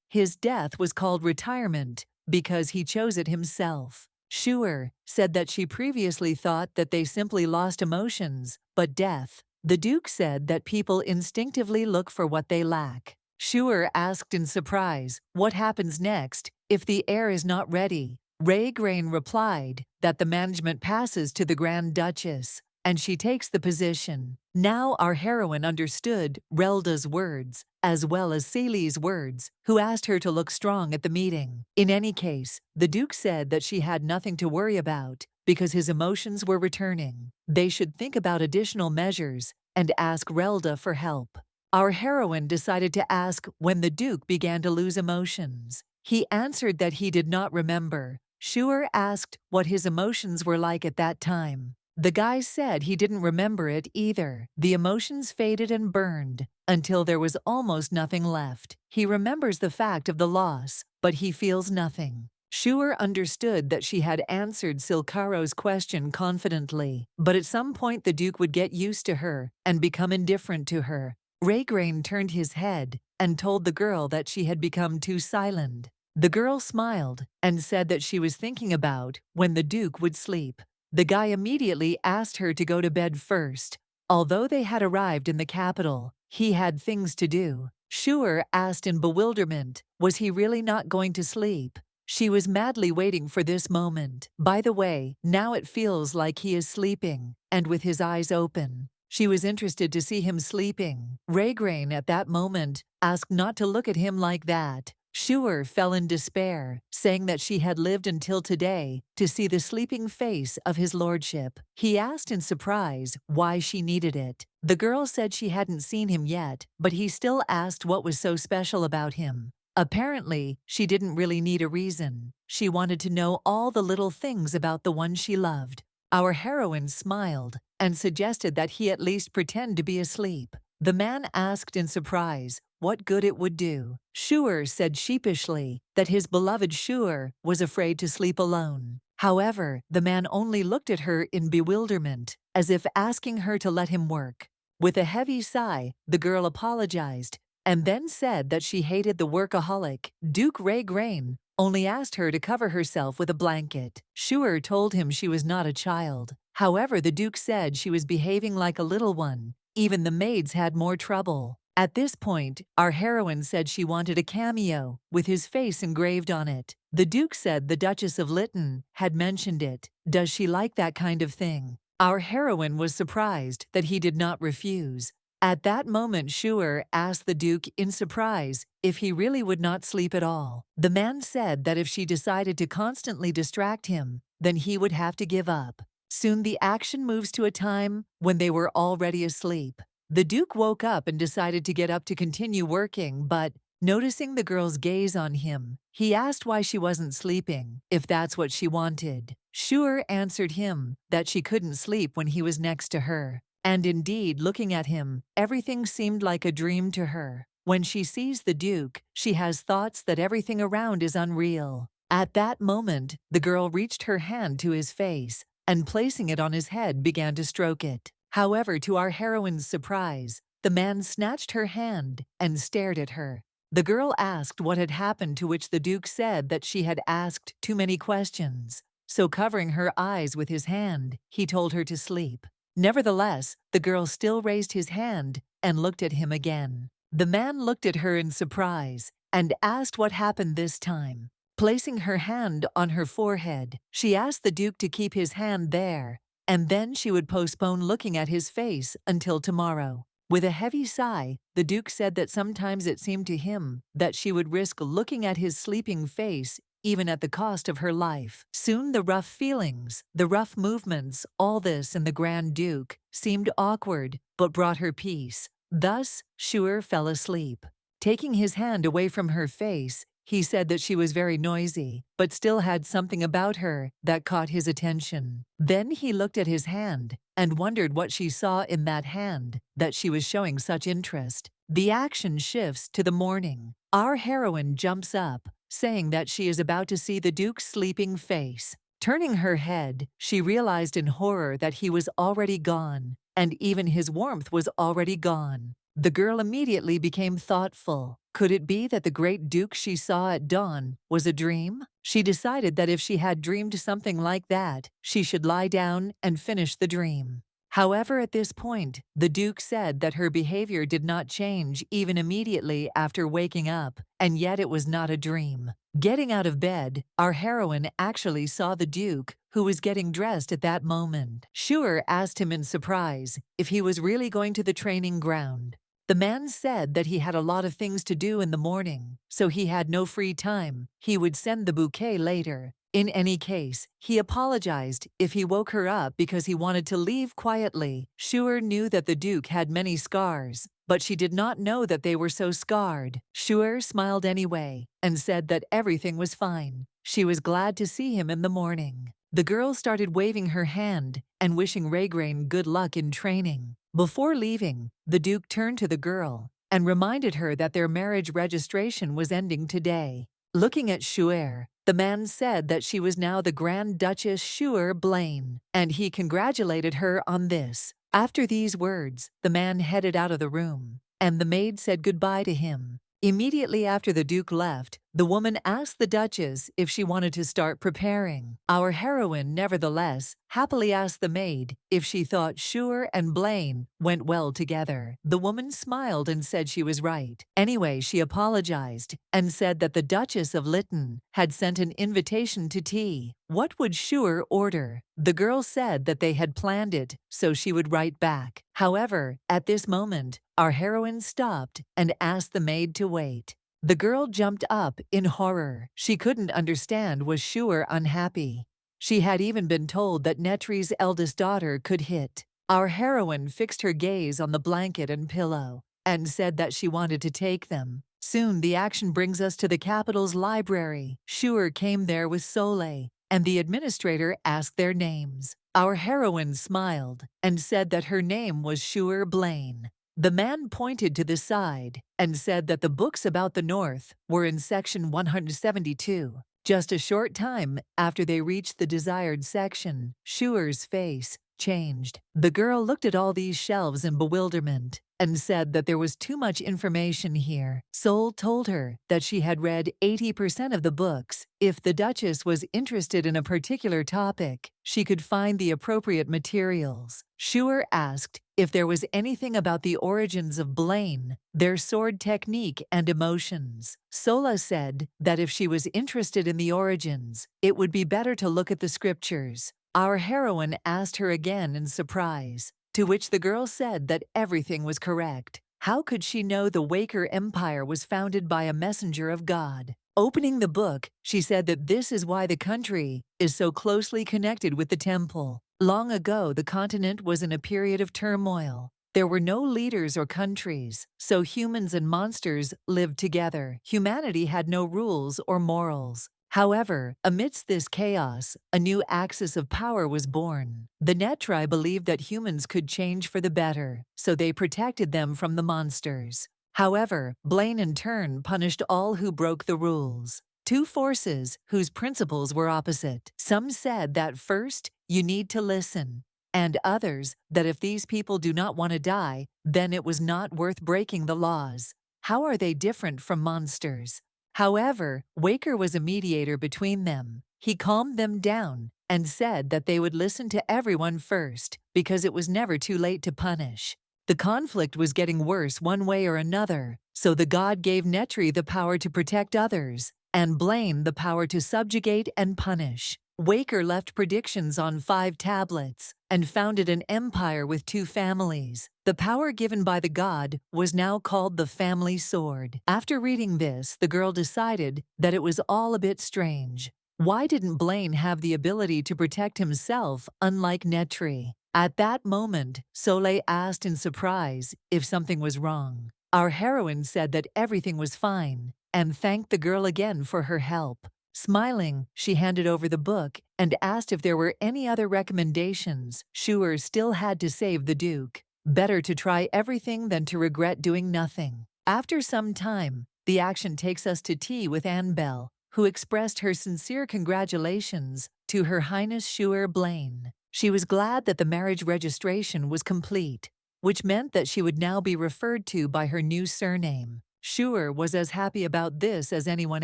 his death was called retirement because he chose it himself. Shuer said that she previously thought that they simply lost emotions, but death. The Duke said that people instinctively look for what they lack. Shuer asked in surprise, what happens next if the heir is not ready? Raygrain replied that the management passes to the Grand Duchess, and she takes the position. Now our heroine understood Relda's words, as well as Sally's words, who asked her to look strong at the meeting. In any case, the Duke said that she had nothing to worry about because his emotions were returning. They should think about additional measures and ask Relda for help. Our heroine decided to ask when the Duke began to lose emotions. He answered that he did not remember. Shuer asked what his emotions were like at that time. The guy said he didn't remember it either. The emotions faded and burned until there was almost nothing left. He remembers the fact of the loss, but he feels nothing. Shuer understood that she had answered Silcaro's question confidently, but at some point the Duke would get used to her and become indifferent to her. Raygrain turned his head and told the girl that she had become too silent. The girl smiled and said that she was thinking about when the Duke would sleep. The guy immediately asked her to go to bed first. Although they had arrived in the capital, he had things to do. Shuer asked in bewilderment, was he really not going to sleep? She was madly waiting for this moment. By the way, now it feels like he is sleeping, and with his eyes open. She was interested to see him sleeping. Raygrain at that moment asked not to look at him like that. Schuer fell in despair, saying that she had lived until today to see the sleeping face of his lordship. He asked in surprise why she needed it. The girl said she hadn't seen him yet, but he still asked what was so special about him. Apparently, she didn't really need a reason. She wanted to know all the little things about the one she loved. Our heroine smiled and suggested that he at least pretend to be asleep. The man asked in surprise what good it would do. Schuer said sheepishly that his beloved Schuer was afraid to sleep alone. However, the man only looked at her in bewilderment, as if asking her to let him work. With a heavy sigh, the girl apologized and then said that she hated the workaholic. Duke Raygrain only asked her to cover herself with a blanket. Schuer told him she was not a child. However, the Duke said she was behaving like a little one. Even the maids had more trouble. At this point, our heroine said she wanted a cameo with his face engraved on it. The Duke said the Duchess of Lytton had mentioned it. Does she like that kind of thing? Our heroine was surprised that he did not refuse. At that moment, Schuer asked the Duke in surprise if he really would not sleep at all. The man said that if she decided to constantly distract him, then he would have to give up. Soon the action moves to a time when they were already asleep. The Duke woke up and decided to get up to continue working, but noticing the girl's gaze on him, he asked why she wasn't sleeping, if that's what she wanted. Schuer answered him that she couldn't sleep when he was next to her. And indeed, looking at him, everything seemed like a dream to her. When she sees the Duke, she has thoughts that everything around is unreal. At that moment, the girl reached her hand to his face and placing it on his head began to stroke it. However, to our heroine's surprise, the man snatched her hand and stared at her. The girl asked what had happened, to which the Duke said that she had asked too many questions. So covering her eyes with his hand, he told her to sleep. Nevertheless, the girl still raised his hand and looked at him again. The man looked at her in surprise and asked what happened this time. Placing her hand on her forehead, she asked the Duke to keep his hand there, and then she would postpone looking at his face until tomorrow. With a heavy sigh, the Duke said that sometimes it seemed to him that she would risk looking at his sleeping face even at the cost of her life. Soon the rough feelings, the rough movements, all this in the Grand Duke seemed awkward, but brought her peace. Thus, Schuer fell asleep. Taking his hand away from her face, he said that she was very noisy, but still had something about her that caught his attention. Then he looked at his hand and wondered what she saw in that hand, that she was showing such interest. The action shifts to the morning. Our heroine jumps up, saying that she is about to see the Duke's sleeping face. Turning her head, she realized in horror that he was already gone, and even his warmth was already gone. The girl immediately became thoughtful. Could it be that the great Duke she saw at dawn was a dream? She decided that if she had dreamed something like that, she should lie down and finish the dream. However, at this point, the Duke said that her behavior did not change even immediately after waking up, and yet it was not a dream. Getting out of bed, our heroine actually saw the Duke, who was getting dressed at that moment. Schuer asked him in surprise if he was really going to the training ground. The man said that he had a lot of things to do in the morning, so he had no free time. He would send the bouquet later. In any case, he apologized if he woke her up because he wanted to leave quietly. Schuer knew that the Duke had many scars, but she did not know that they were so scarred. Schuer smiled anyway and said that everything was fine. She was glad to see him in the morning. The girl started waving her hand and wishing Raygrain good luck in training. Before leaving, the Duke turned to the girl and reminded her that their marriage registration was ending today. Looking at Schuer, the man said that she was now the Grand Duchess Schuer Blaine, and he congratulated her on this. After these words, the man headed out of the room, and the maid said goodbye to him. Immediately after the Duke left, the woman asked the Duchess if she wanted to start preparing. Our heroine, nevertheless, happily asked the maid if she thought Sure and Blaine went well together. The woman smiled and said she was right. Anyway, she apologized and said that the Duchess of Lytton had sent an invitation to tea. What would Sure order? The girl said that they had planned it, so she would write back. However, at this moment, our heroine stopped and asked the maid to wait. The girl jumped up in horror. She couldn't understand was Sure unhappy. She had even been told that Netri's eldest daughter could hit. Our heroine fixed her gaze on the blanket and pillow and said that she wanted to take them. Soon the action brings us to the capital's library. Sure came there with Soleil, and the administrator asked their names. Our heroine smiled and said that her name was Sure Blaine. The man pointed to the side and said that the books about the North were in section 172. Just a short time after they reached the desired section, Sure's face changed. The girl looked at all these shelves in bewilderment and said that there was too much information here. Sol told her that she had read 80% of the books. If the Duchess was interested in a particular topic, she could find the appropriate materials. Sure asked if there was anything about the origins of Blaine, their sword technique and emotions. Sola said that if she was interested in the origins, it would be better to look at the scriptures. Our heroine asked her again in surprise, to which the girl said that everything was correct. How could she know the Waker Empire was founded by a messenger of God? Opening the book, she said that this is why the country is so closely connected with the temple. Long ago, the continent was in a period of turmoil. There were no leaders or countries, so humans and monsters lived together. Humanity had no rules or morals. However, amidst this chaos, a new axis of power was born. The Netri believed that humans could change for the better, so they protected them from the monsters. However, Blaine in turn punished all who broke the rules. Two forces whose principles were opposite. Some said that first, you need to listen, and others that if these people do not want to die, then it was not worth breaking the laws. How are they different from monsters? However, Waker was a mediator between them. He calmed them down and said that they would listen to everyone first, because it was never too late to punish. The conflict was getting worse one way or another, so the god gave Netri the power to protect others, and Blaine the power to subjugate and punish. Waker left predictions on 5 tablets and founded an empire with 2 families. The power given by the god was now called the family sword. After reading this, the girl decided that it was all a bit strange. Why didn't Blaine have the ability to protect himself, unlike Netri? At that moment, Soleil asked in surprise if something was wrong. Our heroine said that everything was fine and thanked the girl again for her help. Smiling, she handed over the book and asked if there were any other recommendations. Sure still had to save the Duke. Better to try everything than to regret doing nothing. After some time, the action takes us to tea with Annabelle, who expressed her sincere congratulations to Her Highness Sure Blaine. She was glad that the marriage registration was complete, which meant that she would now be referred to by her new surname. Sure was as happy about this as anyone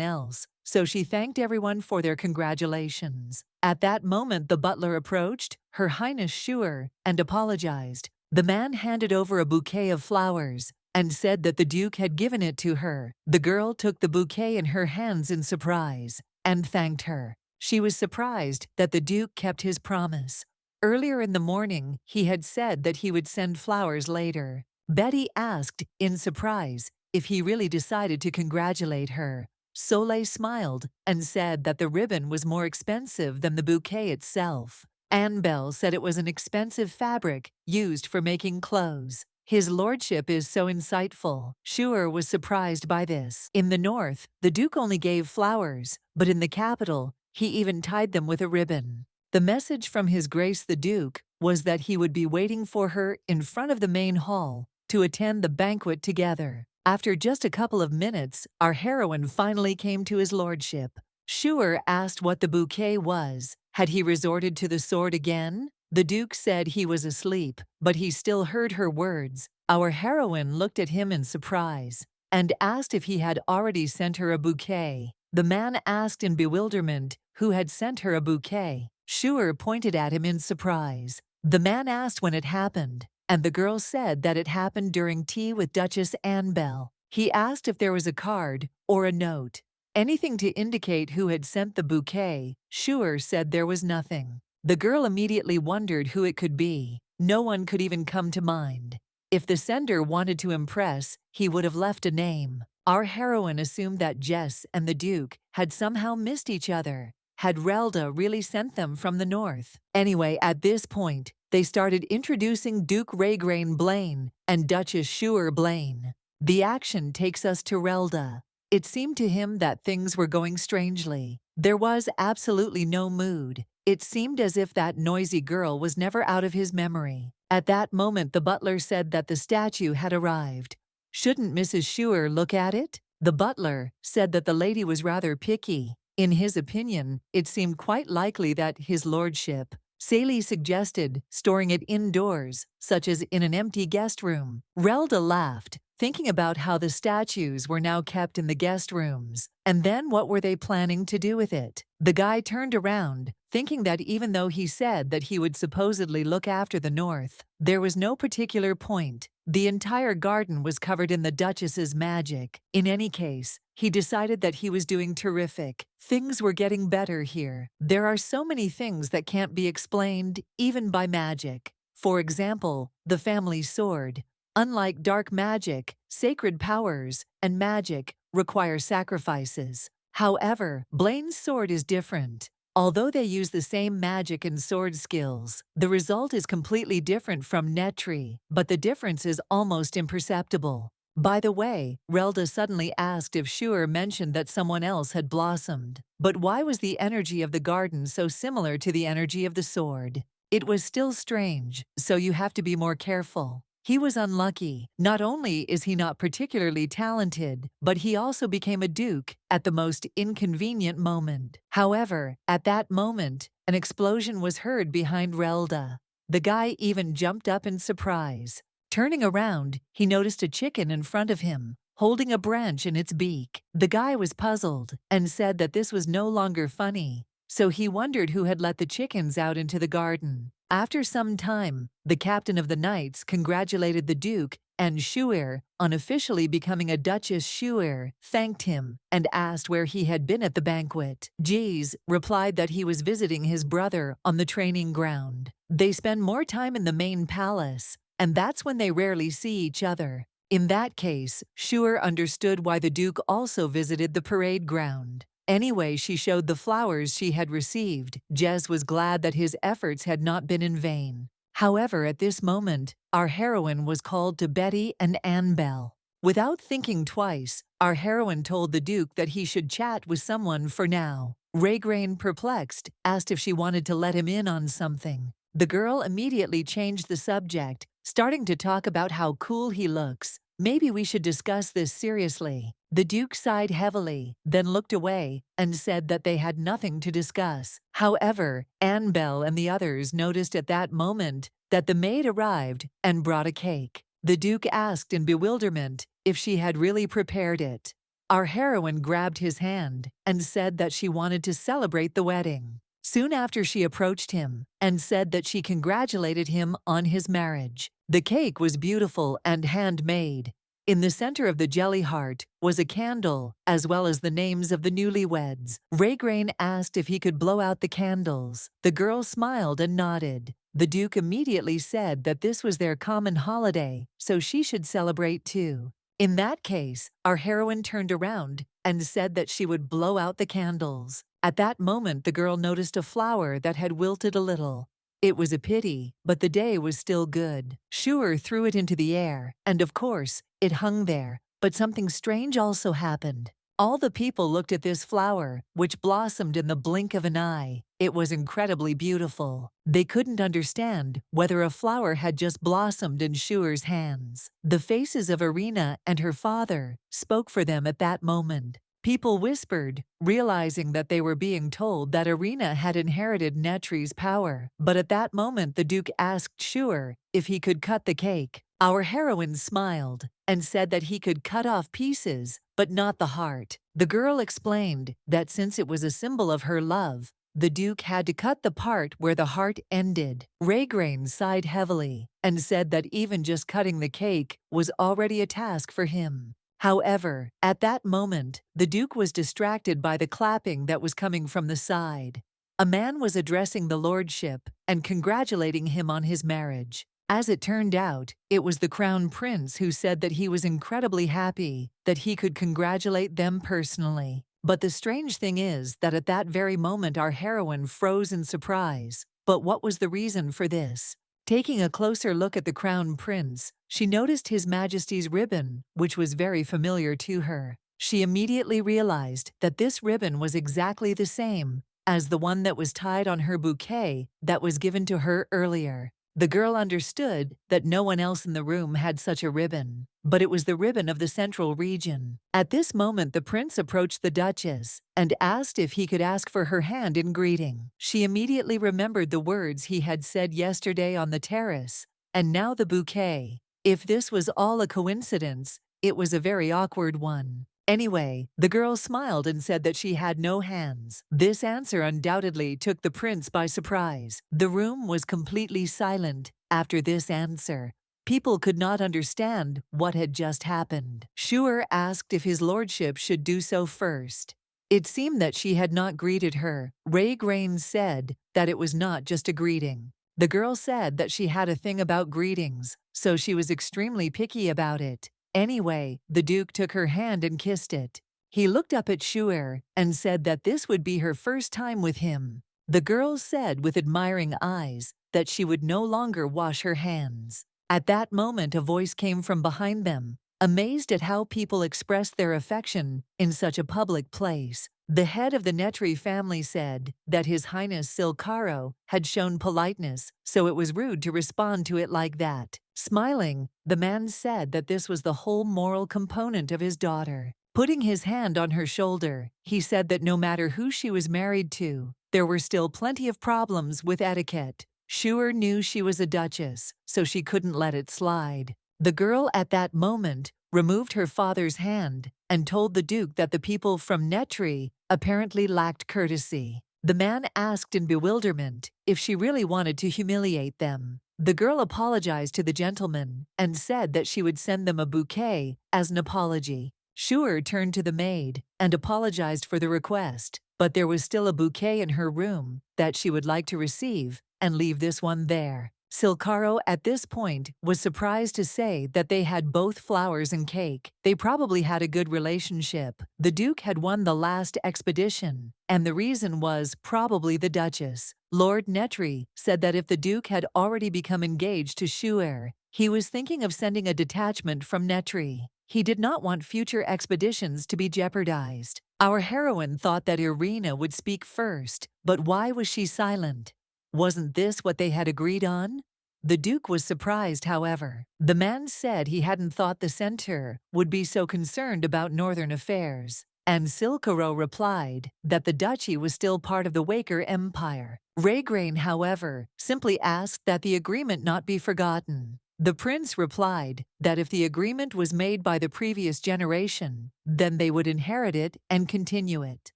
else, so she thanked everyone for their congratulations. At that moment, the butler approached Her Highness Sure and apologized. The man handed over a bouquet of flowers and said that the Duke had given it to her. The girl took the bouquet in her hands in surprise and thanked her. She was surprised that the Duke kept his promise. Earlier in the morning, he had said that he would send flowers later. Betty asked, in surprise, if he really decided to congratulate her. Soleil smiled and said that the ribbon was more expensive than the bouquet itself. Annabelle said it was an expensive fabric used for making clothes. His lordship is so insightful. Sure was surprised by this. In the north, the Duke only gave flowers, but in the capital, he even tied them with a ribbon. The message from His Grace the Duke was that he would be waiting for her in front of the main hall to attend the banquet together. After just a couple of minutes, our heroine finally came to his lordship. Sure asked what the bouquet was. Had he resorted to the sword again? The Duke said he was asleep, but he still heard her words. Our heroine looked at him in surprise. and asked if he had already sent her a bouquet. The man asked in bewilderment who had sent her a bouquet. Schuer pointed at him in surprise. The man asked when it happened, and the girl said that it happened during tea with Duchess Annabelle. He asked if there was a card or a note, anything to indicate who had sent the bouquet. Schuer said there was nothing. The girl immediately wondered who it could be. No one could even come to mind. If the sender wanted to impress, he would have left a name. Our heroine assumed that Jess and the Duke had somehow missed each other. Had Relda really sent them from the north? Anyway, at this point, they started introducing Duke Raygrain Blaine and Duchess Schuer Blaine. The action takes us to Relda. It seemed to him that things were going strangely. There was absolutely no mood. It seemed as if that noisy girl was never out of his memory. At that moment, the butler said that the statue had arrived. Shouldn't Mrs. Schuer look at it? The butler said that the lady was rather picky. In his opinion, it seemed quite likely that his lordship, Saley suggested storing it indoors, such as in an empty guest room. Relda laughed, thinking about how the statues were now kept in the guest rooms. And then what were they planning to do with it? The guy turned around, thinking that even though he said that he would supposedly look after the north, there was no particular point. The entire garden was covered in the Duchess's magic. In any case, he decided that he was doing terrific. Things were getting better here. There are so many things that can't be explained, even by magic. For example, the family sword. Unlike dark magic, sacred powers and magic require sacrifices. However, Blaine's sword is different. Although they use the same magic and sword skills, the result is completely different from Netri, but the difference is almost imperceptible. By the way, Relda suddenly asked if Schuer mentioned that someone else had blossomed. But why was the energy of the garden so similar to the energy of the sword? It was still strange, so you have to be more careful. He was unlucky. Not only is he not particularly talented, but he also became a duke at the most inconvenient moment. However, at that moment, an explosion was heard behind Relda. The guy even jumped up in surprise. Turning around, he noticed a chicken in front of him, holding a branch in its beak. The guy was puzzled and said that this was no longer funny, so he wondered who had let the chickens out into the garden. After some time, the captain of the knights congratulated the Duke and Schuer on officially becoming a Duchess. Schuer thanked him and asked where he had been at the banquet. Gies replied that he was visiting his brother on the training ground. They spend more time in the main palace, and that's when they rarely see each other. In that case, Schuer understood why the Duke also visited the parade ground. Anyway, she showed the flowers she had received. Jess was glad that his efforts had not been in vain. However, at this moment, our heroine was called to Betty and Annabelle. Without thinking twice, our heroine told the Duke that he should chat with someone for now. Raygrain, perplexed, asked if she wanted to let him in on something. The girl immediately changed the subject, starting to talk about how cool he looks. Maybe we should discuss this seriously. The Duke sighed heavily, then looked away and said that they had nothing to discuss. However, Annabelle and the others noticed at that moment that the maid arrived and brought a cake. The Duke asked in bewilderment if she had really prepared it. Our heroine grabbed his hand and said that she wanted to celebrate the wedding. Soon after, she approached him and said that she congratulated him on his marriage. The cake was beautiful and handmade. In the center of the jelly heart was a candle, as well as the names of the newlyweds. Raygrain asked if he could blow out the candles. The girl smiled and nodded. The Duke immediately said that this was their common holiday, so she should celebrate too. In that case, our heroine turned around and said that she would blow out the candles. At that moment, the girl noticed a flower that had wilted a little. It was a pity, but the day was still good. Schuer threw it into the air, and of course, it hung there. But something strange also happened. All the people looked at this flower, which blossomed in the blink of an eye. It was incredibly beautiful. They couldn't understand whether a flower had just blossomed in Schuer's hands. The faces of Irina and her father spoke for them at that moment. People whispered, realizing that they were being told that Irina had inherited Netri's power. But at that moment the Duke asked Shure if he could cut the cake. Our heroine smiled and said that he could cut off pieces, but not the heart. The girl explained that since it was a symbol of her love, the Duke had to cut the part where the heart ended. Raygrain sighed heavily and said that even just cutting the cake was already a task for him. However, at that moment, the Duke was distracted by the clapping that was coming from the side. A man was addressing the lordship and congratulating him on his marriage. As it turned out, it was the Crown Prince who said that he was incredibly happy that he could congratulate them personally. But the strange thing is that at that very moment our heroine froze in surprise. But what was the reason for this? Taking a closer look at the Crown Prince, she noticed His Majesty's ribbon, which was very familiar to her. She immediately realized that this ribbon was exactly the same as the one that was tied on her bouquet that was given to her earlier. The girl understood that no one else in the room had such a ribbon, but it was the ribbon of the central region. At this moment the prince approached the Duchess and asked if he could ask for her hand in greeting. She immediately remembered the words he had said yesterday on the terrace, and now the bouquet. If this was all a coincidence, it was a very awkward one. Anyway, the girl smiled and said that she had no hands. This answer undoubtedly took the prince by surprise. The room was completely silent after this answer. People could not understand what had just happened. Shure asked if his lordship should do so first. It seemed that she had not greeted her. Raygrain said that it was not just a greeting. The girl said that she had a thing about greetings, so she was extremely picky about it. Anyway, the Duke took her hand and kissed it. He looked up at Shure and said that this would be her first time with him. The girl said with admiring eyes that she would no longer wash her hands. At that moment a voice came from behind them, amazed at how people expressed their affection in such a public place. The head of the Netri family said that His Highness Silcaro had shown politeness, so it was rude to respond to it like that. Smiling, the man said that this was the whole moral component of his daughter. Putting his hand on her shoulder, he said that no matter who she was married to, there were still plenty of problems with etiquette. Shure knew she was a duchess, so she couldn't let it slide. The girl at that moment removed her father's hand and told the Duke that the people from Netri apparently lacked courtesy. The man asked in bewilderment if she really wanted to humiliate them. The girl apologized to the gentleman and said that she would send them a bouquet as an apology. Shure turned to the maid and apologized for the request, but there was still a bouquet in her room that she would like to receive and leave this one there. Silcaro at this point was surprised to say that they had both flowers and cake. They probably had a good relationship. The Duke had won the last expedition, and the reason was probably the Duchess. Lord Netri said that if the Duke had already become engaged to Shure, he was thinking of sending a detachment from Netri. He did not want future expeditions to be jeopardized. Our heroine thought that Irina would speak first, but why was she silent? Wasn't this what they had agreed on? The Duke was surprised, however. The man said he hadn't thought the centaur would be so concerned about northern affairs, and Silcaro replied that the duchy was still part of the Waker Empire. Raygrain, however, simply asked that the agreement not be forgotten. The prince replied that if the agreement was made by the previous generation, then they would inherit it and continue it.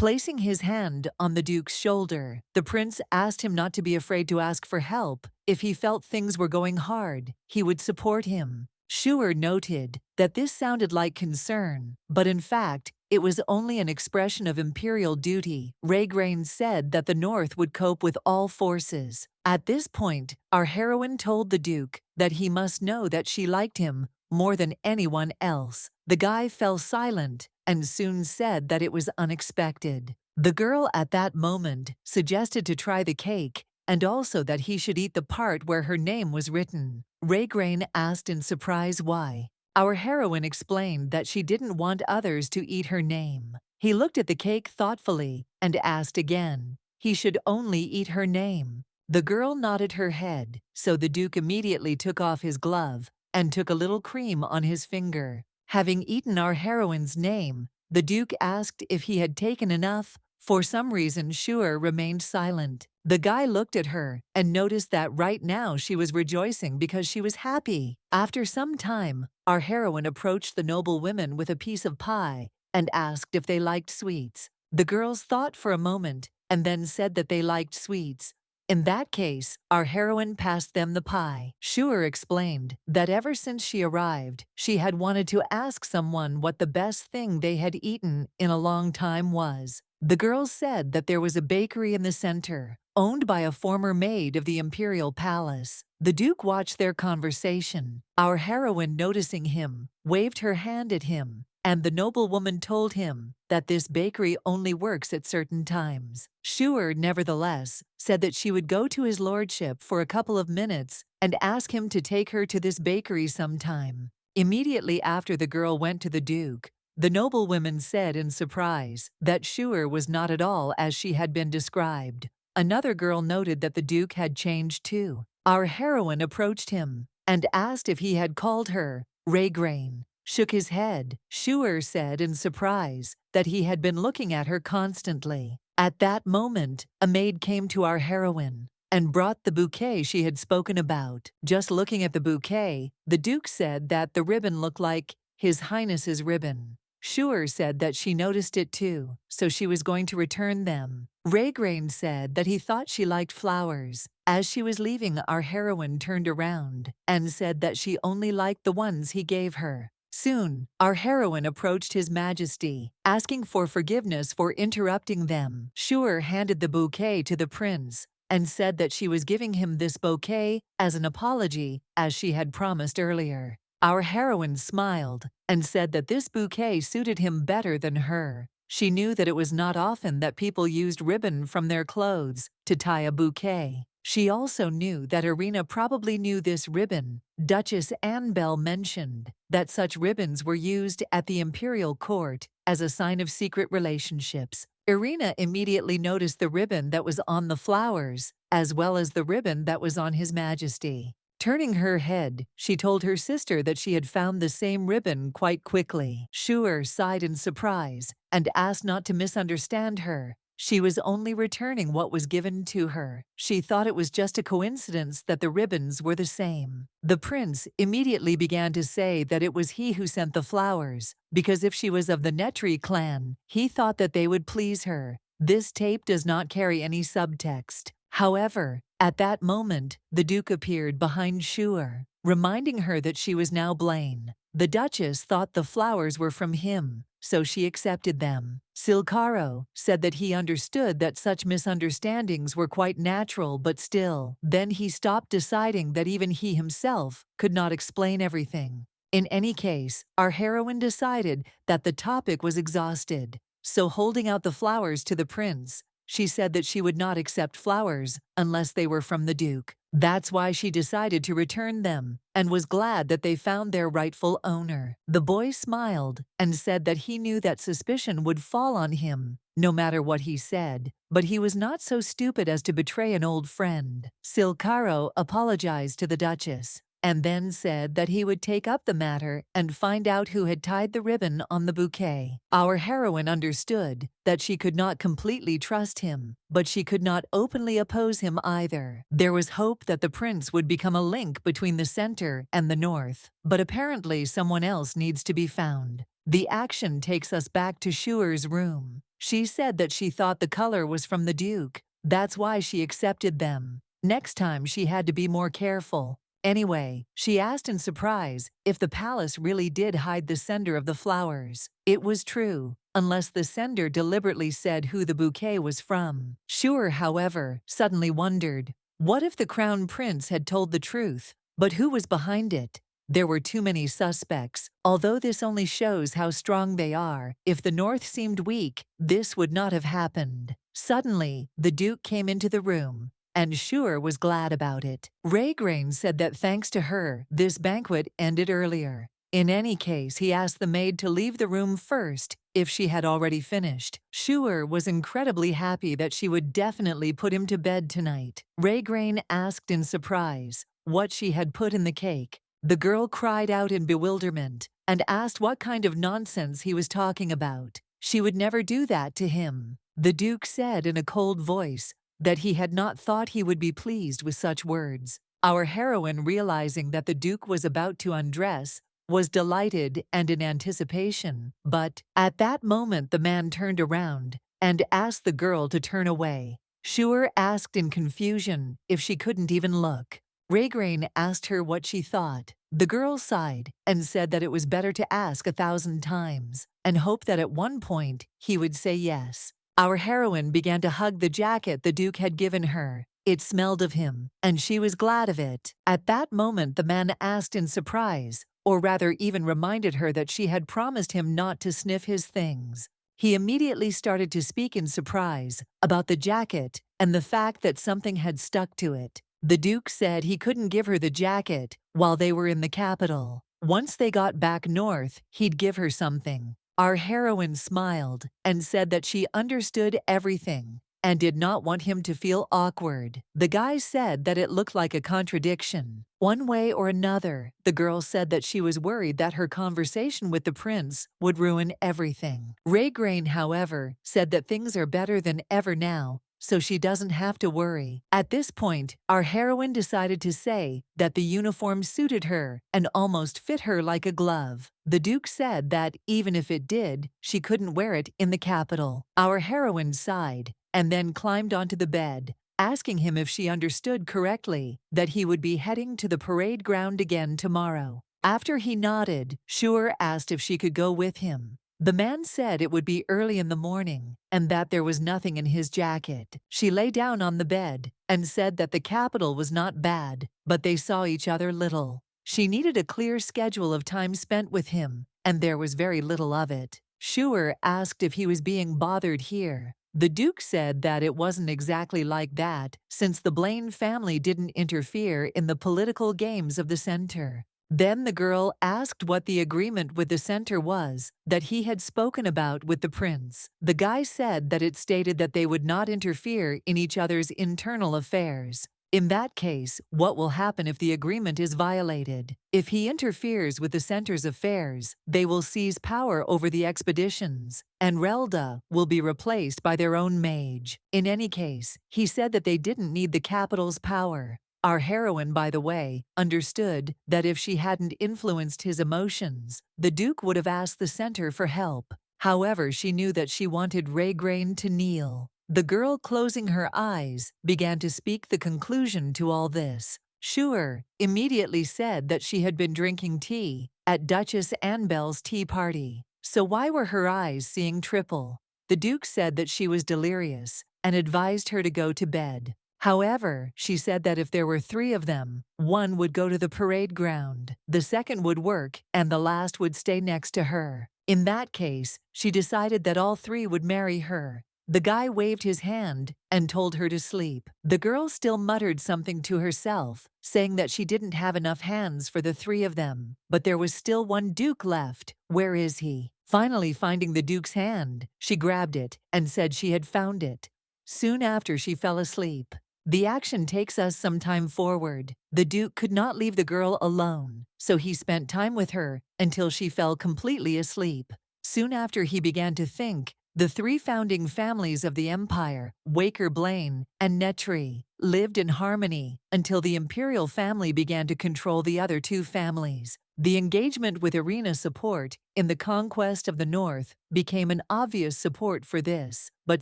Placing his hand on the Duke's shoulder, the prince asked him not to be afraid to ask for help. If he felt things were going hard, he would support him. Shure noted that this sounded like concern, but in fact, it was only an expression of imperial duty. Raygrain said that the North would cope with all forces. At this point, our heroine told the Duke that he must know that she liked him more than anyone else. The guy fell silent and soon said that it was unexpected. The girl at that moment suggested to try the cake and also that he should eat the part where her name was written. Raygrain asked in surprise why. Our heroine explained that she didn't want others to eat her name. He looked at the cake thoughtfully and asked again. He should only eat her name. The girl nodded her head, so the Duke immediately took off his glove and took a little cream on his finger. Having eaten our heroine's name, The Duke asked if he had taken enough. For some reason, Shure remained silent. The guy looked at her and noticed that right now she was rejoicing because she was happy. After some time, our heroine approached the noble women with a piece of pie and asked if they liked sweets. The girls thought for a moment and then said that they liked sweets. In that case, our heroine passed them the pie. Shure explained that ever since she arrived, she had wanted to ask someone what the best thing they had eaten in a long time was. The girls said that there was a bakery in the center, owned by a former maid of the imperial palace. The Duke watched their conversation. Our heroine, noticing him, waved her hand at him, and the noblewoman told him that this bakery only works at certain times. Shure, nevertheless, said that she would go to his lordship for a couple of minutes and ask him to take her to this bakery sometime. Immediately after the girl went to the Duke, the noblewoman said in surprise that Shure was not at all as she had been described. Another girl noted that the Duke had changed too. Our heroine approached him and asked if he had called her Raygrain. Shook his head. Shure said in surprise that he had been looking at her constantly. At that moment, a maid came to our heroine and brought the bouquet she had spoken about. Just looking at the bouquet, the Duke said that the ribbon looked like His Highness's ribbon. Shure said that she noticed it too, so she was going to return them. Raygrain said that he thought she liked flowers. As she was leaving, our heroine turned around and said that she only liked the ones he gave her. Soon, our heroine approached His Majesty, asking for forgiveness for interrupting them. Shure handed the bouquet to the prince and said that she was giving him this bouquet as an apology, as she had promised earlier. Our heroine smiled and said that this bouquet suited him better than her. She knew that it was not often that people used ribbon from their clothes to tie a bouquet. She also knew that Irina probably knew this ribbon. Duchess Annabelle mentioned that such ribbons were used at the imperial court as a sign of secret relationships. Irina immediately noticed the ribbon that was on the flowers, as well as the ribbon that was on His Majesty. Turning her head, she told her sister that she had found the same ribbon quite quickly. Shure sighed in surprise and asked not to misunderstand her. She was only returning what was given to her. She thought it was just a coincidence that the ribbons were the same. The prince immediately began to say that it was he who sent the flowers, because if she was of the Netri clan, he thought that they would please her. This tape does not carry any subtext. However, at that moment, the Duke appeared behind Shure, reminding her that she was now Blaine. The Duchess thought the flowers were from him, so she accepted them. Silcaro said that he understood that such misunderstandings were quite natural, but still. Then he stopped, deciding that even he himself could not explain everything. In any case, our heroine decided that the topic was exhausted, so holding out the flowers to the prince, she said that she would not accept flowers unless they were from the Duke. That's why she decided to return them and was glad that they found their rightful owner. The boy smiled and said that he knew that suspicion would fall on him, no matter what he said, but he was not so stupid as to betray an old friend. Silcaro apologized to the Duchess and then said that he would take up the matter and find out who had tied the ribbon on the bouquet. Our heroine understood that she could not completely trust him, but she could not openly oppose him either. There was hope that the prince would become a link between the center and the north, but apparently someone else needs to be found. The action takes us back to Shure's room. She said that she thought the color was from the Duke. That's why she accepted them. Next time she had to be more careful. Anyway, she asked in surprise if the palace really did hide the sender of the flowers. It was true, unless the sender deliberately said who the bouquet was from. Shure, however, suddenly wondered, what if the crown prince had told the truth? But who was behind it? There were too many suspects. Although this only shows how strong they are, if the North seemed weak, this would not have happened. Suddenly, the Duke came into the room, and Shure was glad about it. Raygrain said that thanks to her, this banquet ended earlier. In any case, he asked the maid to leave the room first if she had already finished. Shure was incredibly happy that she would definitely put him to bed tonight. Raygrain asked in surprise what she had put in the cake. The girl cried out in bewilderment and asked what kind of nonsense he was talking about. She would never do that to him. The Duke said in a cold voice that he had not thought he would be pleased with such words. Our heroine, realizing that the Duke was about to undress, was delighted and in anticipation, but at that moment the man turned around and asked the girl to turn away. Shure asked in confusion if she couldn't even look. Raygrain asked her what she thought. The girl sighed and said that it was better to ask 1,000 times and hope that at one point he would say yes. Our heroine began to hug the jacket the Duke had given her. It smelled of him, and she was glad of it. At that moment the man asked in surprise, or rather even reminded her that she had promised him not to sniff his things. He immediately started to speak in surprise about the jacket and the fact that something had stuck to it. The Duke said he couldn't give her the jacket while they were in the capital. Once they got back north, he'd give her something. Our heroine smiled and said that she understood everything and did not want him to feel awkward. The guy said that it looked like a contradiction. One way or another, the girl said that she was worried that her conversation with the prince would ruin everything. Raygrain, however, said that things are better than ever now, so she doesn't have to worry. At this point, our heroine decided to say that the uniform suited her and almost fit her like a glove. The Duke said that even if it did, she couldn't wear it in the capital. Our heroine sighed and then climbed onto the bed, asking him if she understood correctly that he would be heading to the parade ground again tomorrow. After he nodded, Shure asked if she could go with him. The man said it would be early in the morning and that there was nothing in his jacket. She lay down on the bed and said that the capital was not bad, but they saw each other little. She needed a clear schedule of time spent with him, and there was very little of it. Shure asked if he was being bothered here. The Duke said that it wasn't exactly like that, since the Blaine family didn't interfere in the political games of the center. Then the girl asked what the agreement with the center was that he had spoken about with the prince. The guy said that it stated that they would not interfere in each other's internal affairs. In that case, what will happen if the agreement is violated? If he interferes with the center's affairs, they will seize power over the expeditions, and Relda will be replaced by their own mage. In any case, he said that they didn't need the capital's power. Our heroine, by the way, understood that if she hadn't influenced his emotions, the Duke would have asked the center for help. However, she knew that she wanted Raygrain to kneel. The girl, closing her eyes, began to speak the conclusion to all this. Shure immediately said that she had been drinking tea at Duchess Annabelle's tea party. So why were her eyes seeing triple? The Duke said that she was delirious and advised her to go to bed. However, she said that if there were 3 of them, one would go to the parade ground, the second would work, and the last would stay next to her. In that case, she decided that all 3 would marry her. The guy waved his hand and told her to sleep. The girl still muttered something to herself, saying that she didn't have enough hands for the 3 of them. But there was still one Duke left. Where is he? Finally finding the Duke's hand, she grabbed it and said she had found it. Soon after, she fell asleep. The action takes us some time forward. The Duke could not leave the girl alone, so he spent time with her until she fell completely asleep. Soon after, he began to think. The 3 founding families of the empire, Waker Blaine and Netri, lived in harmony until the imperial family began to control the other 2 families. The engagement with arena support in the conquest of the North became an obvious support for this, but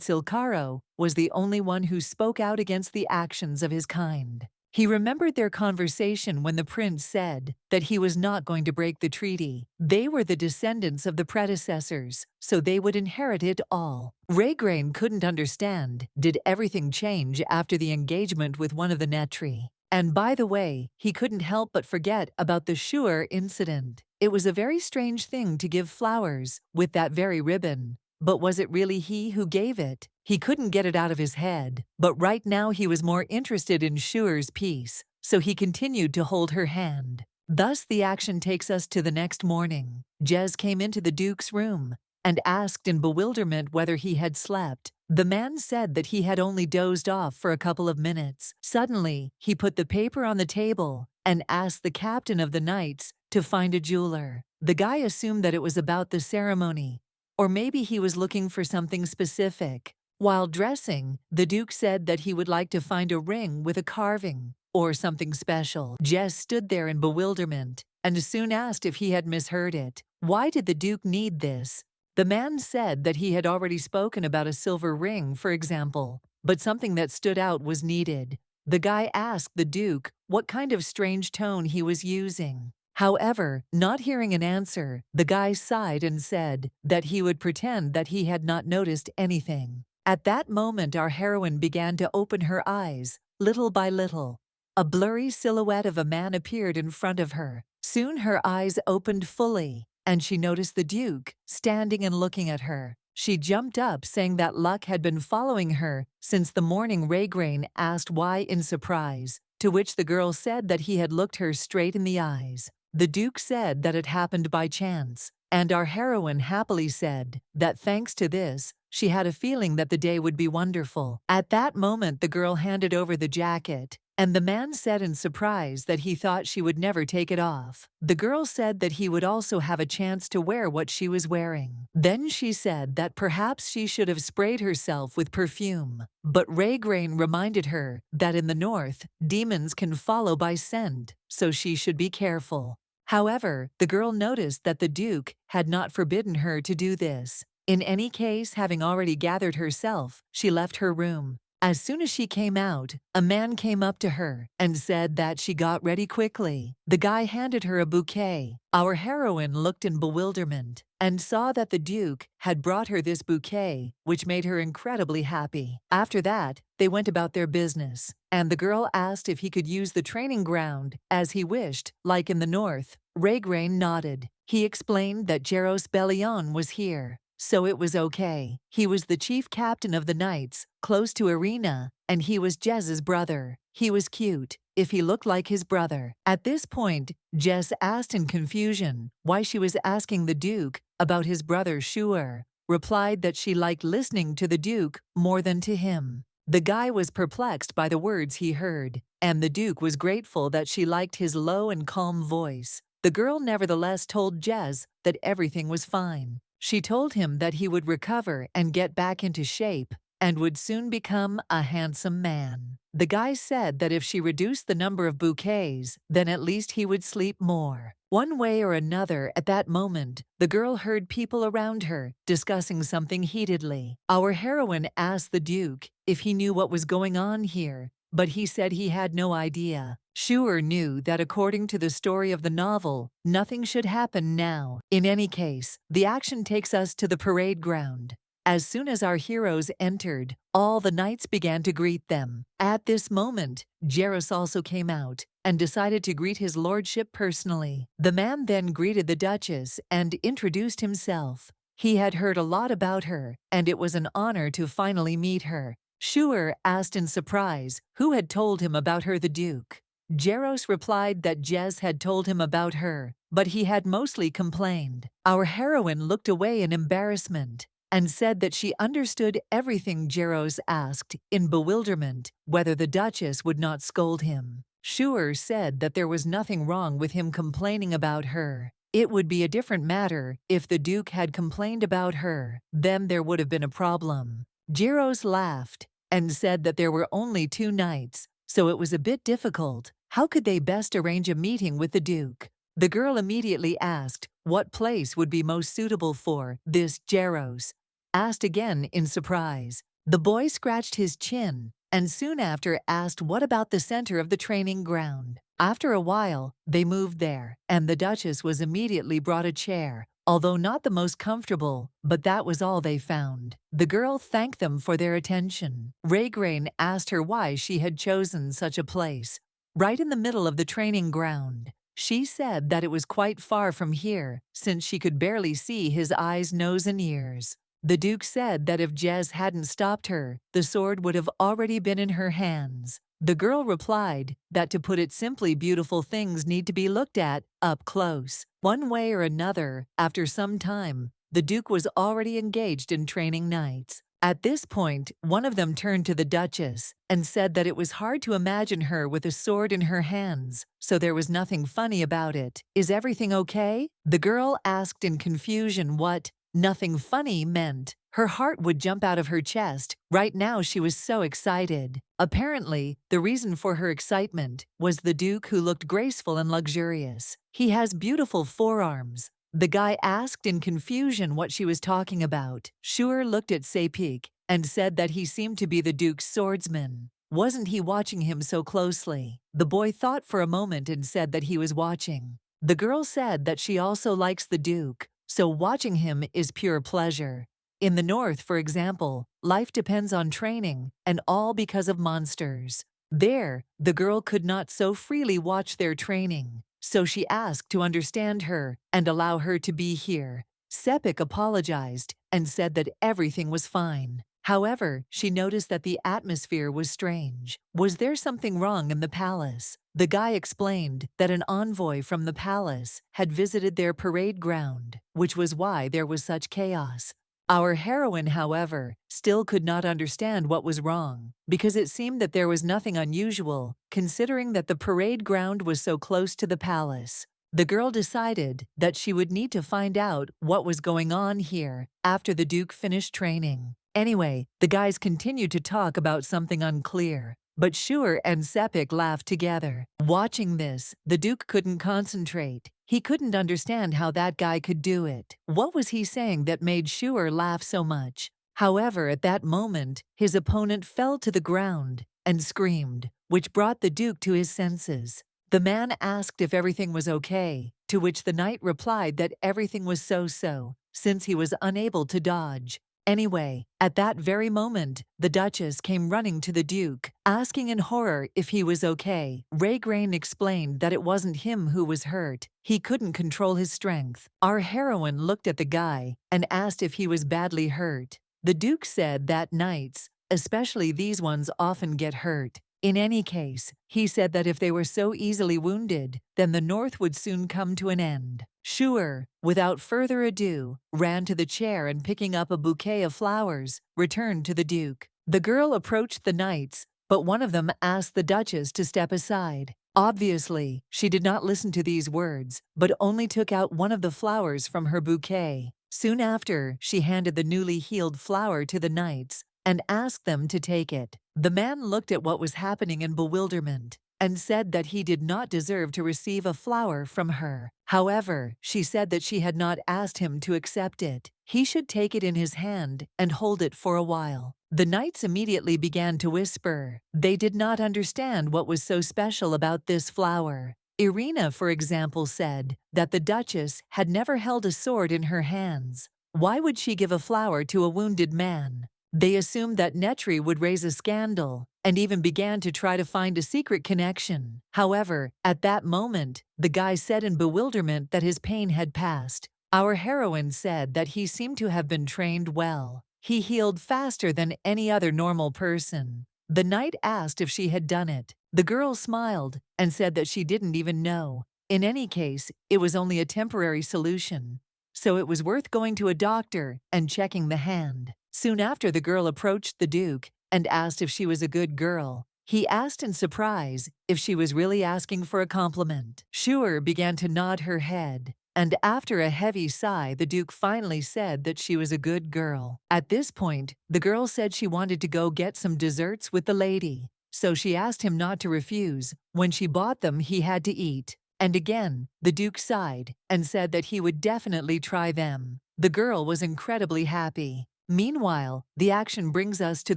Silcaro was the only one who spoke out against the actions of his kind. He remembered their conversation when the prince said that he was not going to break the treaty. They were the descendants of the predecessors, so they would inherit it all. Raygrain couldn't understand, did everything change after the engagement with one of the Netri? And by the way, he couldn't help but forget about the Shure incident. It was a very strange thing to give flowers with that very ribbon. But was it really he who gave it? He couldn't get it out of his head, but right now he was more interested in Shure's peace, so he continued to hold her hand. Thus the action takes us to the next morning. Jez came into the Duke's room and asked in bewilderment whether he had slept. The man said that he had only dozed off for a couple of minutes. Suddenly, he put the paper on the table and asked the captain of the knights to find a jeweler. The guy assumed that it was about the ceremony, or maybe he was looking for something specific. While dressing, the Duke said that he would like to find a ring with a carving, or something special. Jess stood there in bewilderment, and soon asked if he had misheard it. Why did the Duke need this? The man said that he had already spoken about a silver ring, for example, but something that stood out was needed. The guy asked the Duke what kind of strange tone he was using. However, not hearing an answer, the guy sighed and said that he would pretend that he had not noticed anything. At that moment, our heroine began to open her eyes, little by little. A blurry silhouette of a man appeared in front of her. Soon her eyes opened fully, and she noticed the Duke standing and looking at her. She jumped up, saying that luck had been following her since the morning. Raygrain asked why in surprise, to which the girl said that he had looked her straight in the eyes. The Duke said that it happened by chance, and our heroine happily said that thanks to this, she had a feeling that the day would be wonderful. At that moment, the girl handed over the jacket, and the man said in surprise that he thought she would never take it off. The girl said that he would also have a chance to wear what she was wearing. Then she said that perhaps she should have sprayed herself with perfume. But Raygrain reminded her that in the north, demons can follow by scent, so she should be careful. However, the girl noticed that the Duke had not forbidden her to do this. In any case, having already gathered herself, she left her room. As soon as she came out, a man came up to her and said that she got ready quickly. The guy handed her a bouquet. Our heroine looked in bewilderment and saw that the Duke had brought her this bouquet, which made her incredibly happy. After that, they went about their business, and the girl asked if he could use the training ground as he wished, like in the north. Raygrain nodded. He explained that Jaros Bellion was here, so it was okay. He was the chief captain of the Knights, close to Arena, and he was Jez's brother. He was cute, if he looked like his brother. At this point, Jez asked in confusion why she was asking the Duke about his brother Shuer, replied that she liked listening to the Duke more than to him. The guy was perplexed by the words he heard, and the Duke was grateful that she liked his low and calm voice. The girl nevertheless told Jez that everything was fine. She told him that he would recover and get back into shape and would soon become a handsome man. The guy said that if she reduced the number of bouquets, then at least he would sleep more. One way or another, at that moment, the girl heard people around her discussing something heatedly. Our heroine asked the Duke if he knew what was going on here, but he said he had no idea. Shuer knew that according to the story of the novel, nothing should happen now. In any case, the action takes us to the parade ground. As soon as our heroes entered, all the knights began to greet them. At this moment, Jaros also came out and decided to greet his lordship personally. The man then greeted the Duchess and introduced himself. He had heard a lot about her, and it was an honor to finally meet her. Shuer asked in surprise who had told him about her, the Duke. Jaros replied that Jez had told him about her, but he had mostly complained. Our heroine looked away in embarrassment and said that she understood everything Jaros asked in bewilderment whether the Duchess would not scold him. Shuer said that there was nothing wrong with him complaining about her. It would be a different matter if the Duke had complained about her. Then there would have been a problem. Jaros laughed and said that there were only 2 knights, so it was a bit difficult. How could they best arrange a meeting with the Duke? The girl immediately asked what place would be most suitable for this. Jaros asked again in surprise. The boy scratched his chin and soon after asked what about the center of the training ground. After a while, they moved there, and the Duchess was immediately brought a chair, although not the most comfortable, but that was all they found. The girl thanked them for their attention. Raygrain asked her why she had chosen such a place, right in the middle of the training ground. She said that it was quite far from here, since she could barely see his eyes, nose, and ears. The Duke said that if Jez hadn't stopped her, the sword would have already been in her hands. The girl replied that, to put it simply, beautiful things need to be looked at up close. One way or another, after some time, the Duke was already engaged in training knights. At this point, one of them turned to the Duchess and said that it was hard to imagine her with a sword in her hands, so there was nothing funny about it. Is everything okay? The girl asked in confusion what nothing funny meant. Her heart would jump out of her chest. Right now she was so excited. Apparently, the reason for her excitement was the Duke, who looked graceful and luxurious. He has beautiful forearms. The guy asked in confusion what she was talking about. Shure looked at Sapik and said that he seemed to be the Duke's swordsman. Wasn't he watching him so closely? The boy thought for a moment and said that he was watching. The girl said that she also likes the Duke, so watching him is pure pleasure. In the North, for example, life depends on training, and all because of monsters. There, the girl could not so freely watch their training, so she asked to understand her and allow her to be here. Sepik apologized and said that everything was fine. However, she noticed that the atmosphere was strange. Was there something wrong in the palace? The guy explained that an envoy from the palace had visited their parade ground, which was why there was such chaos. Our heroine, however, still could not understand what was wrong, because it seemed that there was nothing unusual, considering that the parade ground was so close to the palace. The girl decided that she would need to find out what was going on here after the Duke finished training. Anyway, the guys continued to talk about something unclear, but Shure and Sepik laughed together. Watching this, the Duke couldn't concentrate. He couldn't understand how that guy could do it. What was he saying that made Shure laugh so much? However, at that moment, his opponent fell to the ground and screamed, which brought the Duke to his senses. The man asked if everything was okay, to which the knight replied that everything was so-so, since he was unable to dodge. Anyway, at that very moment, the Duchess came running to the Duke, asking in horror if he was okay. Raygrain explained that it wasn't him who was hurt. He couldn't control his strength. Our heroine looked at the guy and asked if he was badly hurt. The Duke said that knights, especially these ones, often get hurt. In any case, he said that if they were so easily wounded, then the North would soon come to an end. Shure, without further ado, ran to the chair and picking up a bouquet of flowers, returned to the Duke. The girl approached the knights, but one of them asked the Duchess to step aside. Obviously, she did not listen to these words, but only took out one of the flowers from her bouquet. Soon after, she handed the newly healed flower to the knights and asked them to take it. The man looked at what was happening in bewilderment and said that he did not deserve to receive a flower from her. However, she said that she had not asked him to accept it. He should take it in his hand and hold it for a while. The knights immediately began to whisper. They did not understand what was so special about this flower. Irina, for example, said that the Duchess had never held a sword in her hands. Why would she give a flower to a wounded man? They assumed that Netri would raise a scandal and even began to try to find a secret connection. However, at that moment, the guy said in bewilderment that his pain had passed. Our heroine said that he seemed to have been trained well. He healed faster than any other normal person. The knight asked if she had done it. The girl smiled and said that she didn't even know. In any case, it was only a temporary solution, so it was worth going to a doctor and checking the hand. Soon after, the girl approached the Duke and asked if she was a good girl. He asked in surprise if she was really asking for a compliment. Shure began to nod her head, and after a heavy sigh, the Duke finally said that she was a good girl. At this point, the girl said she wanted to go get some desserts with the lady, so she asked him not to refuse. When she bought them, he had to eat. And again, the Duke sighed and said that he would definitely try them. The girl was incredibly happy. Meanwhile, the action brings us to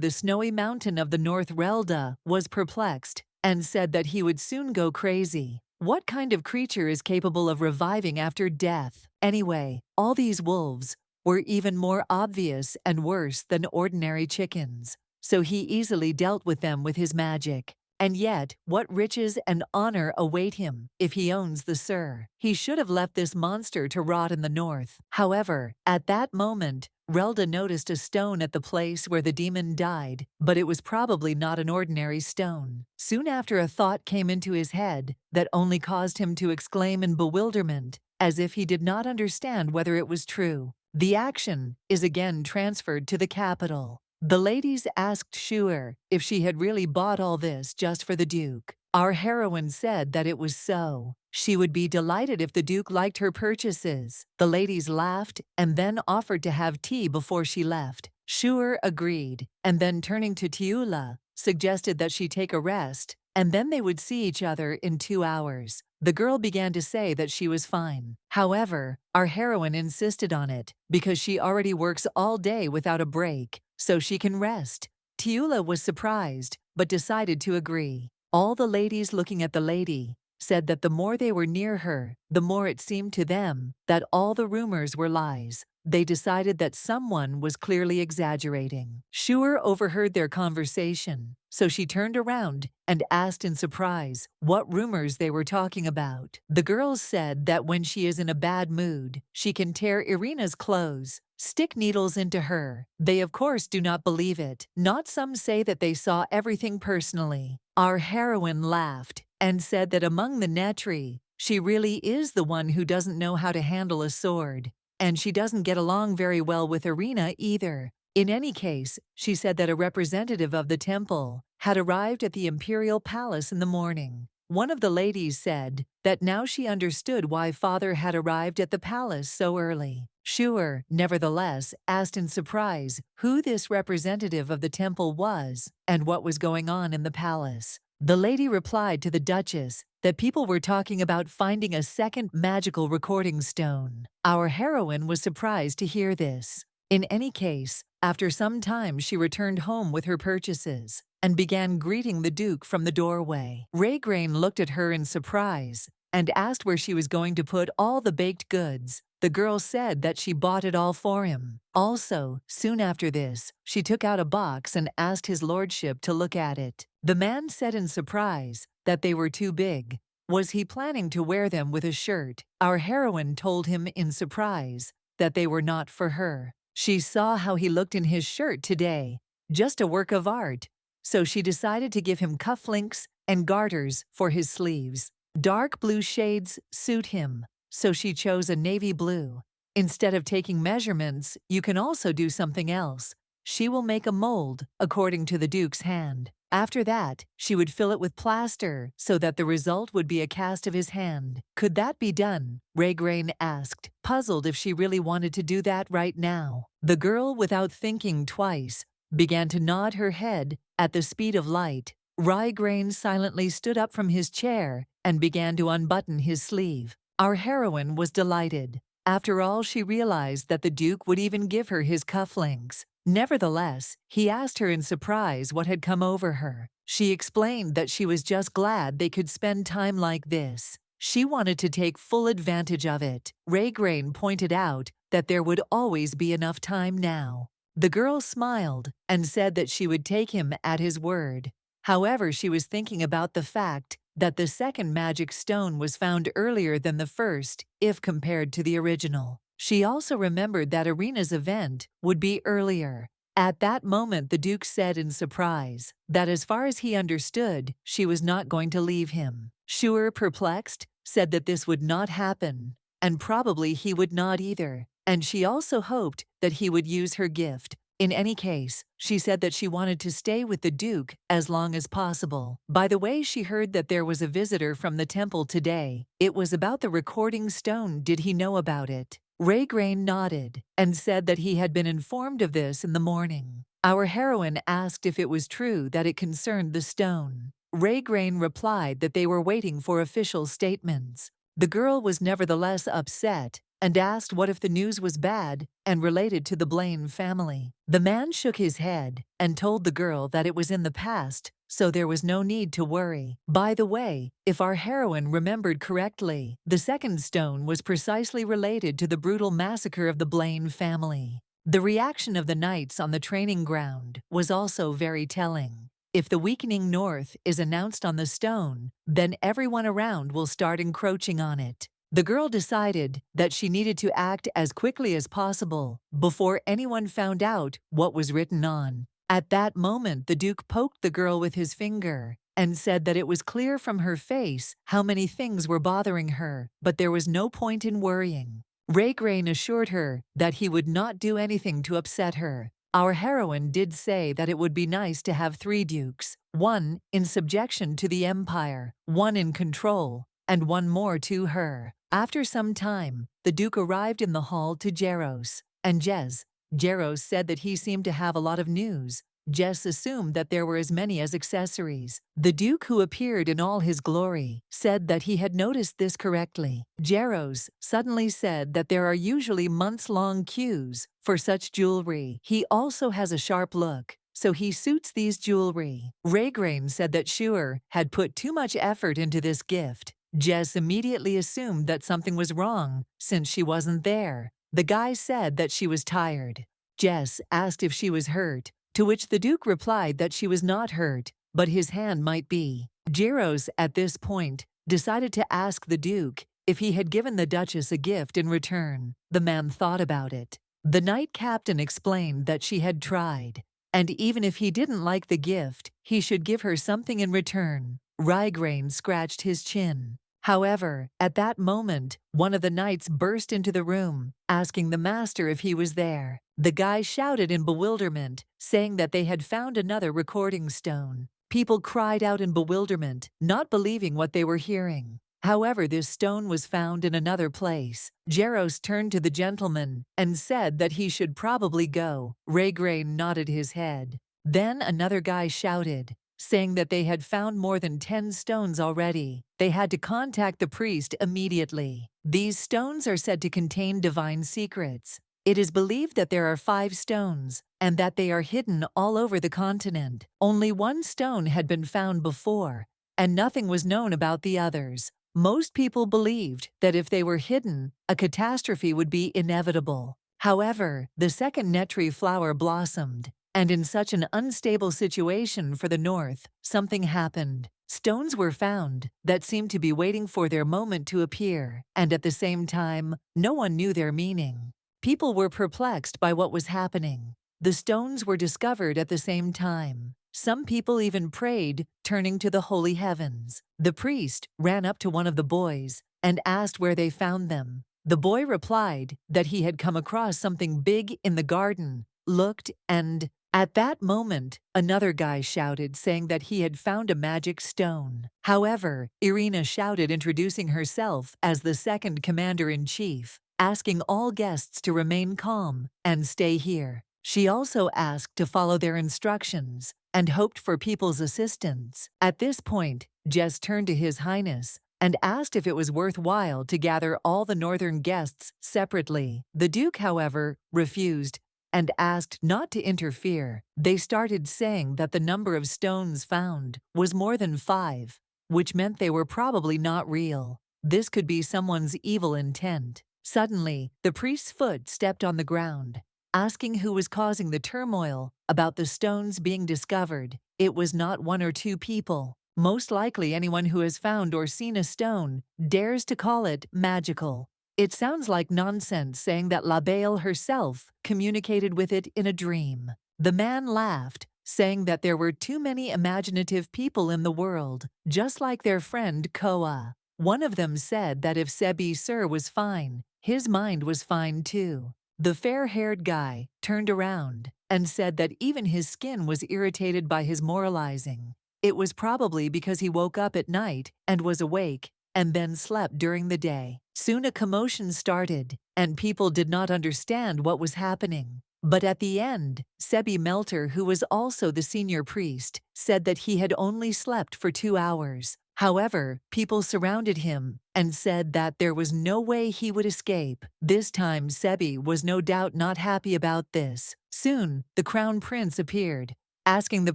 the snowy mountain of the North. Relda was perplexed and said that he would soon go crazy. What kind of creature is capable of reviving after death? Anyway, all these wolves were even more obvious and worse than ordinary chickens, so he easily dealt with them with his magic. And yet, what riches and honor await him if he owns the Sur? He should have left this monster to rot in the North. However, at that moment, Relda noticed a stone at the place where the demon died, but it was probably not an ordinary stone. Soon after, a thought came into his head that only caused him to exclaim in bewilderment, as if he did not understand whether it was true. The action is again transferred to the capital. The ladies asked Schuer if she had really bought all this just for the Duke. Our heroine said that it was so. She would be delighted if the Duke liked her purchases. The ladies laughed and then offered to have tea before she left. Schuer agreed, and then turning to Tiula, suggested that she take a rest, and then they would see each other in 2 hours. The girl began to say that she was fine. However, our heroine insisted on it because she already works all day without a break, so she can rest. Tiula was surprised, but decided to agree. All the ladies looking at the lady said that the more they were near her, the more it seemed to them that all the rumors were lies. They decided that someone was clearly exaggerating. Schuer overheard their conversation, so she turned around and asked in surprise what rumors they were talking about. The girls said that when she is in a bad mood, she can tear Irina's clothes, stick needles into her. They of course do not believe it. Not some say that they saw everything personally. Our heroine laughed and said that among the Netri, she really is the one who doesn't know how to handle a sword. And she doesn't get along very well with Irina either. In any case, she said that a representative of the temple had arrived at the imperial palace in the morning. One of the ladies said that now she understood why father had arrived at the palace so early. Schuer, nevertheless, asked in surprise who this representative of the temple was and what was going on in the palace. The lady replied to the Duchess that people were talking about finding a second magical recording stone. Our heroine was surprised to hear this. In any case, after some time she returned home with her purchases and began greeting the Duke from the doorway. Raygrain looked at her in surprise and asked where she was going to put all the baked goods. The girl said that she bought it all for him. Also, soon after this, she took out a box and asked his lordship to look at it. The man said in surprise that they were too big. Was he planning to wear them with a shirt? Our heroine told him in surprise that they were not for her. She saw how he looked in his shirt today, just a work of art. So she decided to give him cufflinks and garters for his sleeves. Dark blue shades suit him, so she chose a navy blue. Instead of taking measurements, you can also do something else. She will make a mold according to the Duke's hand. After that, she would fill it with plaster so that the result would be a cast of his hand. Could that be done? Raygrain asked, puzzled if she really wanted to do that right now. The girl, without thinking twice, began to nod her head at the speed of light. Raygrain silently stood up from his chair and began to unbutton his sleeve. Our heroine was delighted. After all, she realized that the Duke would even give her his cufflinks. Nevertheless, he asked her in surprise what had come over her. She explained that she was just glad they could spend time like this. She wanted to take full advantage of it. Raygrain pointed out that there would always be enough time now. The girl smiled and said that she would take him at his word. However, she was thinking about the fact that the second magic stone was found earlier than the first, if compared to the original. She also remembered that Irina's event would be earlier. At that moment, the Duke said in surprise that as far as he understood, she was not going to leave him. Schuer, perplexed, said that this would not happen, and probably he would not either, and she also hoped that he would use her gift. In any case, she said that she wanted to stay with the Duke as long as possible. By the way, she heard that there was a visitor from the temple today. It was about the recording stone. Did he know about it? Raygrain nodded and said that he had been informed of this in the morning. Our heroine asked if it was true that it concerned the stone. Raygrain replied that they were waiting for official statements. The girl was nevertheless upset and asked what if the news was bad and related to the Blaine family. The man shook his head and told the girl that it was in the past, so there was no need to worry. By the way, if our heroine remembered correctly, the second stone was precisely related to the brutal massacre of the Blaine family. The reaction of the knights on the training ground was also very telling. If the weakening north is announced on the stone, then everyone around will start encroaching on it. The girl decided that she needed to act as quickly as possible before anyone found out what was written on. At that moment, the Duke poked the girl with his finger and said that it was clear from her face how many things were bothering her, but there was no point in worrying. Raygrain assured her that he would not do anything to upset her. Our heroine did say that it would be nice to have 3 dukes, one in subjection to the empire, one in control, and one more to her. After some time, the duke arrived in the hall to Jaros, and Jaros said that he seemed to have a lot of news. Jess assumed that there were as many as accessories. The duke, who appeared in all his glory, said that he had noticed this correctly. Jaros suddenly said that there are usually months-long queues for such jewelry. He also has a sharp look, so he suits these jewelry. Raygrain said that Schuer had put too much effort into this gift. Jess immediately assumed that something was wrong since she wasn't there. The guy said that she was tired. Jess asked if she was hurt, to which the Duke replied that she was not hurt, but his hand might be. Jaros, at this point, decided to ask the Duke if he had given the Duchess a gift in return. The man thought about it. The knight captain explained that she had tried, and even if he didn't like the gift, he should give her something in return. Ryegrain scratched his chin. However, at that moment, one of the knights burst into the room, asking the master if he was there. The guy shouted in bewilderment, saying that they had found another recording stone. People cried out in bewilderment, not believing what they were hearing. However, this stone was found in another place. Jaros turned to the gentleman and said that he should probably go. Raygrain nodded his head. Then another guy shouted, saying that they had found more than 10 stones already. They had to contact the priest immediately. These stones are said to contain divine secrets. It is believed that there are 5 stones, and that they are hidden all over the continent. Only 1 stone had been found before, and nothing was known about the others. Most people believed that if they were hidden, a catastrophe would be inevitable. However, the second Netri flower blossomed, and in such an unstable situation for the north, something happened. Stones were found that seemed to be waiting for their moment to appear, and at the same time, no one knew their meaning. People were perplexed by what was happening. The stones were discovered at the same time. Some people even prayed, turning to the holy heavens. The priest ran up to one of the boys and asked where they found them. The boy replied that he had come across something big in the garden, looked, and at that moment, another guy shouted, saying that he had found a magic stone. However, Irina shouted, introducing herself as the second commander-in-chief, asking all guests to remain calm and stay here. She also asked to follow their instructions and hoped for people's assistance. At this point, Jess turned to His Highness and asked if it was worthwhile to gather all the northern guests separately. The Duke, however, refused and asked not to interfere. They started saying that the number of stones found was more than 5, which meant they were probably not real. This could be someone's evil intent. Suddenly, the priest's foot stepped on the ground, asking who was causing the turmoil about the stones being discovered. It was not 1 or 2 people. Most likely anyone who has found or seen a stone dares to call it magical. It sounds like nonsense saying that La Belle herself communicated with it in a dream. The man laughed, saying that there were too many imaginative people in the world, just like their friend Koa. One of them said that if Sebi Sir was fine, his mind was fine too. The fair-haired guy turned around and said that even his skin was irritated by his moralizing. It was probably because he woke up at night and was awake, and then slept during the day. Soon a commotion started, and people did not understand what was happening. But at the end, Sebi Melter, who was also the senior priest, said that he had only slept for 2 hours. However, people surrounded him and said that there was no way he would escape. This time, Sebi was no doubt not happy about this. Soon, the crown prince appeared, asking the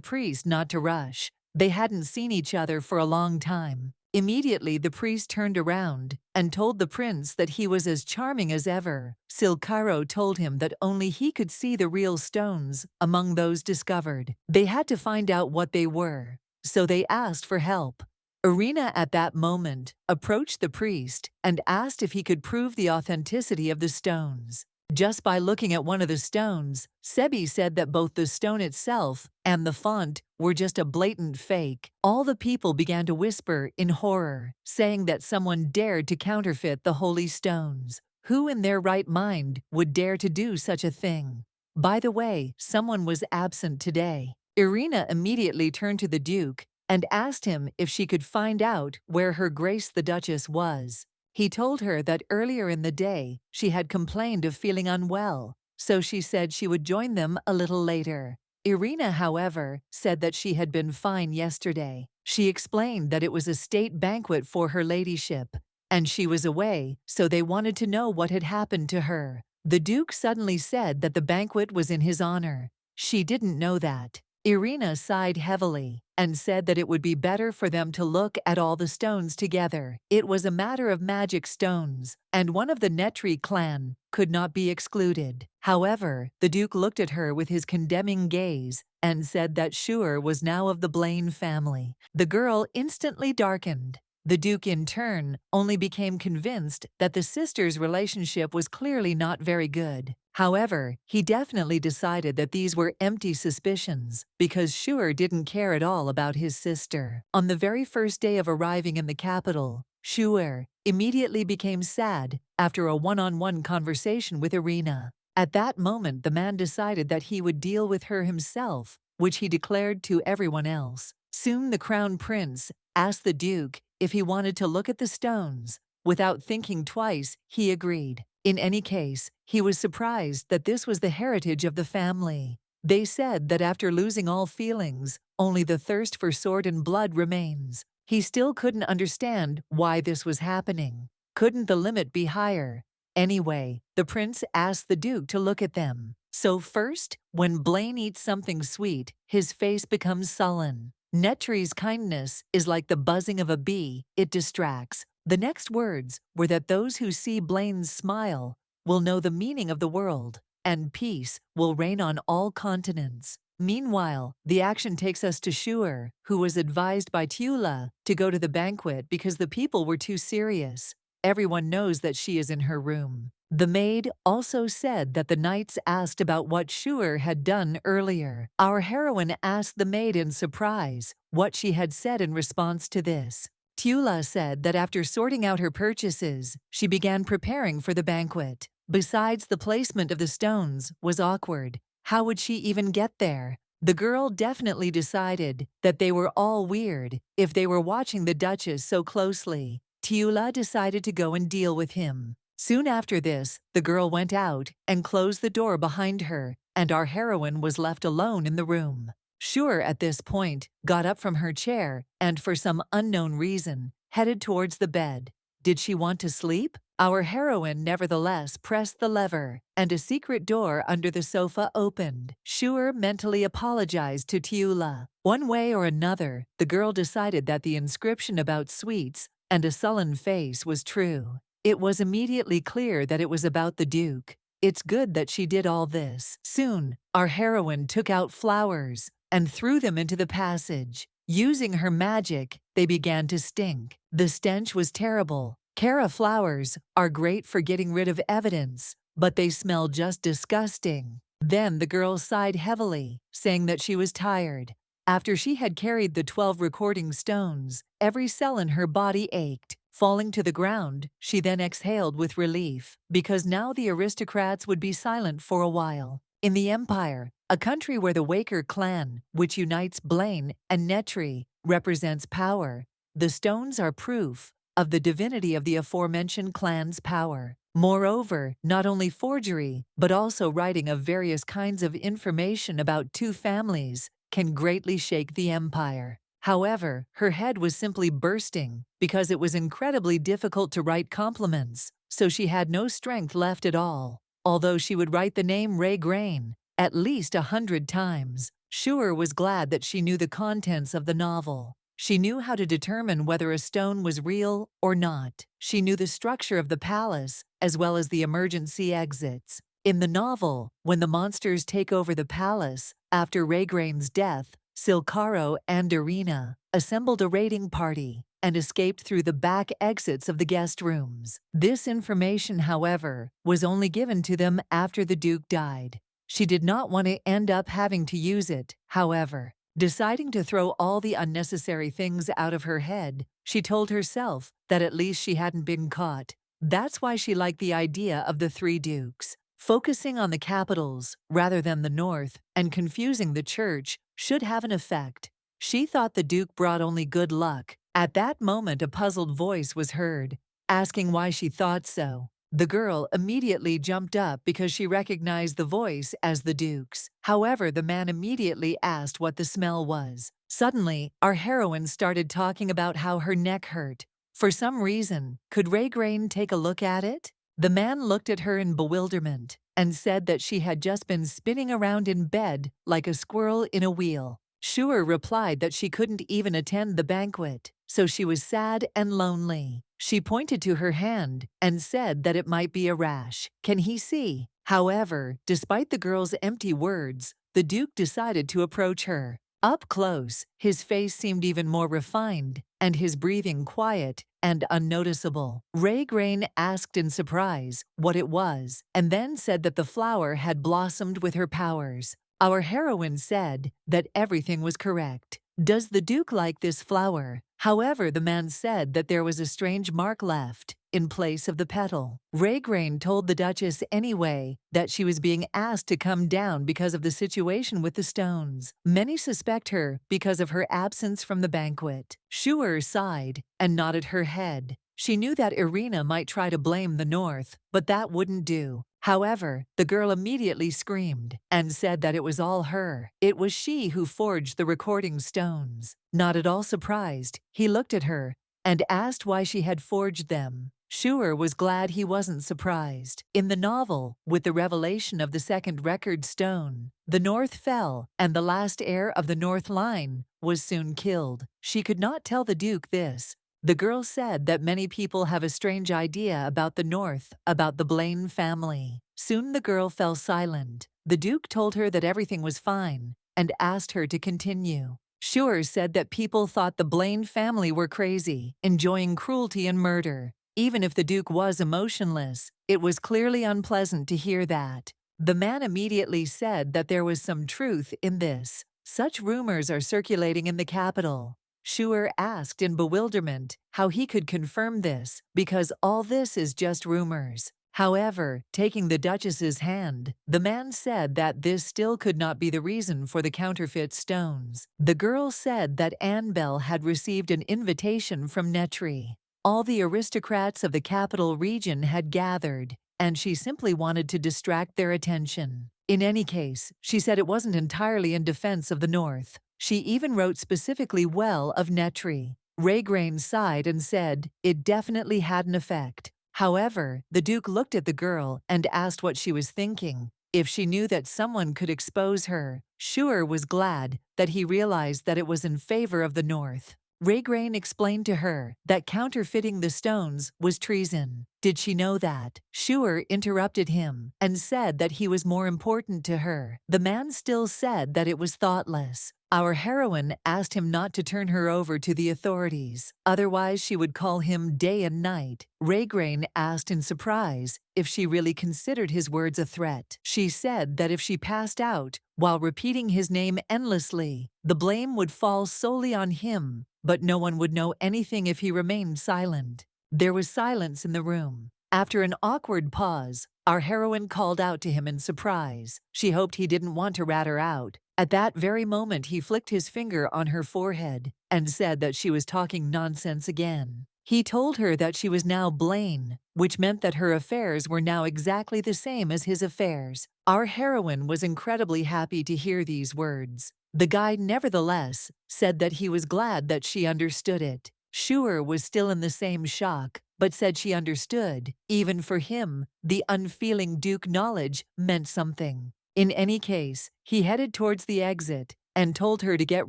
priest not to rush. They hadn't seen each other for a long time. Immediately, the priest turned around and told the prince that he was as charming as ever. Silcairo told him that only he could see the real stones among those discovered. They had to find out what they were, so they asked for help. Irina at that moment approached the priest and asked if he could prove the authenticity of the stones. Just by looking at one of the stones, Sebi said that both the stone itself and the font were just a blatant fake. All the people began to whisper in horror, saying that someone dared to counterfeit the holy stones. Who in their right mind would dare to do such a thing? By the way, someone was absent today. Irina immediately turned to the Duke and asked him if she could find out where Her Grace the Duchess was. He told her that earlier in the day she had complained of feeling unwell, so she said she would join them a little later. Irina, however, said that she had been fine yesterday. She explained that it was a state banquet for her ladyship, and she was away, so they wanted to know what had happened to her. The Duke suddenly said that the banquet was in his honor. She didn't know that. Irina sighed heavily and said that it would be better for them to look at all the stones together. It was a matter of magic stones, and one of the Netri clan could not be excluded. However, the Duke looked at her with his condemning gaze and said that Shure was now of the Blaine family. The girl instantly darkened. The Duke, in turn, only became convinced that the sisters' relationship was clearly not very good. However, he definitely decided that these were empty suspicions, because Shure didn't care at all about his sister. On the very first day of arriving in the capital, Shure immediately became sad after a one-on-one conversation with Irina. At that moment, the man decided that he would deal with her himself, which he declared to everyone else. Soon the Crown Prince asked the Duke if he wanted to look at the stones. Without thinking twice, he agreed. In any case, he was surprised that this was the heritage of the family. They said that after losing all feelings, only the thirst for sword and blood remains. He still couldn't understand why this was happening. Couldn't the limit be higher? Anyway, the prince asked the Duke to look at them. So first, when Blaine eats something sweet, his face becomes sullen. Netri's kindness is like the buzzing of a bee, it distracts. The next words were that those who see Blaine's smile will know the meaning of the world, and peace will reign on all continents. Meanwhile, the action takes us to Shure, who was advised by Tula to go to the banquet because the people were too serious. Everyone knows that she is in her room. The maid also said that the knights asked about what Shure had done earlier. Our heroine asked the maid in surprise what she had said in response to this. Tula said that after sorting out her purchases, she began preparing for the banquet. Besides, the placement of the stones was awkward. How would she even get there? The girl definitely decided that they were all weird if they were watching the Duchess so closely. Tula decided to go and deal with him. Soon after this, the girl went out and closed the door behind her, and our heroine was left alone in the room. Shure, at this point, got up from her chair and, for some unknown reason, headed towards the bed. Did she want to sleep? Our heroine nevertheless pressed the lever, and a secret door under the sofa opened. Shure mentally apologized to Tula. One way or another, the girl decided that the inscription about sweets and a sullen face was true. It was immediately clear that it was about the Duke. It's good that she did all this. Soon, our heroine took out flowers and threw them into the passage. Using her magic, they began to stink. The stench was terrible. Cara flowers are great for getting rid of evidence, but they smell just disgusting. Then the girl sighed heavily, saying that she was tired. After she had carried the 12 recording stones, every cell in her body ached. Falling to the ground, she then exhaled with relief, because now the aristocrats would be silent for a while. In the Empire, a country where the Waker clan, which unites Blaine and Netri, represents power, the stones are proof of the divinity of the aforementioned clan's power. Moreover, not only forgery, but also writing of various kinds of information about two families can greatly shake the empire. However, her head was simply bursting because it was incredibly difficult to write compliments, so she had no strength left at all. Although she would write the name Ray Grain at least 100 times, Shure was glad that she knew the contents of the novel. She knew how to determine whether a stone was real or not. She knew the structure of the palace as well as the emergency exits. In the novel, when the monsters take over the palace after Raygrain's death, Silcaro and Irina assembled a raiding party and escaped through the back exits of the guest rooms. This information, however, was only given to them after the Duke died. She did not want to end up having to use it, however. Deciding to throw all the unnecessary things out of her head, she told herself that at least she hadn't been caught. That's why she liked the idea of the 3 dukes. Focusing on the capitals rather than the north and confusing the church should have an effect. She thought the Duke brought only good luck. At that moment, a puzzled voice was heard, asking why she thought so. The girl immediately jumped up because she recognized the voice as the Duke's. However, the man immediately asked what the smell was. Suddenly, our heroine started talking about how her neck hurt. For some reason, could Raygrain take a look at it? The man looked at her in bewilderment and said that she had just been spinning around in bed like a squirrel in a wheel. Shure replied that she couldn't even attend the banquet, so she was sad and lonely. She pointed to her hand and said that it might be a rash. Can he see? However, despite the girl's empty words, the Duke decided to approach her. Up close, his face seemed even more refined, and his breathing quiet and unnoticeable. Raygrain asked in surprise what it was, and then said that the flower had blossomed with her powers. Our heroine said that everything was correct. Does the Duke like this flower? However, the man said that there was a strange mark left in place of the petal. Raygrain told the Duchess anyway that she was being asked to come down because of the situation with the stones. Many suspect her because of her absence from the banquet. Shure sighed and nodded her head. She knew that Irina might try to blame the North, but that wouldn't do. However, the girl immediately screamed and said that it was all her. It was she who forged the recording stones. Not at all surprised, he looked at her and asked why she had forged them. Shure was glad he wasn't surprised. In the novel, with the revelation of the second record stone, the North fell, and the last heir of the North line was soon killed. She could not tell the Duke this. The girl said that many people have a strange idea about the North, about the Blaine family. Soon the girl fell silent. The Duke told her that everything was fine and asked her to continue. Shure said that people thought the Blaine family were crazy, enjoying cruelty and murder. Even if the Duke was emotionless, it was clearly unpleasant to hear that. The man immediately said that there was some truth in this. Such rumors are circulating in the capital. Shure asked in bewilderment how he could confirm this, because all this is just rumors. However, taking the Duchess's hand, the man said that this still could not be the reason for the counterfeit stones. The girl said that Annabelle had received an invitation from Netri. All the aristocrats of the capital region had gathered, and she simply wanted to distract their attention. In any case, she said it wasn't entirely in defense of the North. She even wrote specifically well of Netri. Raygrain sighed and said it definitely had an effect. However, the Duke looked at the girl and asked what she was thinking. If she knew that someone could expose her, Shure was glad that he realized that it was in favor of the North. Raygrain explained to her that counterfeiting the stones was treason. Did she know that? Shure interrupted him and said that he was more important to her. The man still said that it was thoughtless. Our heroine asked him not to turn her over to the authorities, otherwise she would call him day and night. Raygrain asked in surprise if she really considered his words a threat. She said that if she passed out while repeating his name endlessly, the blame would fall solely on him, but no one would know anything if he remained silent. There was silence in the room. After an awkward pause, our heroine called out to him in surprise. She hoped he didn't want to rat her out. At that very moment, he flicked his finger on her forehead and said that she was talking nonsense again. He told her that she was now Blaine, which meant that her affairs were now exactly the same as his affairs. Our heroine was incredibly happy to hear these words. The guy, nevertheless, said that he was glad that she understood it. Shure was still in the same shock, but said she understood. Even for him, the unfeeling Duke knowledge meant something. In any case, he headed towards the exit and told her to get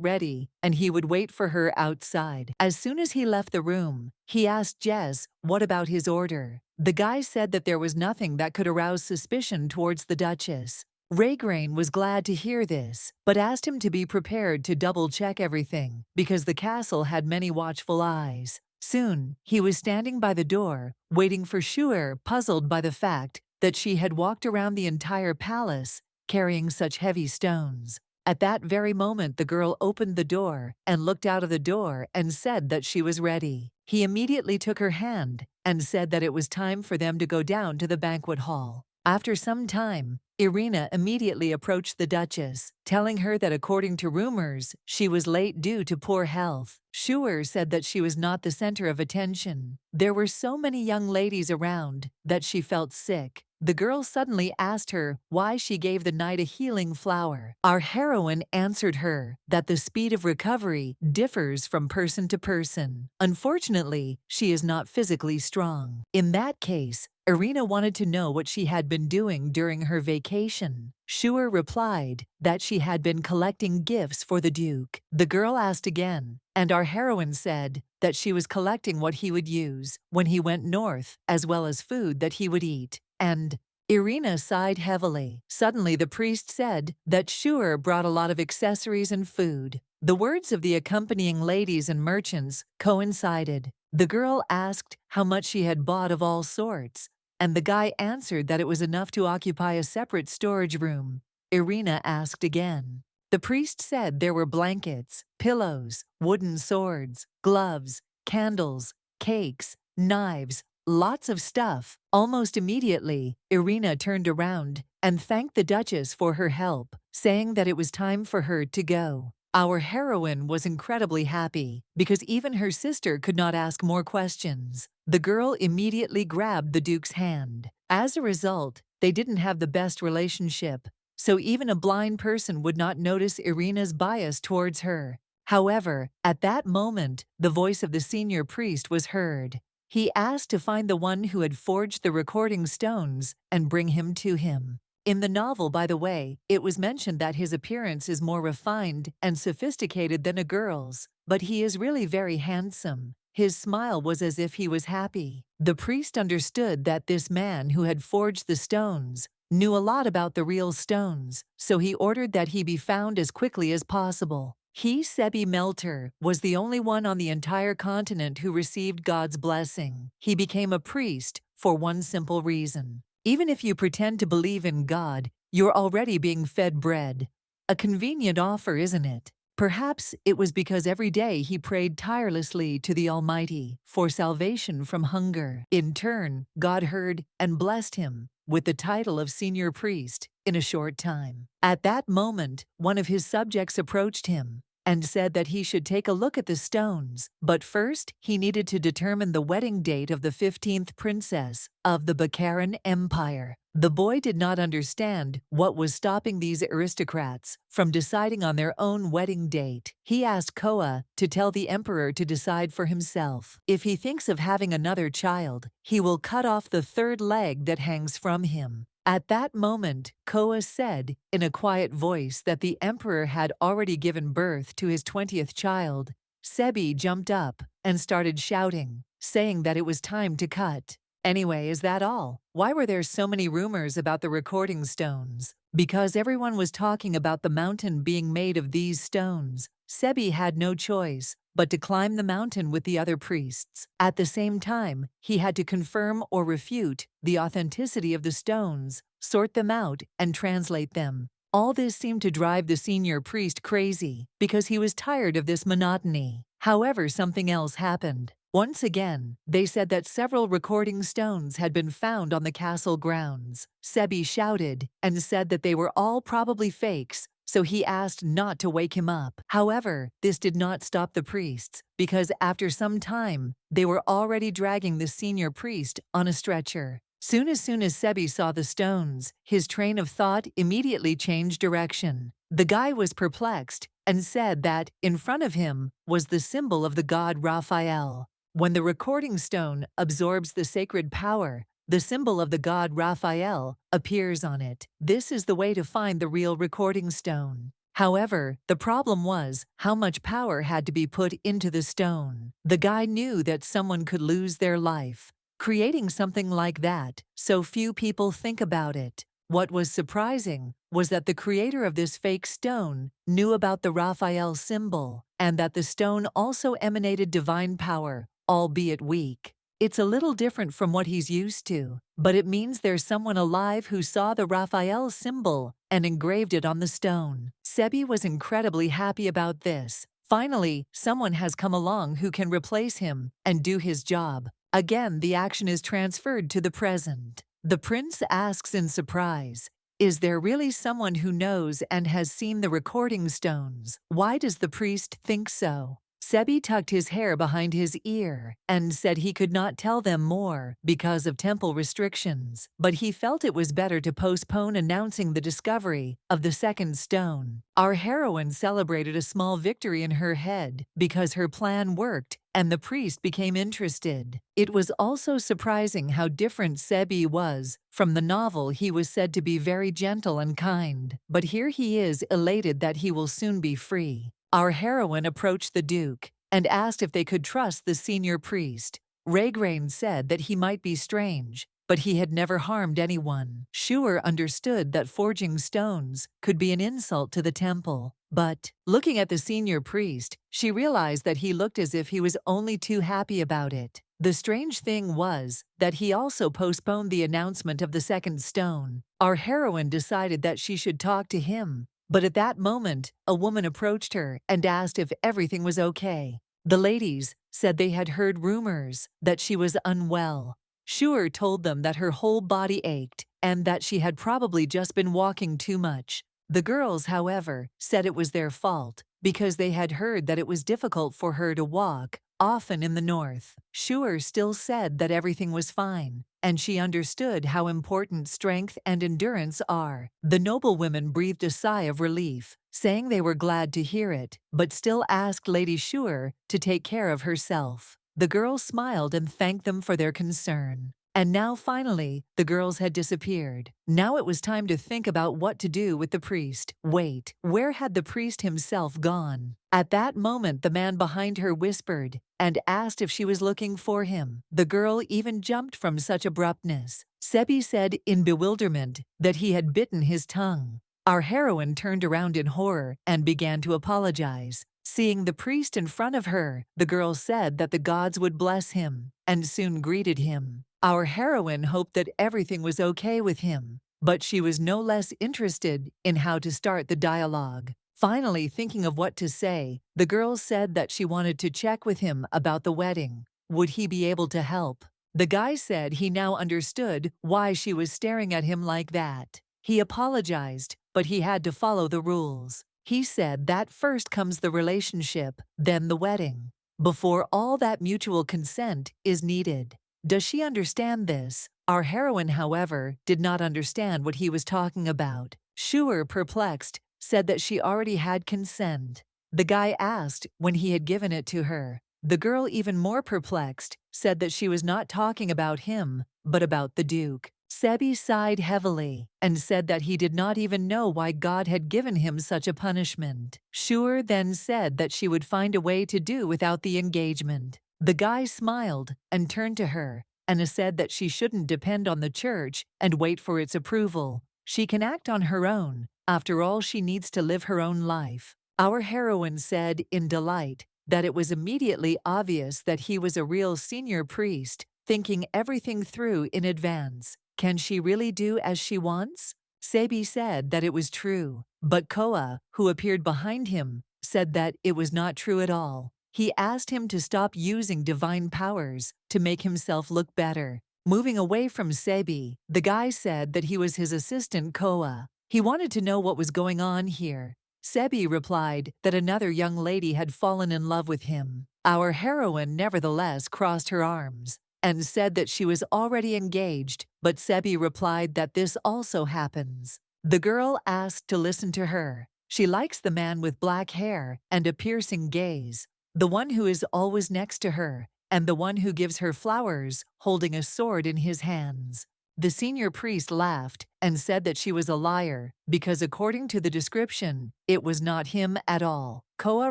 ready, and he would wait for her outside. As soon as he left the room, he asked Jess what about his order. The guy said that there was nothing that could arouse suspicion towards the Duchess. Raygrain was glad to hear this, but asked him to be prepared to double-check everything, because the castle had many watchful eyes. Soon, he was standing by the door, waiting for Shure, puzzled by the fact that she had walked around the entire palace, carrying such heavy stones. At that very moment, the girl opened the door and looked out of the door and said that she was ready. He immediately took her hand and said that it was time for them to go down to the banquet hall. After some time, Irina immediately approached the Duchess, telling her that according to rumors, she was late due to poor health. Schuer said that she was not the center of attention. There were so many young ladies around that she felt sick. The girl suddenly asked her why she gave the knight a healing flower. Our heroine answered her that the speed of recovery differs from person to person. Unfortunately, she is not physically strong. In that case, Irina wanted to know what she had been doing during her vacation. Schuer replied that she had been collecting gifts for the Duke. The girl asked again, and our heroine said that she was collecting what he would use when he went north, as well as food that he would eat. And Irina sighed heavily. Suddenly the priest said that Schuer brought a lot of accessories and food. The words of the accompanying ladies and merchants coincided. The girl asked how much she had bought of all sorts, and the guy answered that it was enough to occupy a separate storage room. Irina asked again. The priest said there were blankets, pillows, wooden swords, gloves, candles, cakes, knives, lots of stuff. Almost immediately, Irina turned around and thanked the Duchess for her help, saying that it was time for her to go. Our heroine was incredibly happy because even her sister could not ask more questions. The girl immediately grabbed the Duke's hand. As a result, they didn't have the best relationship, so even a blind person would not notice Irina's bias towards her. However, at that moment, the voice of the senior priest was heard. He asked to find the one who had forged the recording stones and bring him to him. In the novel, by the way, it was mentioned that his appearance is more refined and sophisticated than a girl's, but he is really very handsome. His smile was as if he was happy. The priest understood that this man who had forged the stones knew a lot about the real stones, so he ordered that he be found as quickly as possible. He, Sebi Melter, was the only one on the entire continent who received God's blessing. He became a priest for one simple reason. Even if you pretend to believe in God, you're already being fed bread. A convenient offer, isn't it? Perhaps it was because every day he prayed tirelessly to the Almighty for salvation from hunger. In turn, God heard and blessed him with the title of senior priest in a short time. At that moment, one of his subjects approached him and said that he should take a look at the stones, but first he needed to determine the wedding date of the 15th princess of the Baccaran Empire. The boy did not understand what was stopping these aristocrats from deciding on their own wedding date. He asked Koa to tell the emperor to decide for himself. If he thinks of having another child, he will cut off the third leg that hangs from him. At that moment, Koa said in a quiet voice that the emperor had already given birth to his 20th child. Sebi jumped up and started shouting, saying that it was time to cut. Anyway, is that all? Why were there so many rumors about the recording stones? Because everyone was talking about the mountain being made of these stones. Sebi had no choice but to climb the mountain with the other priests. At the same time, he had to confirm or refute the authenticity of the stones, sort them out, and translate them. All this seemed to drive the senior priest crazy because he was tired of this monotony. However, something else happened. Once again, they said that several recording stones had been found on the castle grounds. Sebi shouted and said that they were all probably fakes, so he asked not to wake him up. However, this did not stop the priests, because after some time, they were already dragging the senior priest on a stretcher. Soon as Sebi saw the stones, his train of thought immediately changed direction. The guy was perplexed and said that in front of him was the symbol of the god Raphael. When the recording stone absorbs the sacred power, the symbol of the god Raphael appears on it. This is the way to find the real recording stone. However, the problem was how much power had to be put into the stone. The guy knew that someone could lose their life creating something like that, so few people think about it. What was surprising was that the creator of this fake stone knew about the Raphael symbol and that the stone also emanated divine power, albeit weak. It's a little different from what he's used to, but it means there's someone alive who saw the Raphael symbol and engraved it on the stone. Sebi was incredibly happy about this. Finally, someone has come along who can replace him and do his job. Again, the action is transferred to the present. The prince asks in surprise, "Is there really someone who knows and has seen the recording stones? Why does the priest think so?" Sebi tucked his hair behind his ear and said he could not tell them more because of temple restrictions, but he felt it was better to postpone announcing the discovery of the second stone. Our heroine celebrated a small victory in her head because her plan worked and the priest became interested. It was also surprising how different Sebi was from the novel. He was said to be very gentle and kind, but here he is elated that he will soon be free. Our heroine approached the Duke and asked if they could trust the senior priest. Raygrain said that he might be strange, but he had never harmed anyone. Schuer understood that forging stones could be an insult to the temple. But, looking at the senior priest, she realized that he looked as if he was only too happy about it. The strange thing was that he also postponed the announcement of the second stone. Our heroine decided that she should talk to him. But at that moment, a woman approached her and asked if everything was okay. The ladies said they had heard rumors that she was unwell. Schuer told them that her whole body ached and that she had probably just been walking too much. The girls, however, said it was their fault because they had heard that it was difficult for her to walk, often in the north. Schuer still said that everything was fine, and she understood how important strength and endurance are. The noblewomen breathed a sigh of relief, saying they were glad to hear it, but still asked Lady Schuer to take care of herself. The girls smiled and thanked them for their concern. And now finally, the girls had disappeared. Now it was time to think about what to do with the priest. Wait, where had the priest himself gone? At that moment, the man behind her whispered and asked if she was looking for him. The girl even jumped from such abruptness. Sebi said in bewilderment that he had bitten his tongue. Our heroine turned around in horror and began to apologize. Seeing the priest in front of her, the girl said that the gods would bless him and soon greeted him. Our heroine hoped that everything was okay with him, but she was no less interested in how to start the dialogue. Finally, thinking of what to say, the girl said that she wanted to check with him about the wedding. Would he be able to help? The guy said he now understood why she was staring at him like that. He apologized, but he had to follow the rules. He said that first comes the relationship, then the wedding. Before all that mutual consent is needed. Does she understand this? Our heroine, however, did not understand what he was talking about. Schuer, perplexed, said that she already had consent. The guy asked when he had given it to her. The girl, even more perplexed, said that she was not talking about him, but about the Duke. Sebi sighed heavily and said that he did not even know why God had given him such a punishment. Schuer then said that she would find a way to do without the engagement. The guy smiled and turned to her and said that she shouldn't depend on the church and wait for its approval. She can act on her own. After all, she needs to live her own life. Our heroine said in delight that it was immediately obvious that he was a real senior priest, thinking everything through in advance. Can she really do as she wants? Sebi said that it was true, but Koa, who appeared behind him, said that it was not true at all. He asked him to stop using divine powers to make himself look better. Moving away from Sebi, the guy said that he was his assistant Koa. He wanted to know what was going on here. Sebi replied that another young lady had fallen in love with him. Our heroine nevertheless crossed her arms and said that she was already engaged, but Sebi replied that this also happens. The girl asked to listen to her. She likes the man with black hair and a piercing gaze, the one who is always next to her, and the one who gives her flowers, holding a sword in his hands. The senior priest laughed and said that she was a liar because according to the description, it was not him at all. Koa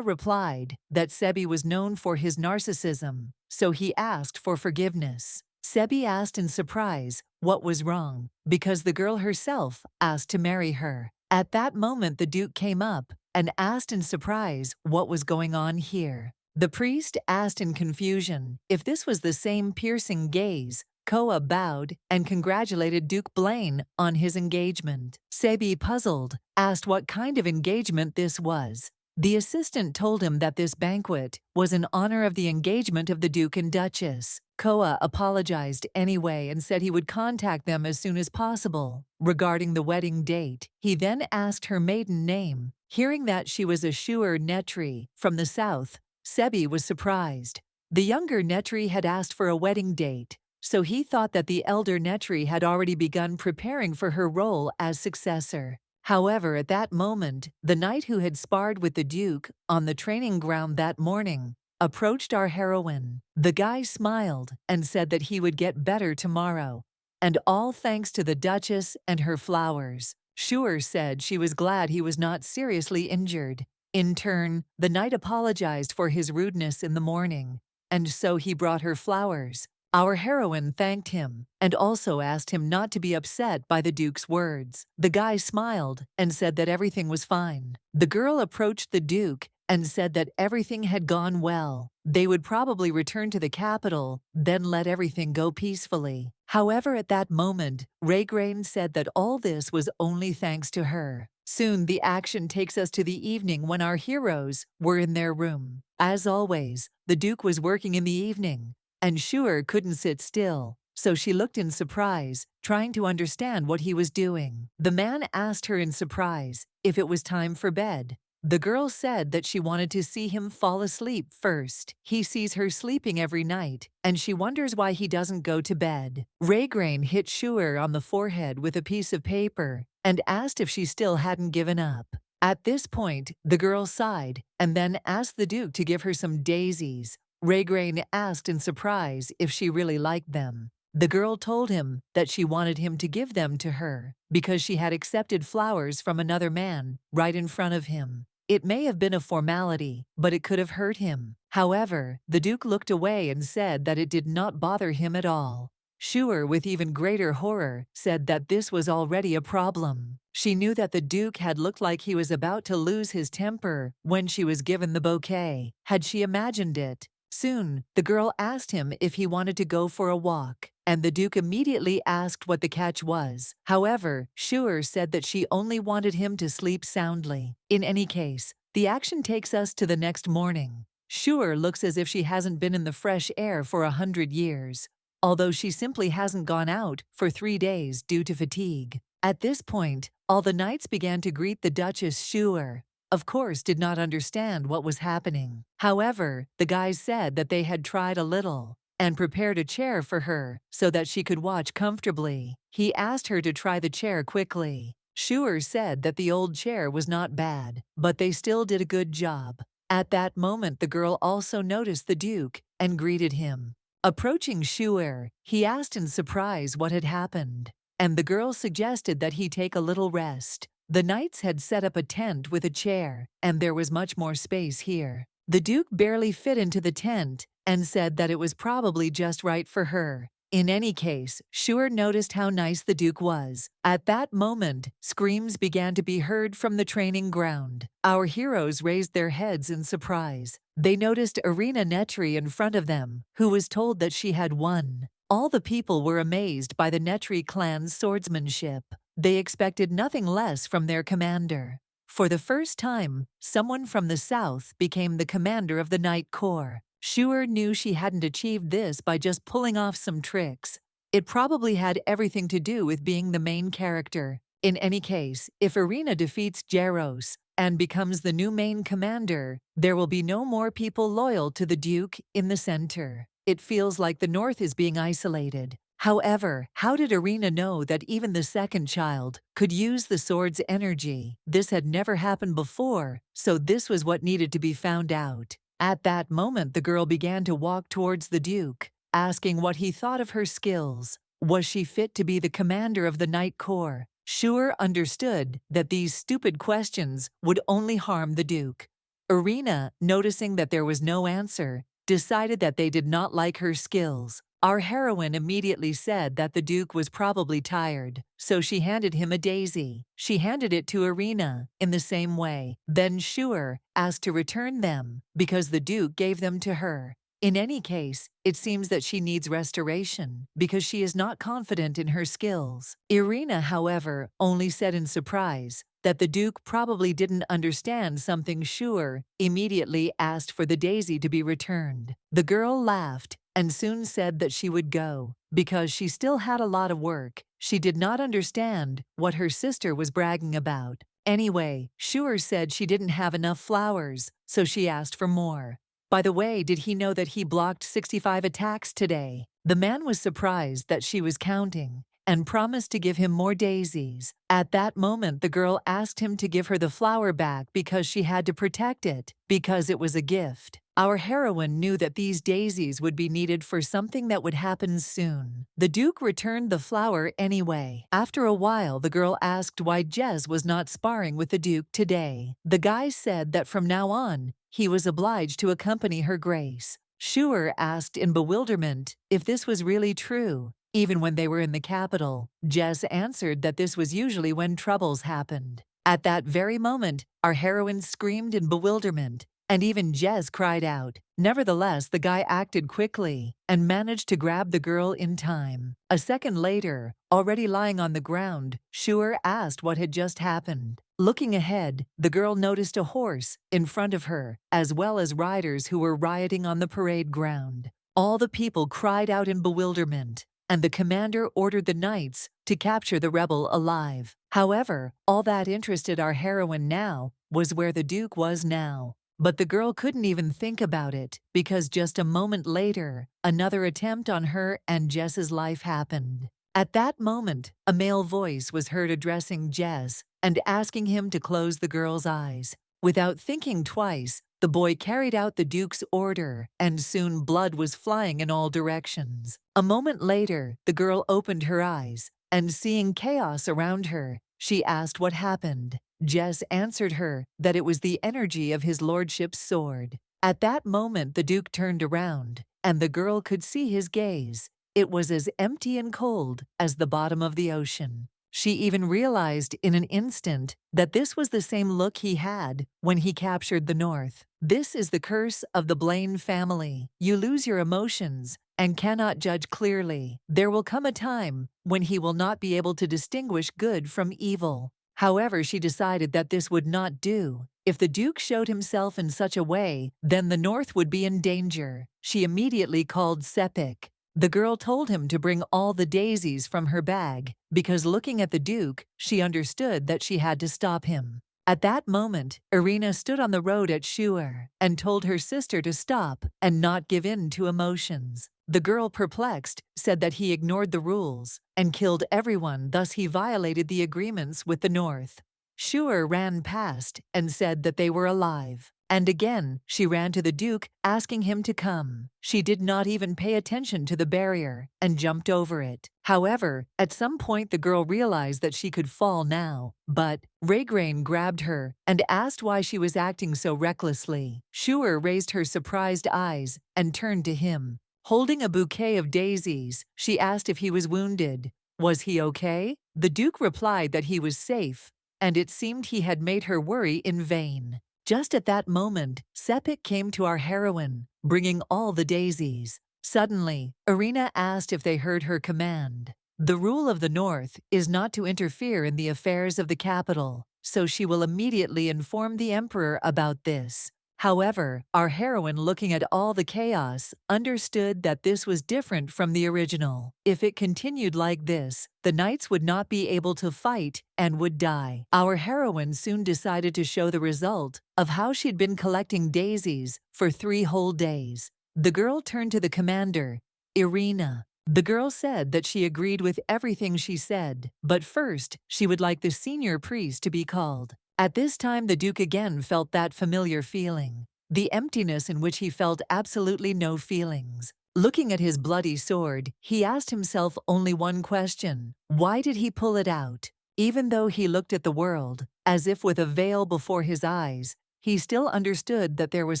replied that Sebi was known for his narcissism, so he asked for forgiveness. Sebi asked in surprise what was wrong because the girl herself asked to marry her. At that moment, the Duke came up and asked in surprise what was going on here. The priest asked in confusion if this was the same piercing gaze. Koa bowed and congratulated Duke Blaine on his engagement. Sebi, puzzled, asked what kind of engagement this was. The assistant told him that this banquet was in honor of the engagement of the Duke and Duchess. Koa apologized anyway and said he would contact them as soon as possible regarding the wedding date. He then asked her maiden name. Hearing that she was Ashur Netri from the south, Sebi was surprised. The younger Netri had asked for a wedding date, so he thought that the elder Netri had already begun preparing for her role as successor. However, at that moment, the knight who had sparred with the Duke on the training ground that morning approached our heroine. The guy smiled and said that he would get better tomorrow, and all thanks to the Duchess and her flowers. Shur said she was glad he was not seriously injured. In turn, the knight apologized for his rudeness in the morning, and so he brought her flowers. Our heroine thanked him and also asked him not to be upset by the Duke's words. The guy smiled and said that everything was fine. The girl approached the Duke and said that everything had gone well. They would probably return to the capital, then let everything go peacefully. However, at that moment, Raygrain said that all this was only thanks to her. Soon, the action takes us to the evening when our heroes were in their room. As always, the Duke was working in the evening, and Shur couldn't sit still, so she looked in surprise, trying to understand what he was doing. The man asked her in surprise if it was time for bed. The girl said that she wanted to see him fall asleep first. He sees her sleeping every night, and she wonders why he doesn't go to bed. Raygrain hit Shur on the forehead with a piece of paper and asked if she still hadn't given up. At this point, the girl sighed and then asked the Duke to give her some daisies. Raygrain asked in surprise if she really liked them. The girl told him that she wanted him to give them to her because she had accepted flowers from another man right in front of him. It may have been a formality, but it could have hurt him. However, the Duke looked away and said that it did not bother him at all. Shur, with even greater horror, said that this was already a problem. She knew that the Duke had looked like he was about to lose his temper when she was given the bouquet. Had she imagined it? Soon, the girl asked him if he wanted to go for a walk, and the Duke immediately asked what the catch was. However, Shur said that she only wanted him to sleep soundly. In any case, the action takes us to the next morning. Shur looks as if she hasn't been in the fresh air for 100 years, although she simply hasn't gone out for 3 days due to fatigue. At this point, all the knights began to greet the Duchess. Shur, of course, did not understand what was happening. However, the guys said that they had tried a little and prepared a chair for her so that she could watch comfortably. He asked her to try the chair quickly. Shur said that the old chair was not bad, but they still did a good job. At that moment, the girl also noticed the Duke and greeted him. Approaching Shur, he asked in surprise what had happened, and the girl suggested that he take a little rest. The knights had set up a tent with a chair, and there was much more space here. The Duke barely fit into the tent and said that it was probably just right for her. In any case, Shur noticed how nice the Duke was. At that moment, screams began to be heard from the training ground. Our heroes raised their heads in surprise. They noticed Irina Netri in front of them, who was told that she had won. All the people were amazed by the Netri clan's swordsmanship. They expected nothing less from their commander. For the first time, someone from the south became the commander of the Knight Corps. Shur knew she hadn't achieved this by just pulling off some tricks. It probably had everything to do with being the main character. In any case, if Irina defeats Jaros and becomes the new main commander, there will be no more people loyal to the Duke in the center. It feels like the North is being isolated. However, how did Irina know that even the second child could use the sword's energy? This had never happened before, so this was what needed to be found out. At that moment, the girl began to walk towards the Duke, asking what he thought of her skills. Was she fit to be the commander of the Knight Corps? Shur understood that these stupid questions would only harm the Duke. Irina, noticing that there was no answer, decided that they did not like her skills. Our heroine immediately said that the Duke was probably tired, so she handed him a daisy. She handed it to Irina in the same way. Then Shur asked to return them because the Duke gave them to her. In any case, it seems that she needs restoration because she is not confident in her skills. Irina, however, only said in surprise, that the Duke probably didn't understand something. Sure immediately asked for the daisy to be returned. The girl laughed and soon said that she would go, because she still had a lot of work. She did not understand what her sister was bragging about. Anyway, Sure said she didn't have enough flowers, so she asked for more. By the way, did he know that he blocked 65 attacks today? The man was surprised that she was counting and promised to give him more daisies. At that moment, the girl asked him to give her the flower back because she had to protect it, because it was a gift. Our heroine knew that these daisies would be needed for something that would happen soon. The Duke returned the flower anyway. After a while, the girl asked why Jez was not sparring with the Duke today. The guy said that from now on, he was obliged to accompany her grace. Sure asked in bewilderment if this was really true. Even when they were in the capital, Jess answered that this was usually when troubles happened. At that very moment, our heroine screamed in bewilderment, and even Jess cried out. Nevertheless, the guy acted quickly and managed to grab the girl in time. A second later, already lying on the ground, Sure asked what had just happened. Looking ahead, the girl noticed a horse in front of her, as well as riders who were rioting on the parade ground. All the people cried out in bewilderment, and the commander ordered the knights to capture the rebel alive. However, all that interested our heroine now was where the Duke was now. But the girl couldn't even think about it, because just a moment later, another attempt on her and Jess's life happened. At that moment, a male voice was heard addressing Jess and asking him to close the girl's eyes. Without thinking twice, the boy carried out the Duke's order, and soon blood was flying in all directions. A moment later, the girl opened her eyes, and seeing chaos around her, she asked what happened. Jess answered her that it was the energy of his lordship's sword. At that moment, the Duke turned around, and the girl could see his gaze. It was as empty and cold as the bottom of the ocean. She even realized in an instant that this was the same look he had when he captured the North. This is the curse of the Blaine family. You lose your emotions and cannot judge clearly. There will come a time when he will not be able to distinguish good from evil. However, she decided that this would not do. If the Duke showed himself in such a way, then the North would be in danger. She immediately called Sepik. The girl told him to bring all the daisies from her bag, because looking at the Duke, she understood that she had to stop him. At that moment, Irina stood on the road at Shure and told her sister to stop and not give in to emotions. The girl, perplexed, said that he ignored the rules and killed everyone, thus he violated the agreements with the North. Shure ran past and said that they were alive. And again, she ran to the Duke, asking him to come. She did not even pay attention to the barrier and jumped over it. However, at some point the girl realized that she could fall now. But Raygrain grabbed her and asked why she was acting so recklessly. Shure raised her surprised eyes and turned to him. Holding a bouquet of daisies, she asked if he was wounded. Was he okay? The Duke replied that he was safe, and it seemed he had made her worry in vain. Just at that moment, Sepik came to our heroine, bringing all the daisies. Suddenly, Irina asked if they heard her command. The rule of the North is not to interfere in the affairs of the capital, so she will immediately inform the Emperor about this. However, our heroine, looking at all the chaos, understood that this was different from the original. If it continued like this, the knights would not be able to fight and would die. Our heroine soon decided to show the result of how she'd been collecting daisies for 3 whole days. The girl turned to the commander, Irina. The girl said that she agreed with everything she said, but first she would like the senior priest to be called. At this time, the Duke again felt that familiar feeling, the emptiness in which he felt absolutely no feelings. Looking at his bloody sword, he asked himself only one question: why did he pull it out? Even though he looked at the world, as if with a veil before his eyes, he still understood that there was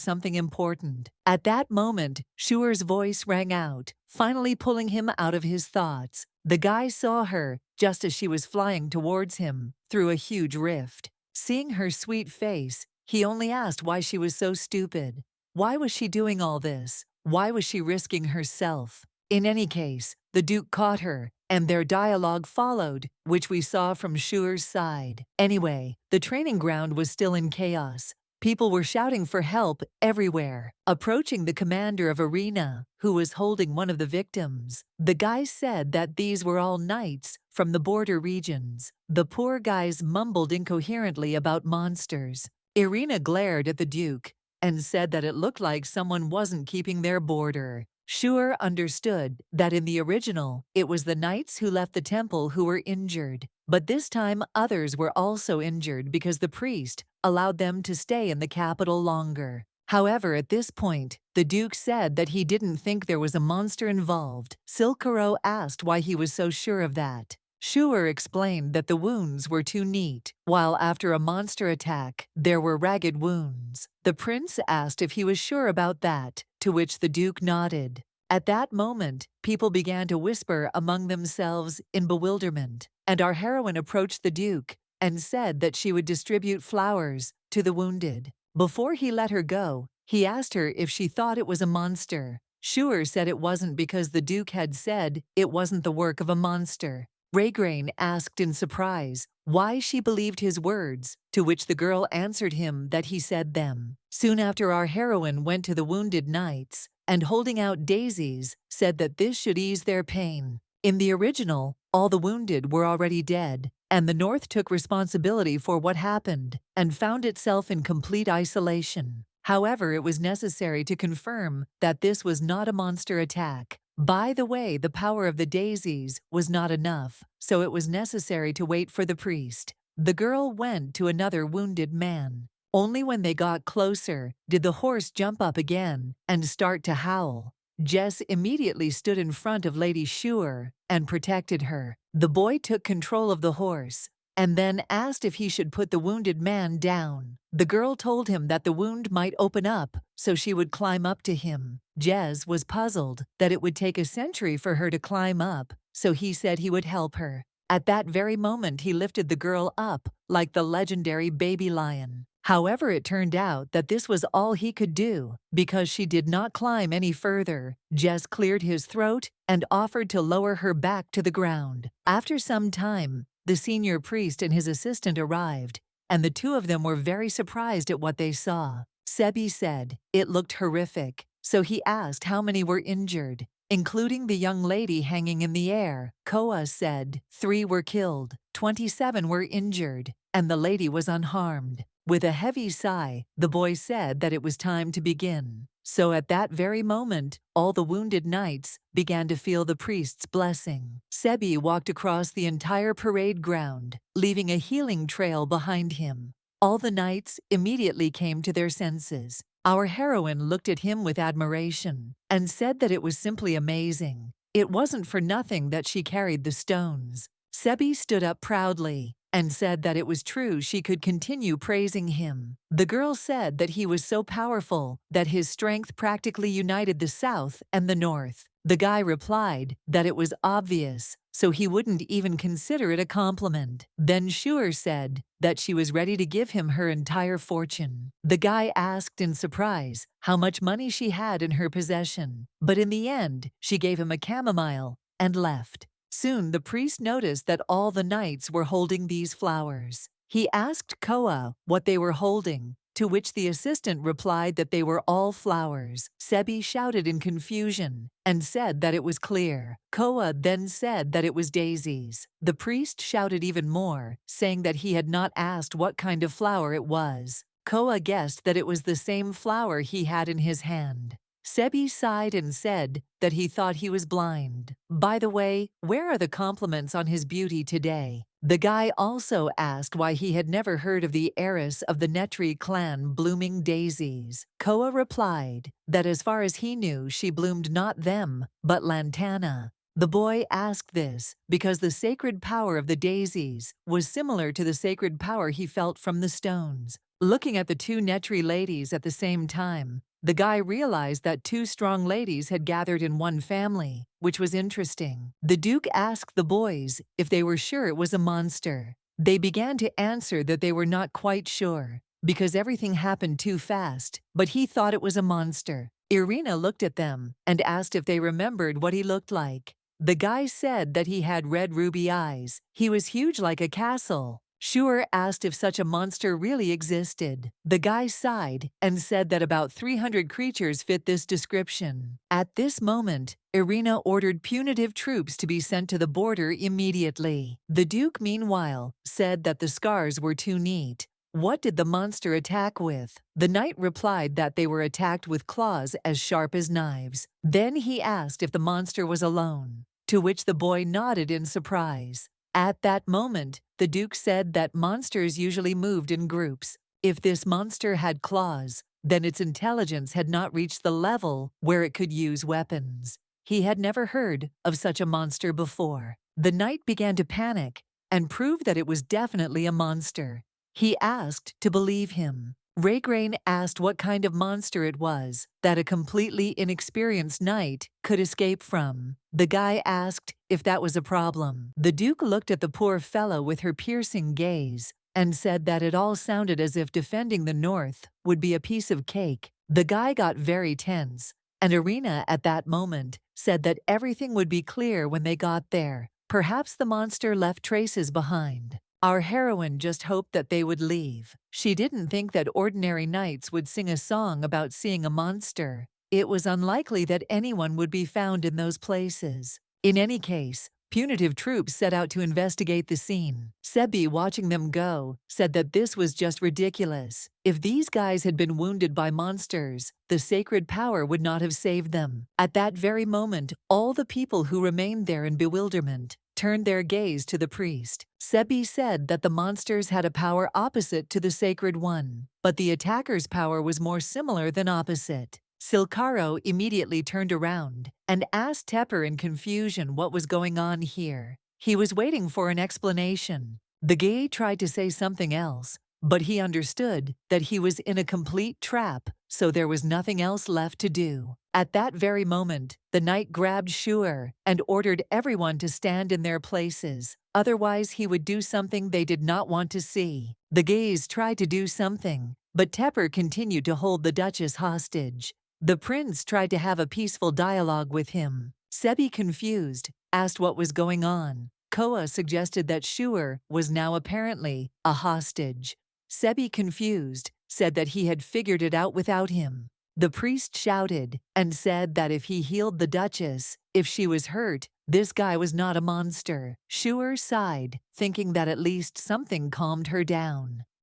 something important. At that moment, Shure's voice rang out, finally pulling him out of his thoughts. The guy saw her, just as she was flying towards him, through a huge rift. Seeing her sweet face, he only asked why she was so stupid. Why was she doing all this? Why was she risking herself? In any case, the Duke caught her and their dialogue followed, which we saw from Shuer's side. Anyway, the training ground was still in chaos. People were shouting for help everywhere. Approaching the commander of Arena, who was holding one of the victims, the guy said that these were all knights from the border regions. The poor guys mumbled incoherently about monsters. Irina glared at the Duke and said that it looked like someone wasn't keeping their border. Shuer understood that in the original, it was the knights who left the temple who were injured, but this time others were also injured because the priest allowed them to stay in the capital longer. However, at this point, the Duke said that he didn't think there was a monster involved. Silkero asked why he was so sure of that. Shuer explained that the wounds were too neat, while after a monster attack, there were ragged wounds. The prince asked if he was sure about that, to which the Duke nodded. At that moment, people began to whisper among themselves in bewilderment, and our heroine approached the Duke and said that she would distribute flowers to the wounded. Before he let her go, he asked her if she thought it was a monster. Shuer said it wasn't because the Duke had said it wasn't the work of a monster. Raygrain asked in surprise why she believed his words, to which the girl answered him that he said them. Soon after, our heroine went to the wounded knights and, holding out daisies, said that this should ease their pain. In the original, all the wounded were already dead, and the North took responsibility for what happened and found itself in complete isolation. However, it was necessary to confirm that this was not a monster attack. By the way, the power of the daisies was not enough, so it was necessary to wait for the priest. The girl went to another wounded man. Only when they got closer did the horse jump up again and start to howl. Jess immediately stood in front of Lady Shuer and protected her. The boy took control of the horse and then asked if he should put the wounded man down. The girl told him that the wound might open up, so she would climb up to him. Jez was puzzled that it would take a century for her to climb up, so he said he would help her. At that very moment, he lifted the girl up like the legendary baby lion. However, it turned out that this was all he could do. Because she did not climb any further, Jess cleared his throat and offered to lower her back to the ground. After some time, the senior priest and his assistant arrived, and the two of them were very surprised at what they saw. Sebi said it looked horrific, so he asked how many were injured, including the young lady hanging in the air. Koa said 3 were killed, 27 were injured, and the lady was unharmed. With a heavy sigh, the boy said that it was time to begin. So at that very moment, all the wounded knights began to feel the priest's blessing. Sebi walked across the entire parade ground, leaving a healing trail behind him. All the knights immediately came to their senses. Our heroine looked at him with admiration and said that it was simply amazing. It wasn't for nothing that she carried the stones. Sebi stood up proudly and said that it was true she could continue praising him. The girl said that he was so powerful that his strength practically united the South and the North. The guy replied that it was obvious, so he wouldn't even consider it a compliment. Then Shuer said that she was ready to give him her entire fortune. The guy asked in surprise how much money she had in her possession, but in the end, she gave him a chamomile and left. Soon the priest noticed that all the knights were holding these flowers. He asked Koa what they were holding, to which the assistant replied that they were all flowers. Sebi shouted in confusion and said that it was clear. Koa then said that it was daisies. The priest shouted even more, saying that he had not asked what kind of flower it was. Koa guessed that it was the same flower he had in his hand. Sebi sighed and said that he thought he was blind. By the way, where are the compliments on his beauty today? The guy also asked why he had never heard of the heiress of the Netri clan blooming daisies. Koa replied that as far as he knew, she bloomed not them, but lantana. The boy asked this because the sacred power of the daisies was similar to the sacred power he felt from the stones. Looking at the two Netri ladies at the same time, the guy realized that 2 strong ladies had gathered in one family, which was interesting. The Duke asked the boys if they were sure it was a monster. They began to answer that they were not quite sure, because everything happened too fast, but he thought it was a monster. Irina looked at them and asked if they remembered what he looked like. The guy said that he had red ruby eyes. He was huge like a castle. Shuer asked if such a monster really existed. The guy sighed and said that about 300 creatures fit this description. At this moment, Irina ordered punitive troops to be sent to the border immediately. The Duke, meanwhile, said that the scars were too neat. What did the monster attack with? The knight replied that they were attacked with claws as sharp as knives. Then he asked if the monster was alone, to which the boy nodded in surprise. At that moment, the Duke said that monsters usually moved in groups. If this monster had claws, then its intelligence had not reached the level where it could use weapons. He had never heard of such a monster before. The knight began to panic and proved that it was definitely a monster. He asked to believe him. Raygrain asked what kind of monster it was that a completely inexperienced knight could escape from. The guy asked if that was a problem. The Duke looked at the poor fellow with her piercing gaze and said that it all sounded as if defending the North would be a piece of cake. The guy got very tense, and Irina at that moment said that everything would be clear when they got there. Perhaps the monster left traces behind. Our heroine just hoped that they would leave. She didn't think that ordinary knights would sing a song about seeing a monster. It was unlikely that anyone would be found in those places. In any case, punitive troops set out to investigate the scene. Sebi, watching them go, said that this was just ridiculous. If these guys had been wounded by monsters, the sacred power would not have saved them. At that very moment, all the people who remained there in bewilderment turned their gaze to the priest. Sebi said that the monsters had a power opposite to the sacred one, but the attacker's power was more similar than opposite. Silcaro immediately turned around and asked Tepper in confusion what was going on here. He was waiting for an explanation. The guy tried to say something else, but he understood that he was in a complete trap, so there was nothing else left to do. At that very moment, the knight grabbed Shuer and ordered everyone to stand in their places, otherwise he would do something they did not want to see. The gaze tried to do something, but Tepper continued to hold the Duchess hostage. The prince tried to have a peaceful dialogue with him. Sebi, confused, asked what was going on. Koa suggested that Shuer was now apparently a hostage. Sebi, confused, said that he had figured it out without him. The priest shouted and said that if he healed the Duchess, if she was hurt, this guy was not a monster. Shuer sighed, thinking that at least something calmed her down.